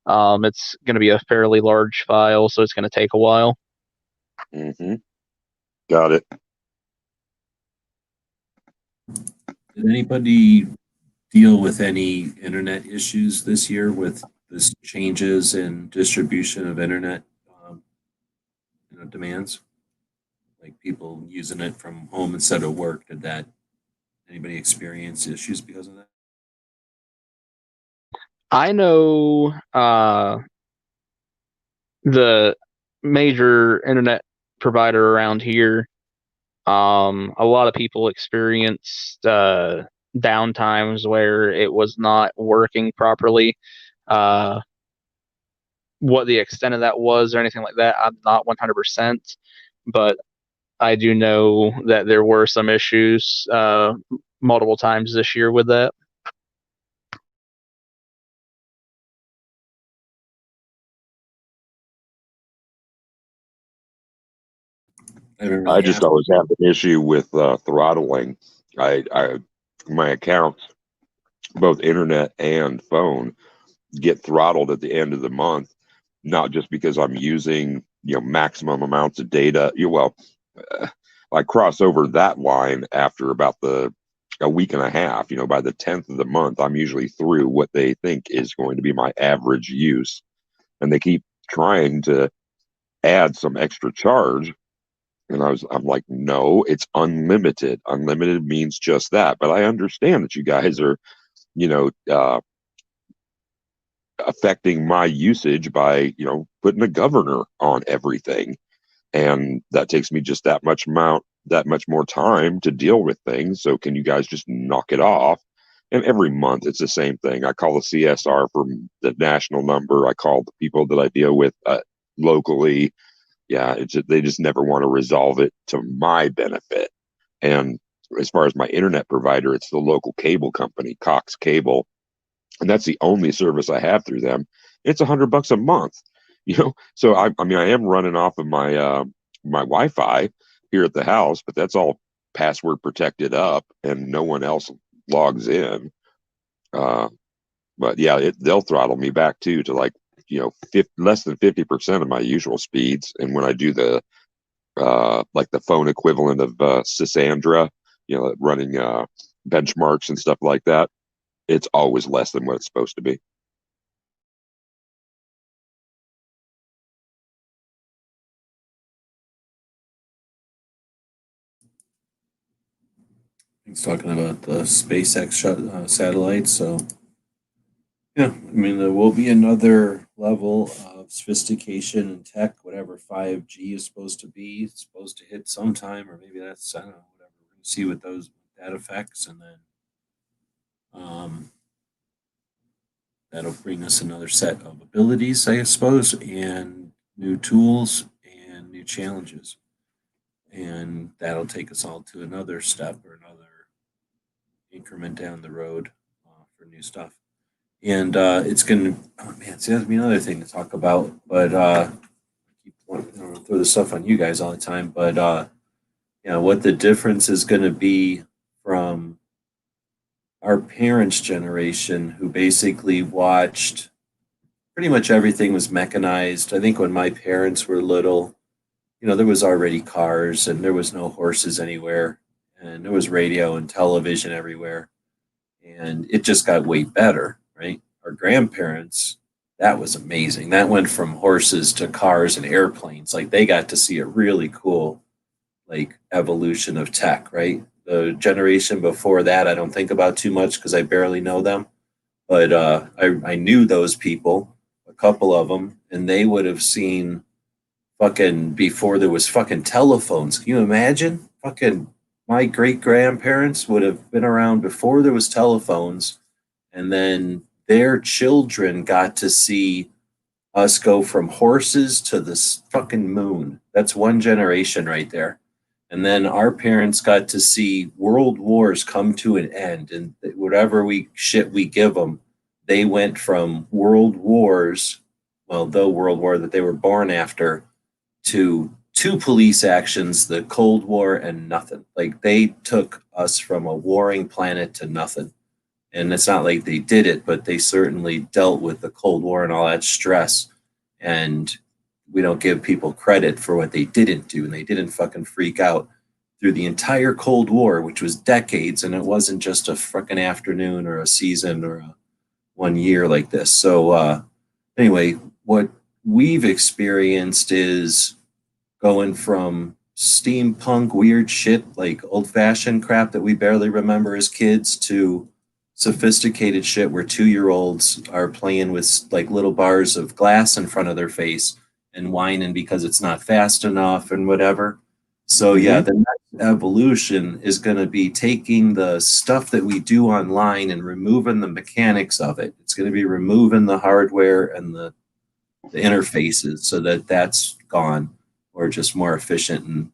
it's going to be a fairly large file, so it's going to take a while. Mm-hmm. Got it. Did anybody deal with any internet issues this year with this changes in distribution of internet demands? Like people using it from home instead of work. Did that anybody experience issues because of that? I know the major internet provider around here, a lot of people experienced downtimes where it was not working properly. What the extent of that was or anything like that, I'm not 100%, but I do know that there were some issues multiple times this year with that. I just always have an issue with throttling. My accounts, both internet and phone, get throttled at the end of the month, not just because I'm using maximum amounts of data. I cross over that line after about a week and a half. By the 10th of the month, I'm usually through what they think is going to be my average use, and they keep trying to add some extra charge. And I'm like, no, it's unlimited. Unlimited means just that. But I understand that you guys are, affecting my usage by, putting a governor on everything. And that takes me just that much more time to deal with things. So can you guys just knock it off? And every month it's the same thing. I call the CSR from the national number. I call the people that I deal with locally. Yeah, they just never want to resolve it to my benefit. And as far as my internet provider, it's the local cable company, Cox Cable, and that's the only service I have through them. It's $100 a month, So I am running off of my my Wi-Fi here at the house, but that's all password protected up, and no one else logs in. But yeah, they'll throttle me back too to like less than 50% of my usual speeds. And when I do the like the phone equivalent of Sysandra, running benchmarks and stuff like that, it's always less than what it's supposed to be. He's talking about the SpaceX satellites. So, yeah, there will be another level of sophistication and tech, whatever 5G is supposed to be. It's supposed to hit sometime, or maybe that's, I don't know, whatever. We're going to see what that affects, and then that'll bring us another set of abilities, I suppose, and new tools and new challenges. And that'll take us all to another step or another increment down the road for new stuff. And it's going to, oh man, see, that's another thing to talk about. But I keep wanting to throw this stuff on you guys all the time. But what the difference is going to be from our parents' generation, who basically watched pretty much everything was mechanized. I think when my parents were little, there was already cars and there was no horses anywhere, and there was radio and television everywhere, and it just got way better, right? Our grandparents, that was amazing. That went from horses to cars and airplanes. Like they got to see a really cool like evolution of tech, right? The generation before that, I don't think about too much because I barely know them, but I knew those people, a couple of them, and they would have seen fucking before there was fucking telephones. Can you imagine? Fucking my great grandparents would have been around before there was telephones, and then their children got to see us go from horses to this fucking moon. That's one generation right there. And then our parents got to see world wars come to an end, and whatever we give them, they went from world wars, well, the world war that they were born after, to two police actions, the Cold War and nothing. Like they took us from a warring planet to nothing. And it's not like they did it, but they certainly dealt with the Cold War and all that stress. And we don't give people credit for what they didn't do. And they didn't fucking freak out through the entire Cold War, which was decades. And it wasn't just a fucking afternoon or a season or a 1 year like this. So, anyway, what we've experienced is going from steampunk weird shit like old fashioned crap that we barely remember as kids to sophisticated shit where 2 year olds are playing with like little bars of glass in front of their face and whining because it's not fast enough and whatever. So yeah, the next evolution is going to be taking the stuff that we do online and removing the mechanics of it. It's going to be removing the hardware and the interfaces so that that's gone, or just more efficient and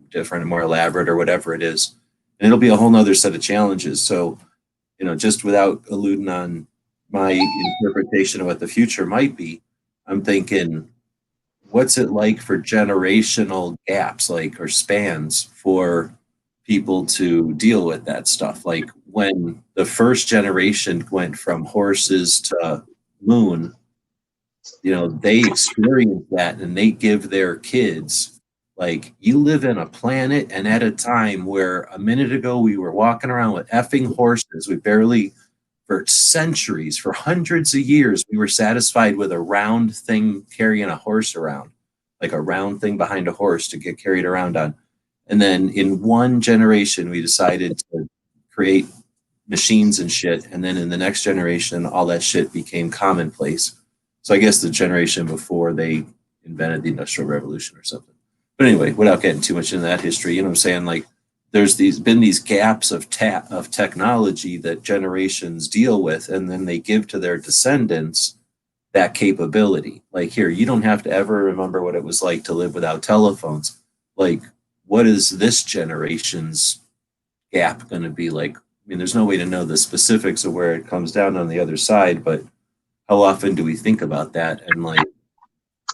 different and more elaborate or whatever it is. And it'll be a whole nother set of challenges. So just without alluding on my interpretation of what the future might be, I'm thinking, what's it like for generational gaps, like, or spans for people to deal with that stuff? Like when the first generation went from horses to moon, they experience that and they give their kids, like, you live in a planet and at a time where a minute ago we were walking around with effing horses. We barely, for centuries, for hundreds of years, we were satisfied with a round thing carrying a horse around, like a round thing behind a horse to get carried around on. And then in one generation, we decided to create machines and shit. And then in the next generation, all that shit became commonplace. So I guess the generation before they invented the Industrial Revolution or something. But anyway, without getting too much into that history, you know what I'm saying? Like, there's been these gaps of technology that generations deal with, and then they give to their descendants that capability. Like, here, you don't have to ever remember what it was like to live without telephones. Like, what is this generation's gap going to be like? I mean, there's no way to know the specifics of where it comes down on the other side, but how often do we think about that and like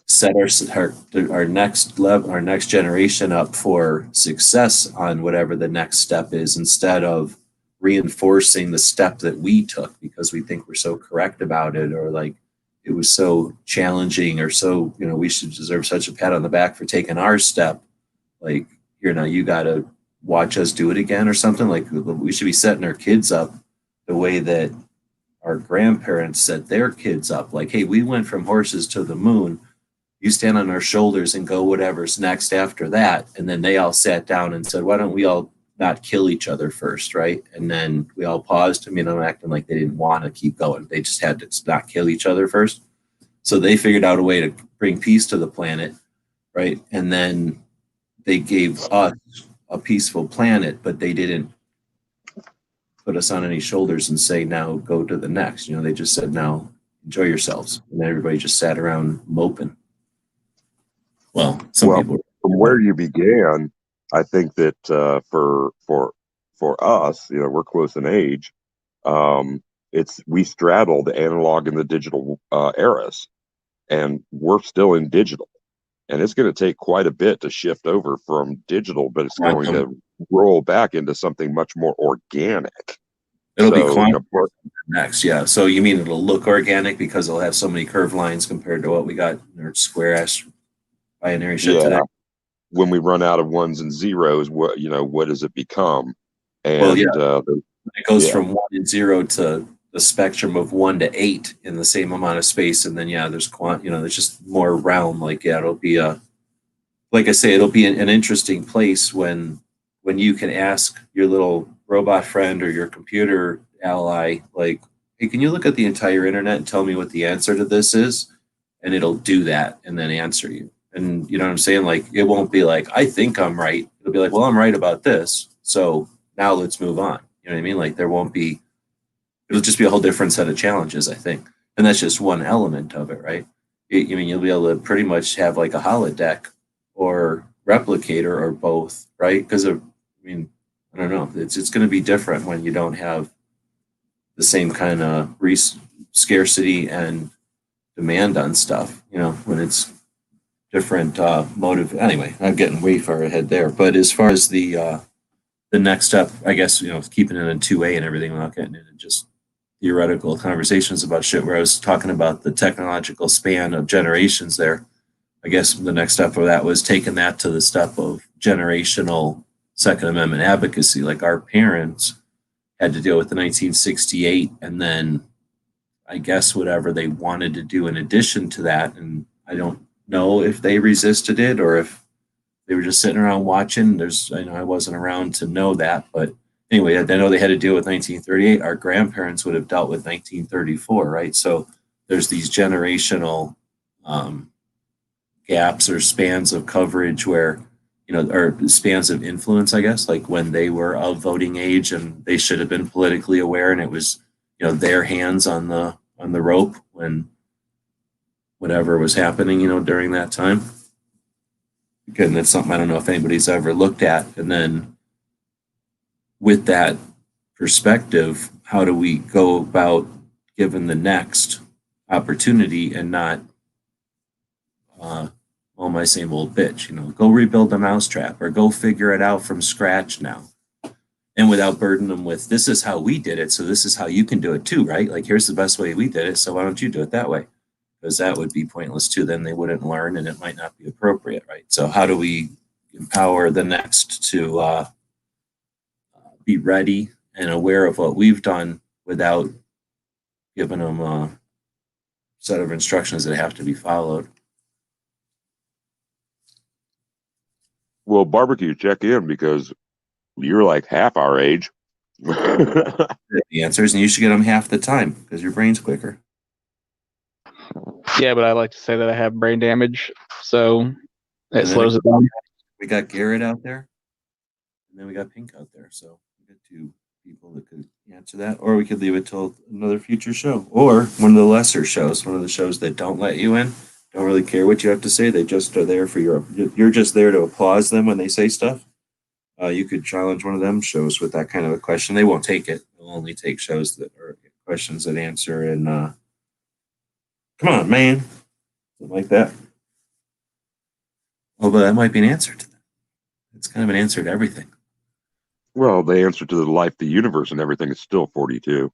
set our next level, our next generation up for success on whatever the next step is, instead of reinforcing the step that we took because we think we're so correct about it, or like it was so challenging, or so we should deserve such a pat on the back for taking our step. Like, here, now you got to watch us do it again or something. Like, we should be setting our kids up the way that our grandparents set their kids up. Like, hey, we went from horses to the moon. You stand on our shoulders and go whatever's next after that. And then they all sat down and said, why don't we all not kill each other first, right? And then we all paused. I mean, I'm acting like they didn't want to keep going. They just had to not kill each other first. So they figured out a way to bring peace to the planet, right? And then they gave us a peaceful planet, but they didn't put us on any shoulders and say, now go to the next. They just said, now enjoy yourselves. And then everybody just sat around moping. Well, people. From where you began, I think that for us, we're close in age. We straddle the analog and the digital eras, and we're still in digital. and it's going to take quite a bit to shift over from digital, but it's going to roll back into something much more organic. It'll be quantum next, yeah. So you mean it'll look organic because it'll have so many curved lines compared to what we got in our square ass binary shit today? When we run out of ones and zeros, what does it become? And well, yeah, it goes from 1 and 0 to the spectrum of 1 to 8 in the same amount of space, and then there's there's just more realm. Like it'll be like I say, it'll be an interesting place when you can ask your little robot friend or your computer ally, like, hey, can you look at the entire internet and tell me what the answer to this is? And it'll do that and then answer you. And you know what I'm saying? Like, it won't be like, I think I'm right. It'll be like, well, I'm right about this. So now let's move on. You know what I mean? Like, it'll just be a whole different set of challenges, I think. And that's just one element of it, right? I mean, you'll be able to pretty much have like a holodeck or replicator or both, right? Because I don't know. It's going to be different when you don't have the same kind of scarcity and demand on stuff. When it's different motive. Anyway, I'm getting way far ahead there. But as far as the next step, I guess keeping it in 2A and everything, without getting into just theoretical conversations about shit. Where I was talking about the technological span of generations there. I guess the next step of that was taking that to the step of generational Second Amendment advocacy. Like our parents had to deal with the 1968, and then I guess whatever they wanted to do in addition to that. And I don't know if they resisted it or if they were just sitting around watching. I wasn't around to know that, but anyway, I know they had to deal with 1938. Our grandparents would have dealt with 1934, right? So there's these generational gaps or spans of coverage where, or spans of influence, I guess, like when they were of voting age and they should have been politically aware, and it was, their hands on the rope when whatever was happening, during that time. Again, that's something I don't know if anybody's ever looked at. And then with that perspective, how do we go about giving the next opportunity and not my same old bitch, go rebuild the mousetrap or go figure it out from scratch now, and without burdening them with, this is how we did it, so this is how you can do it too, right? Like, here's the best way we did it, so why don't you do it that way? Because that would be pointless too. Then they wouldn't learn and it might not be appropriate, right? So how do we empower the next to be ready and aware of what we've done without giving them a set of instructions that have to be followed? Well, barbecue, check in because you're like half our age. The answers, and you should get them half the time because your brain's quicker. Yeah, but I like to say that I have brain damage, so it slows it down. We got Garrett out there, and then we got Pink out there. So we got two people that could answer that, or we could leave it till another future show, or one of the lesser shows, one of the shows that don't let you in. Don't really care what you have to say. They just are there for you're just there to applause them when they say stuff. You could challenge one of them shows with that kind of a question. They won't take it. They'll only take shows that are questions that answer in, come on, man. Something like that. Oh, but that might be an answer to that. It's kind of an answer to everything. Well, the answer to the life, the universe, and everything is still 42.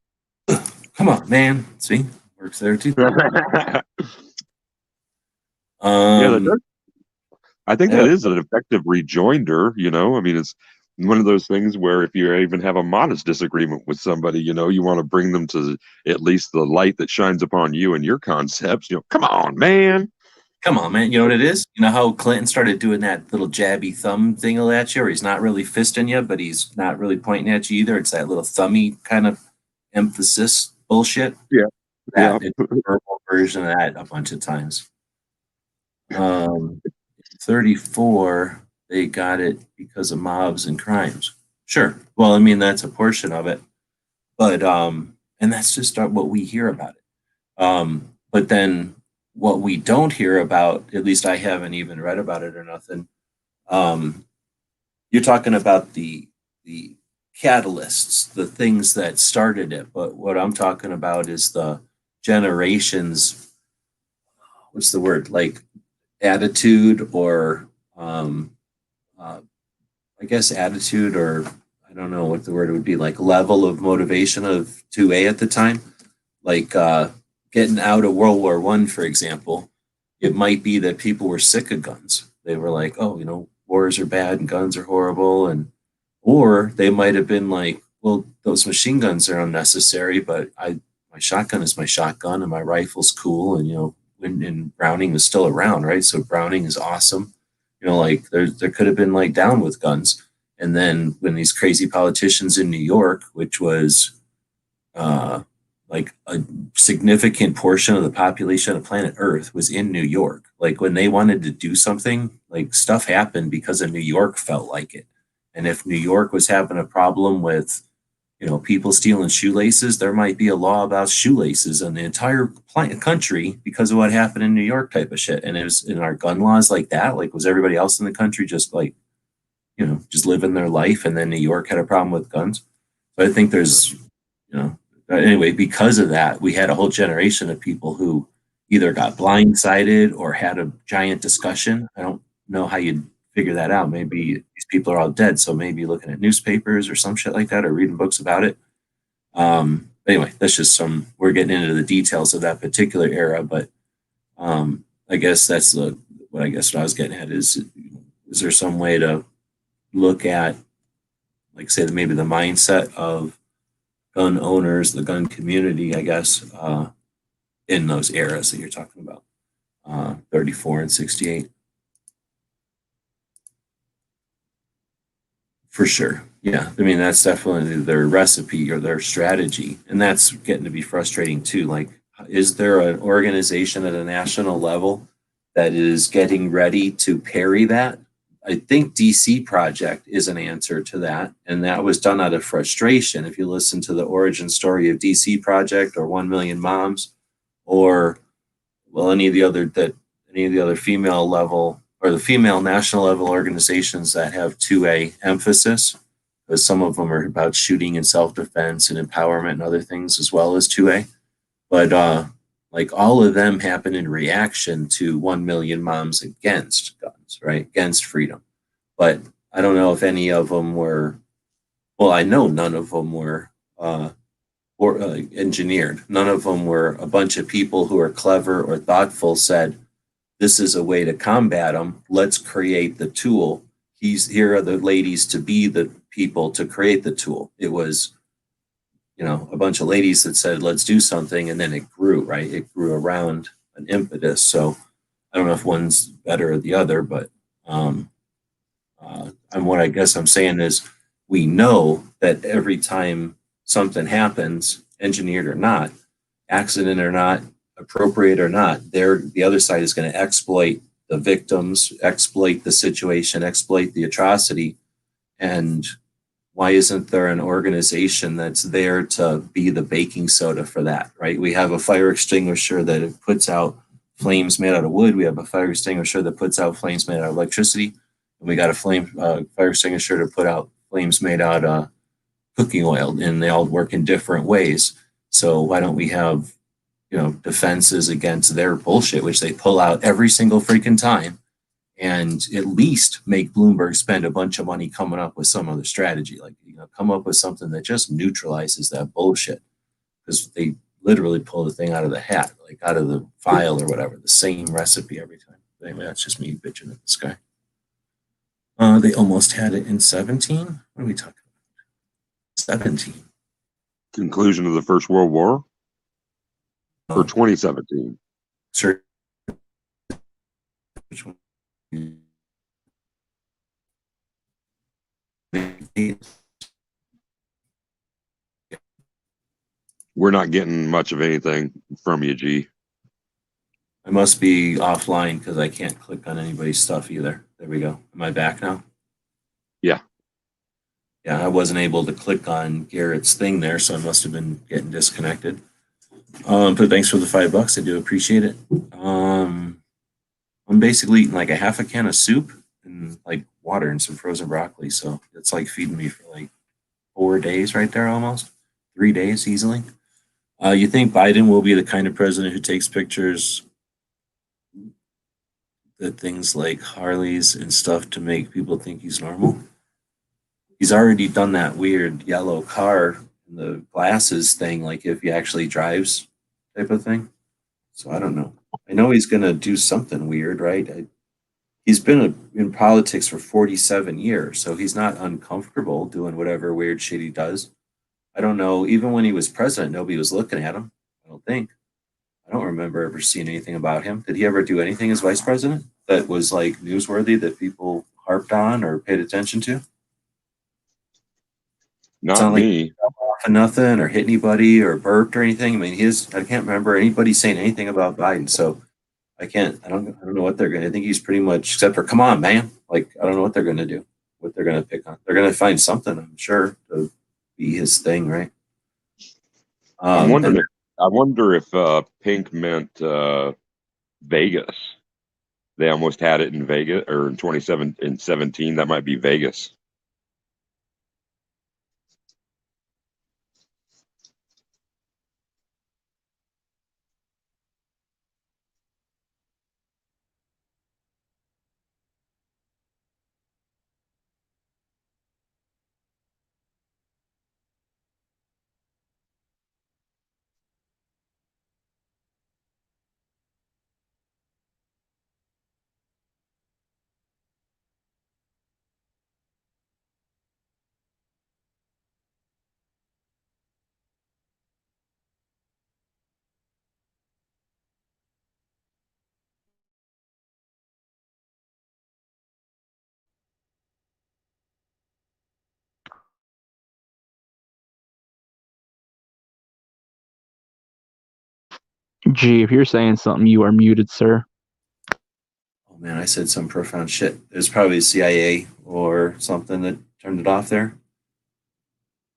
Come on, man. See? Works there too. I think that is an effective rejoinder, I mean, it's one of those things where if you even have a modest disagreement with somebody, you want to bring them to at least the light that shines upon you and your concepts. Come on, man. Come on, man. You know what it is? You know how Clinton started doing that little jabby thumb thing at you, or he's not really fisting you, but he's not really pointing at you either. It's that little thummy kind of emphasis bullshit. Yeah. It's a verbal version of that a bunch of times. 34, they got it because of mobs and crimes. Sure. Well, I mean, that's a portion of it. But, and that's just what we hear about it. But then what we don't hear about, at least I haven't even read about it or nothing. You're talking about the catalysts, the things that started it. But what I'm talking about is the generations, what's the word? Like attitude or I guess attitude, or I don't know what the word would be, like level of motivation of 2A at the time. Like getting out of World War I, for example, it might be that people were sick of guns. They were like, oh, you know, wars are bad and guns are horrible. And, or they might have been like, well, those machine guns are unnecessary, but my shotgun is my shotgun and my rifle's cool. And, you know, when Browning was still around, right? So Browning is awesome. You know, like there could have been like down with guns. And then when these crazy politicians in New York, which was like a significant portion of the population of planet Earth was in New York. Like when they wanted to do something, like stuff happened because of New York felt like it. And if New York was having a problem with, you know, people stealing shoelaces, there might be a law about shoelaces in the entire country because of what happened in New York type of shit. And it was in our gun laws like that. Like was everybody else in the country just like, you know, just living their life and then New York had a problem with guns? So I think there's, you know, anyway, because of that, we had a whole generation of people who either got blindsided or had a giant discussion. I don't know how you'd figure that out. Maybe these people are all dead, so maybe looking at newspapers or some shit like that, or reading books about it. Anyway, that's just we're getting into the details of that particular era, but I guess that's what I was getting at is there some way to look at, like, say, maybe the mindset of gun owners, the gun community, I guess, in those eras that you're talking about, 34 and 68. For sure. Yeah. I mean, that's definitely their recipe or their strategy. And that's getting to be frustrating too. Like, is there an organization at a national level that is getting ready to parry that? I think DC Project is an answer to that. And that was done out of frustration. If you listen to the origin story of DC Project or 1 Million Moms, or well, any of the other female level or the female national level organizations that have 2A emphasis, because some of them are about shooting and self-defense and empowerment and other things as well as 2A. But like all of them happen in reaction to 1 Million Moms against guns, right? Against freedom. But I don't know if any of them were, well, I know none of them were engineered. None of them were a bunch of people who are clever or thoughtful said, this is a way to combat them. Let's create the tool. Here are the ladies to be the people to create the tool. It was, you know, a bunch of ladies that said, let's do something. And then it grew, right? It grew around an impetus. So I don't know if one's better or the other, but and what I guess I'm saying is we know that every time something happens, engineered or not, accident or not, appropriate or not, the other side is going to exploit the victims, exploit the situation, exploit the atrocity. And why isn't there an organization that's there to be the baking soda for that, right? We have a fire extinguisher that puts out flames made out of wood. We have a fire extinguisher that puts out flames made out of electricity. And we got a fire extinguisher to put out flames made out of cooking oil, and they all work in different ways. So why don't we have, you know, defenses against their bullshit, which they pull out every single freaking time, and at least make Bloomberg spend a bunch of money coming up with some other strategy, like, you know, come up with something that just neutralizes that bullshit, because they literally pull the thing out of the hat, like out of the file or whatever, the same recipe every time. But anyway, that's just me bitching at this guy. They almost had it in 17. What are we talking about? 17. Conclusion of the First World War for 2017. Sure. Which one? We're not getting much of anything from you, G. I must be offline because I can't click on anybody's stuff either. There we go. Am I back now? Yeah. Yeah, I wasn't able to click on Garrett's thing there, so I must have been getting disconnected. But thanks for the $5. I do appreciate it. I'm basically eating like a half a can of soup and like water and some frozen broccoli. So it's like feeding me for like 4 days right there, almost 3 days easily. You think Biden will be the kind of president who takes pictures the things like Harleys and stuff to make people think he's normal. He's already done that weird yellow car and the glasses thing, like if he actually drives type of thing. So I don't know. I know he's going to do something weird, right? He's been in politics for 47 years, so he's not uncomfortable doing whatever weird shit he does. I don't know. Even when he was president, nobody was looking at him. I don't think. I don't remember ever seeing anything about him. Did he ever do anything as vice president that was like newsworthy that people harped on or paid attention to? It's Not not like he me. fell off of nothing or hit anybody or burped or anything. I mean, I can't remember anybody saying anything about Biden. So I don't know what they're going to, I think he's pretty much, except for, come on, man. Like, I don't know what they're going to do, what they're going to pick on. They're going to find something, I'm sure, to be his thing, right? I'm wondering And I wonder if pink meant Vegas. They almost had it in Vegas, or in 17. That might be Vegas. Gee, if you're saying something, you are muted, sir. oh man, I said some profound shit. It was probably CIA or something that turned it off there.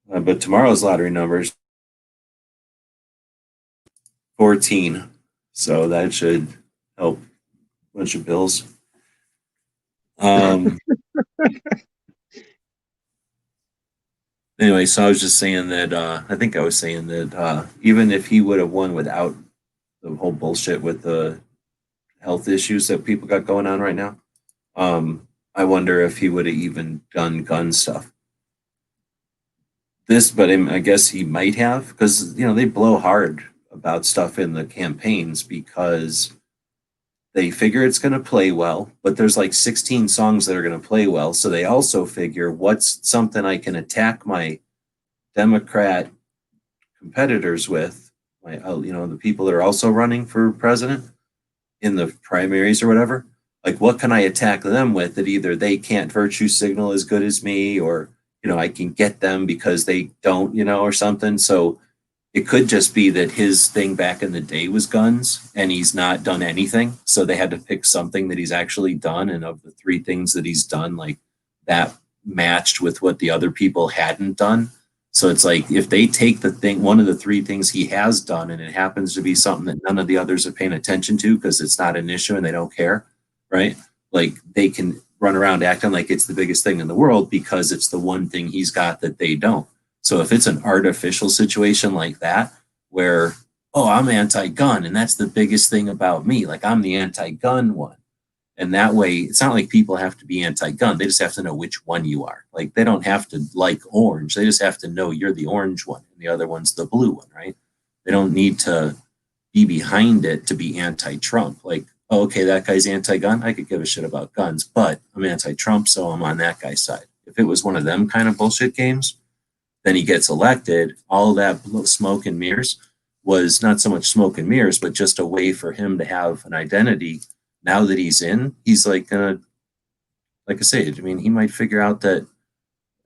But tomorrow's lottery numbers 14. So that should help a bunch of bills. Anyway, so I was just saying that I think I was saying that even if he would have won without the whole bullshit with the health issues that people got going on right now, I wonder if he would have even done gun stuff. But I guess he might have, because they blow hard about stuff in the campaigns because they figure it's going to play well, but there's like 16 songs that are going to play well. So they also figure what's something I can attack my Democrat competitors with, the people that are also running for president in the primaries or whatever. Like, what can I attack them with that either they can't virtue signal as good as me, or I can get them because they don't, or something. So it could just be that his thing back in the day was guns and he's not done anything. So they had to pick something that he's actually done. And of the three things that he's done, like that matched with what the other people hadn't done. So it's like if they take one of the three things he has done, and it happens to be something that none of the others are paying attention to because it's not an issue and they don't care, right? Like they can run around acting like it's the biggest thing in the world because it's the one thing he's got that they don't. So if it's an artificial situation like that, where, oh, I'm anti-gun and that's the biggest thing about me, like I'm the anti-gun one. And that way, it's not like people have to be anti-gun. They just have to know which one you are. Like they don't have to like orange. They just have to know you're the orange one and the other one's the blue one, right? They don't need to be behind it to be anti-Trump. Like, oh, okay, that guy's anti-gun. I could give a shit about guns, but I'm anti-Trump, so I'm on that guy's side. If it was one of them kind of bullshit games, then he gets elected. All that smoke and mirrors was not so much smoke and mirrors, but just a way for him to have an identity. Now that he's in, he's like I say, I mean, he might figure out that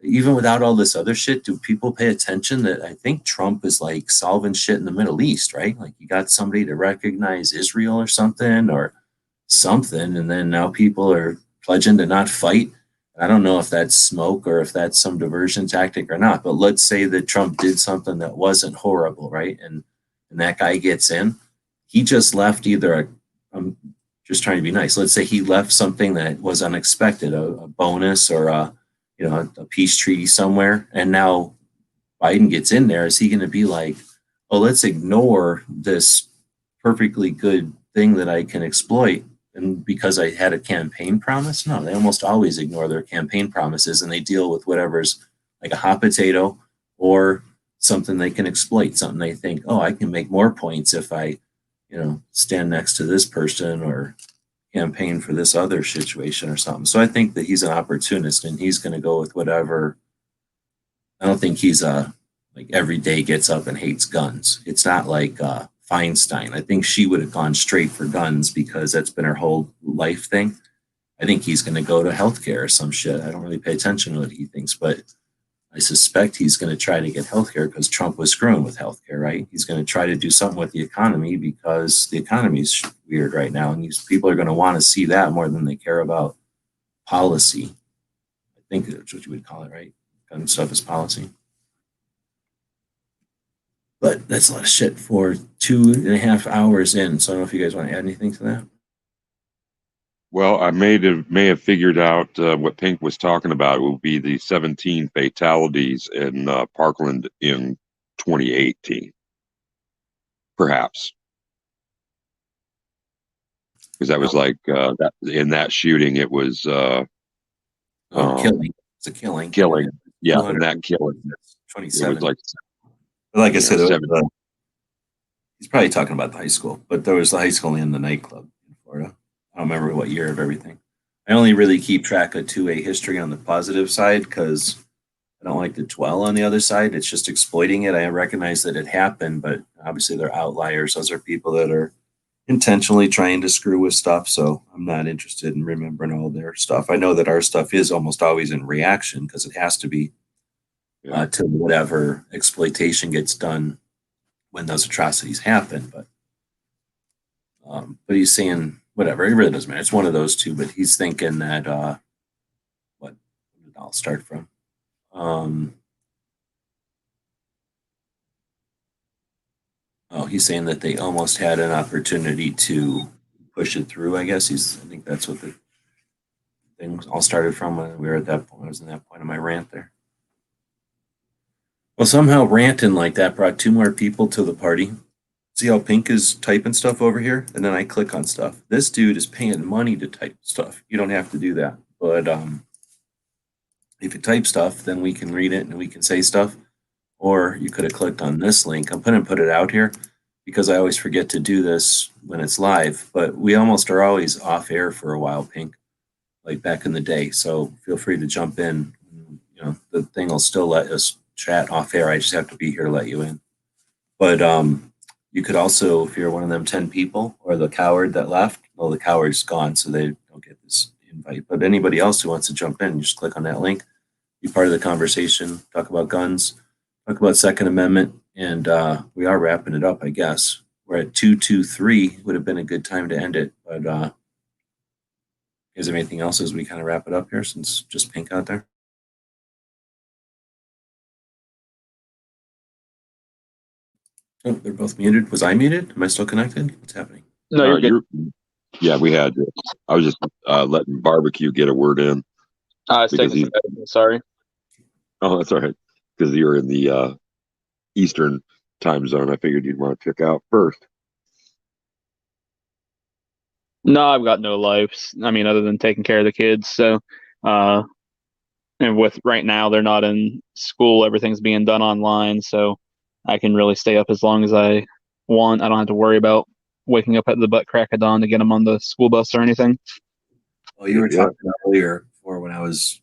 even without all this other shit, do people pay attention that I think Trump is like solving shit in the Middle East, right? Like you got somebody to recognize Israel or something, and then now people are pledging to not fight. I don't know if that's smoke or if that's some diversion tactic or not, but let's say that Trump did something that wasn't horrible, right? And that guy gets in. He just left I'm just trying to be nice. Let's say he left something that was unexpected, a bonus or a peace treaty somewhere, and now Biden gets in there. Is he going to be like, oh, let's ignore this perfectly good thing that I can exploit And because I had a campaign promise, no, they almost always ignore their campaign promises and they deal with whatever's like a hot potato or something they can exploit, something they think, oh, I can make more points if I, stand next to this person or campaign for this other situation or something. So I think that he's an opportunist and he's going to go with whatever. I don't think he's like every day gets up and hates guns. It's not like Feinstein. I think she would have gone straight for guns because that's been her whole life thing. I think he's going to go to healthcare or some shit. I don't really pay attention to what he thinks, but I suspect he's going to try to get healthcare because Trump was screwing with healthcare, right? He's going to try to do something with the economy because the economy is weird right now, and these people are going to want to see that more than they care about policy. I think that's what you would call it, right? Gun stuff is policy. But that's a lot of shit for 2.5 hours in. So I don't know if you guys want to add anything to that. Well, I may have figured out what Pink was talking about. It will be the 17 fatalities in Parkland in 2018, perhaps, because that was like that in that shooting. It was killing. It's a killing. Killing, yeah, and that killing. 27. It was like I said, was, he's probably talking about the high school, but there was the high school and the nightclub in Florida. I don't remember what year of everything. I only really keep track of 2A history on the positive side because I don't like to dwell on the other side. It's just exploiting it. I recognize that it happened, but obviously they're outliers. Those are people that are intentionally trying to screw with stuff. So I'm not interested in remembering all their stuff. I know that our stuff is almost always in reaction because it has to be to whatever exploitation gets done when those atrocities happen. But he's saying whatever, it really doesn't matter. It's one of those two, but he's thinking that what did I'll start from? He's saying that they almost had an opportunity to push it through, I guess. I think that's what the thing all started from when we were at that point. I was in that point of my rant there. Well, somehow ranting like that brought 2 more people to the party. See how Pink is typing stuff over here? And then I click on stuff. This dude is paying money to type stuff. You don't have to do that. But if you type stuff, then we can read it and we can say stuff. Or you could have clicked on this link. I'm going to put it out here because I always forget to do this when it's live. But we almost are always off air for a while, Pink, like back in the day. So feel free to jump in. The thing will still let us chat off air. I just have to be here to let you in. But you could also, if you're one of them 10 people or the coward that left, well, the coward's gone, so they don't get this invite. But anybody else who wants to jump in, just click on that link, be part of the conversation, talk about guns, talk about Second Amendment, and we are wrapping it up, I guess. We're at 2:23. Would have been a good time to end it, but is there anything else as we kind of wrap it up here since just Pink out there? Oh, they're both muted. Was I muted? Am I still connected? What's happening? No, you're good. Yeah, we had you. I was just letting Barbecue get a word in. Sorry. Oh, that's all right. Because you're in the Eastern time zone. I figured you'd want to check out first. No, I've got no lives. I mean, other than taking care of the kids. So, and with right now, they're not in school. Everything's being done online. So I can really stay up as long as I want. I don't have to worry about waking up at the butt crack of dawn to get them on the school bus or anything. Well, you were talking earlier before when I was,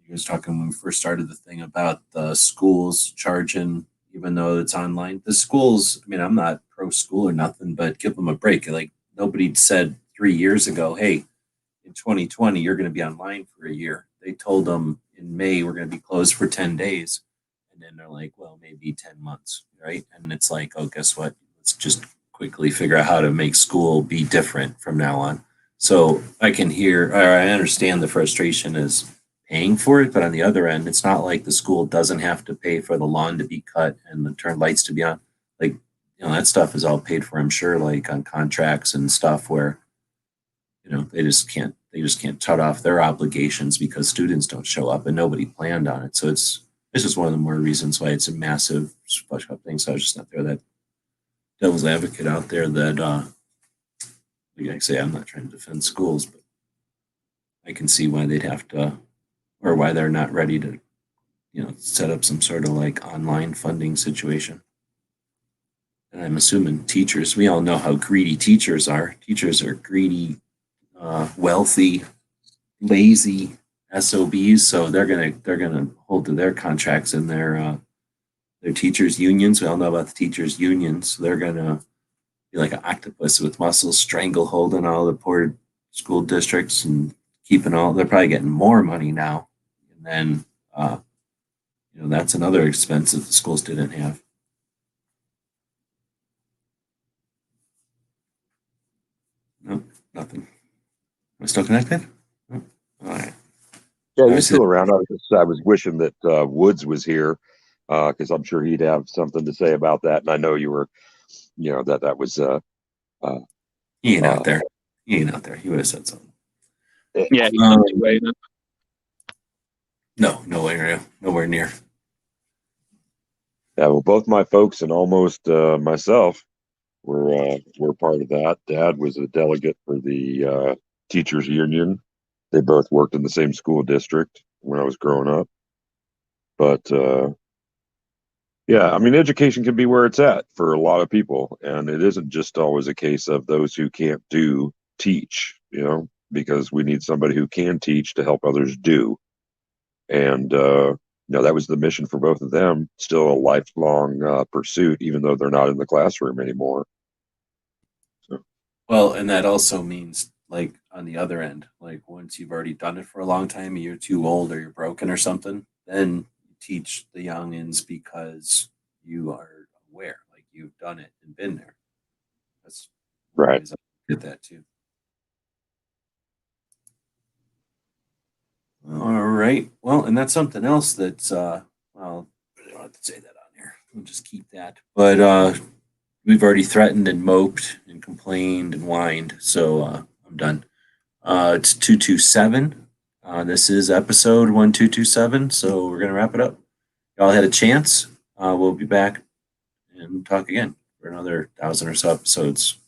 you was talking when we first started the thing about the schools charging, even though it's online. The schools, I mean, I'm not pro school or nothing, but give them a break. Like nobody said 3 years ago, hey, in 2020, you're going to be online for a year. They told them in May, we're going to be closed for 10 days. And then they're like, well, maybe 10 months, right? And it's like, oh, guess what? Let's just quickly figure out how to make school be different from now on. So I can hear, or I understand the frustration is paying for it, but on the other end, it's not like the school doesn't have to pay for the lawn to be cut and the turn lights to be on. Like, that stuff is all paid for, I'm sure, like on contracts and stuff where, they just can't shut off their obligations because students don't show up and nobody planned on it. So it's just one of the more reasons why it's a massive splash up thing. So I was just not there that devil's advocate out there that like I say, I'm not trying to defend schools, but I can see why they'd have to, or why they're not ready to, set up some sort of like online funding situation. And I'm assuming teachers, we all know how greedy teachers are. Teachers are greedy, wealthy, lazy SOBs. So they're gonna hold to their contracts and their teachers unions. We all know about the teachers unions. So they're gonna be like an octopus with muscles, strangle holding all the poor school districts and keeping all. They're probably getting more money now, and then that's another expense that the schools didn't have. No, nothing. Am I still connected? Oh, all right. Yeah, he's still around. I was wishing that Woods was here because I'm sure he'd have something to say about that. And I know you were, that was. He ain't out there. He ain't out there. He would have said something. Yeah, he's right. No, nowhere near. Yeah, well, both my folks and almost myself were part of that. Dad was a delegate for the teachers union. They both worked in the same school district when I was growing up. But yeah, I mean, education can be where it's at for a lot of people, and it isn't just always a case of those who can't do teach, because we need somebody who can teach to help others do. And that was the mission for both of them. Still a lifelong pursuit, even though they're not in the classroom anymore. So. Well, and that also means, like, on the other end, like once you've already done it for a long time, and you're too old or you're broken or something, then you teach the youngins because you are aware, like you've done it and been there. That's right. I get that too. All right. Well, and that's something else that's well, I don't have to say that on here. We'll just keep that. But we've already threatened and moped and complained and whined, so I'm done. It's 227. This is episode 1227, so we're gonna wrap it up. Y'all had a chance. We'll be back and talk again for another 1,000 or so episodes.